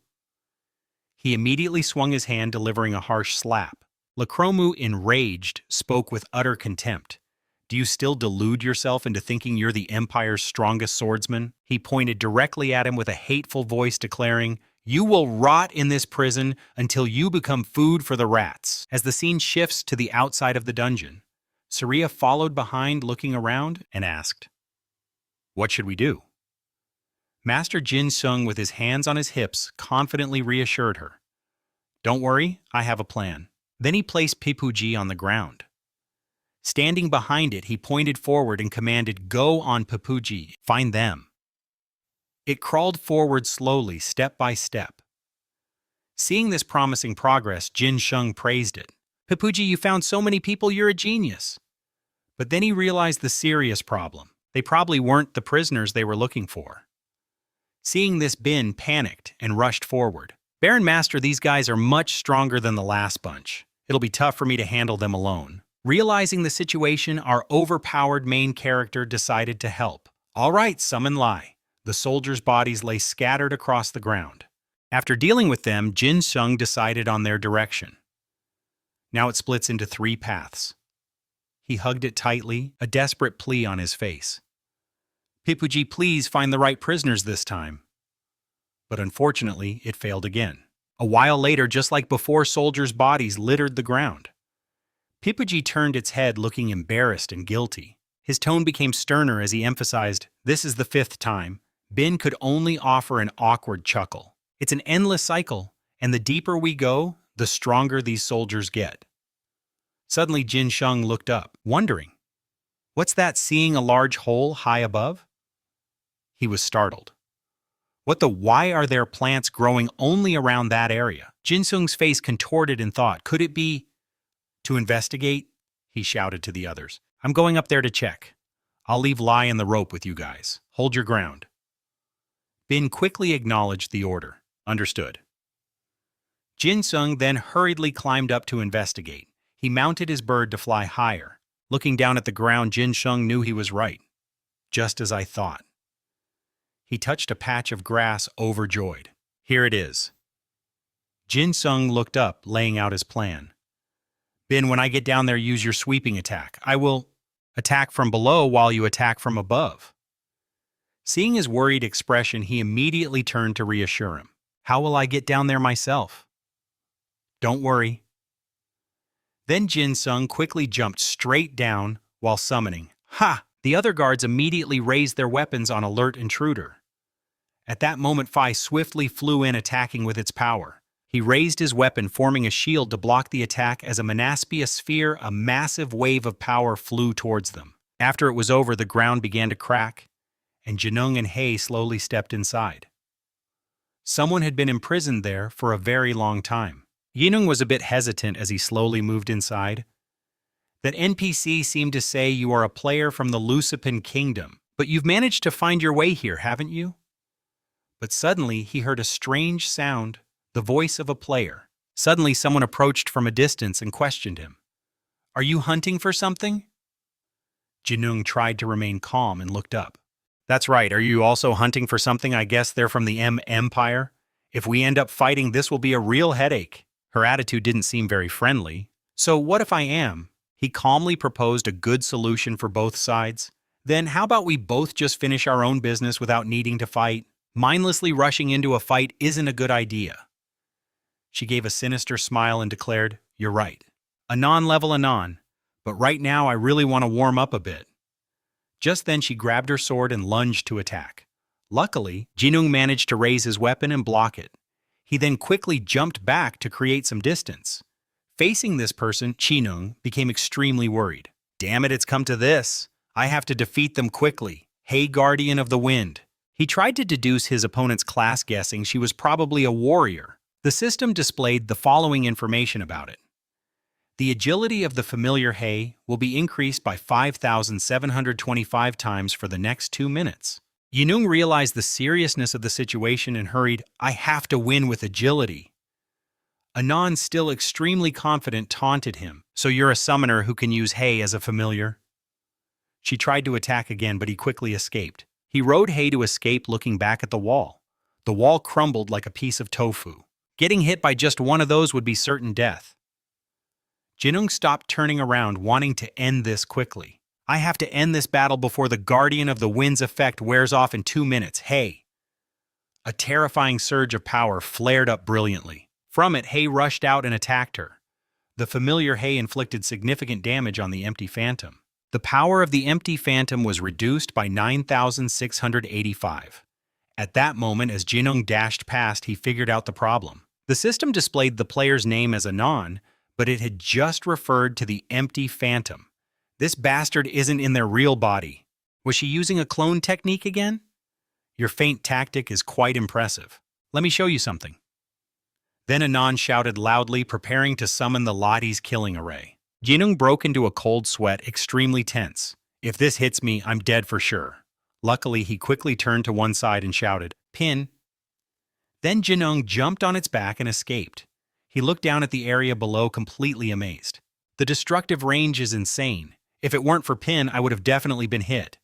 He immediately swung his hand, delivering a harsh slap. Lacromu, enraged, spoke with utter contempt. Do you still delude yourself into thinking you're the Empire's strongest swordsman? He pointed directly at him with a hateful voice, declaring, You will rot in this prison until you become food for the rats. As the scene shifts to the outside of the dungeon, Saria followed behind, looking around, and asked, What should we do? Master Jinsung, with his hands on his hips, confidently reassured her. Don't worry, I have a plan. Then he placed Pipuji on the ground. Standing behind it, he pointed forward and commanded, Go on Pipuji, find them. It crawled forward slowly, step by step. Seeing this promising progress, Jinsung praised it. Pipuji, you found so many people, you're a genius. But then he realized the serious problem. They probably weren't the prisoners they were looking for. Seeing this, Bin panicked and rushed forward. Baron Master, these guys are much stronger than the last bunch. It'll be tough for me to handle them alone. Realizing the situation, our overpowered main character decided to help. All right, summon Lai. The soldiers' bodies lay scattered across the ground. After dealing with them, Jinsung decided on their direction. Now it splits into 3 paths. He hugged it tightly, a desperate plea on his face. Pipuji, please find the right prisoners this time. But unfortunately, it failed again. A while later, just like before, soldiers' bodies littered the ground. Pipuji turned its head, looking embarrassed and guilty. His tone became sterner as he emphasized, This is the 5th time. Bin could only offer an awkward chuckle. It's an endless cycle, and the deeper we go, the stronger these soldiers get. Suddenly, Jinsung looked up, wondering, What's that, seeing a large hole high above? He was startled. Why are there plants growing only around that area? Jinsung's face contorted in thought. Could it be? To investigate, he shouted to the others. I'm going up there to check. I'll leave Lai and the rope with you guys. Hold your ground. Bin quickly acknowledged the order. Understood. Jinsung then hurriedly climbed up to investigate. He mounted his bird to fly higher. Looking down at the ground, Jinsung knew he was right. Just as I thought. He touched a patch of grass, overjoyed. Here it is. Jinsung looked up, laying out his plan. Bin, when I get down there, use your sweeping attack. I will attack from below while you attack from above. Seeing his worried expression, he immediately turned to reassure him. How will I get down there myself? Don't worry. Then Jinsung quickly jumped straight down while summoning. Ha! The other guards immediately raised their weapons on alert intruder. At that moment, Phi swiftly flew in, attacking with its power. He raised his weapon, forming a shield to block the attack. As a Manaspia sphere, a massive wave of power flew towards them. After it was over, the ground began to crack, and Jinung and Hei slowly stepped inside. Someone had been imprisoned there for a very long time. Jinung was a bit hesitant as he slowly moved inside. That NPC seemed to say, you are a player from the Lucipin Kingdom, but you've managed to find your way here, haven't you? But suddenly he heard a strange sound, the voice of a player. Suddenly someone approached from a distance and questioned him. Are you hunting for something? Jinung tried to remain calm and looked up. That's right, are you also hunting for something? I guess they're from the Empire. If we end up fighting, this will be a real headache. Her attitude didn't seem very friendly. So what if I am? He calmly proposed a good solution for both sides. Then how about we both just finish our own business without needing to fight? Mindlessly rushing into a fight isn't a good idea. She gave a sinister smile and declared, You're right. Anon level Anon, but right now I really want to warm up a bit. Just then she grabbed her sword and lunged to attack. Luckily, Jinung managed to raise his weapon and block it. He then quickly jumped back to create some distance. Facing this person, Jinung became extremely worried. Damn it, it's come to this. I have to defeat them quickly. Hey, Guardian of the Wind. He tried to deduce his opponent's class, guessing she was probably a warrior. The system displayed the following information about it. The agility of the familiar Hei will be increased by 5,725 times for the next 2 minutes. Jinung realized the seriousness of the situation and hurried, I have to win with agility. Anon, still extremely confident, taunted him. So you're a summoner who can use Hei as a familiar? She tried to attack again, but he quickly escaped. He rode Hei to escape, looking back at the wall. The wall crumbled like a piece of tofu. Getting hit by just one of those would be certain death. Jinung stopped, turning around, wanting to end this quickly. I have to end this battle before the Guardian of the Wind's effect wears off in 2 minutes. Hei! A terrifying surge of power flared up brilliantly. From it, Hei rushed out and attacked her. The familiar Hei inflicted significant damage on the empty phantom. The power of the empty phantom was reduced by 9,685. At that moment, as Jinung dashed past, he figured out the problem. The system displayed the player's name as Anon, but it had just referred to the empty phantom. This bastard isn't in their real body. Was she using a clone technique again? Your feint tactic is quite impressive. Let me show you something. Then Anon shouted loudly, preparing to summon the Lotti's killing array. Jinung broke into a cold sweat, extremely tense. If this hits me, I'm dead for sure. Luckily, he quickly turned to one side and shouted, Pin. Then Jinung jumped on its back and escaped. He looked down at the area below, completely amazed. The destructive range is insane. If it weren't for Pin, I would have definitely been hit.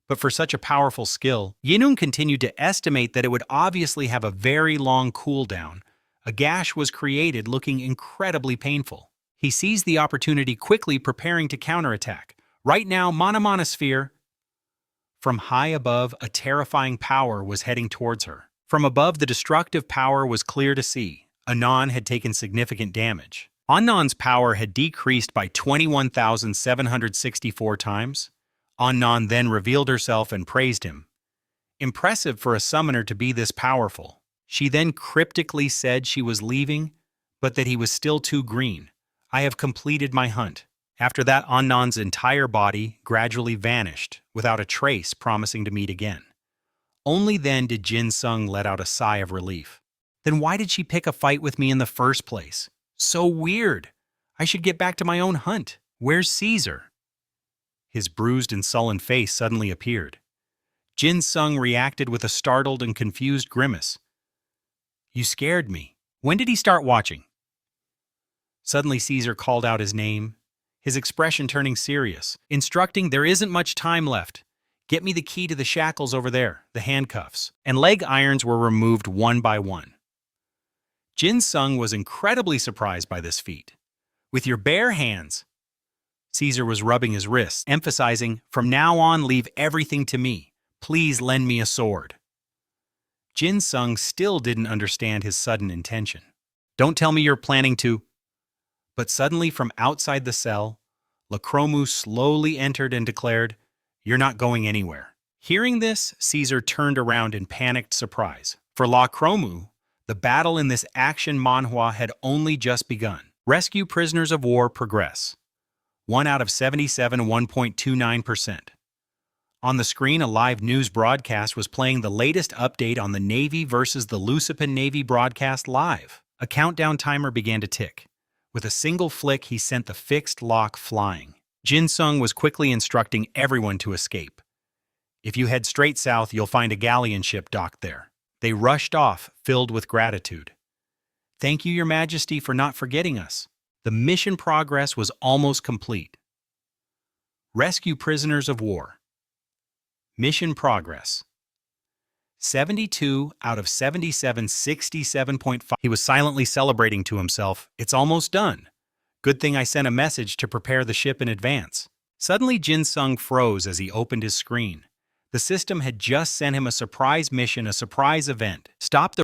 But for such a powerful skill, Jinung continued to estimate that it would obviously have a very long cooldown. A gash was created, looking incredibly painful. He seized the opportunity, quickly preparing to counterattack. Right now, Mana Sphere. From high above, a terrifying power was heading towards her. From above, the destructive power was clear to see. Anon had taken significant damage. Annon's power had decreased by 21,764 times. Annon then revealed herself and praised him. Impressive for a summoner to be this powerful. She then cryptically said she was leaving, but that he was still too green. I have completed my hunt. After that, Annon's entire body gradually vanished, without a trace, promising to meet again. Only then did Jinsung let out a sigh of relief. Then why did she pick a fight with me in the first place? So weird. I should get back to my own hunt. Where's Caesar? His bruised and sullen face suddenly appeared. Jin Sung reacted with a startled and confused grimace. You scared me. When did he start watching? Suddenly Caesar called out his name, his expression turning serious, instructing there isn't much time left. Get me the key to the shackles over there, the handcuffs, and leg irons were removed one by one. Jin Sung was incredibly surprised by this feat. With your bare hands, Caesar was rubbing his wrists, emphasizing, from now on leave everything to me. Please lend me a sword. Jin Sung still didn't understand his sudden intention. Don't tell me you're planning to. But suddenly from outside the cell, Lacromu slowly entered and declared, You're not going anywhere. Hearing this, Caesar turned around in panicked surprise. For Lacromu, the battle in this action manhwa had only just begun. Rescue prisoners of war progress. 1 out of 77, 1.29%. On the screen, a live news broadcast was playing the latest update on the Navy versus the Lucipan Navy broadcast live. A countdown timer began to tick. With a single flick, he sent the fixed lock flying. Jin Sung was quickly instructing everyone to escape. If you head straight south, you'll find a galleon ship docked there. They rushed off, filled with gratitude. Thank you, Your Majesty, for not forgetting us. The mission progress was almost complete. Rescue prisoners of war. Mission progress. 72 out of 77, 67.5. He was silently celebrating to himself. It's almost done. Good thing I sent a message to prepare the ship in advance. Suddenly, Jin Sung froze as he opened his screen. The system had just sent him a surprise mission, a surprise event. Stop the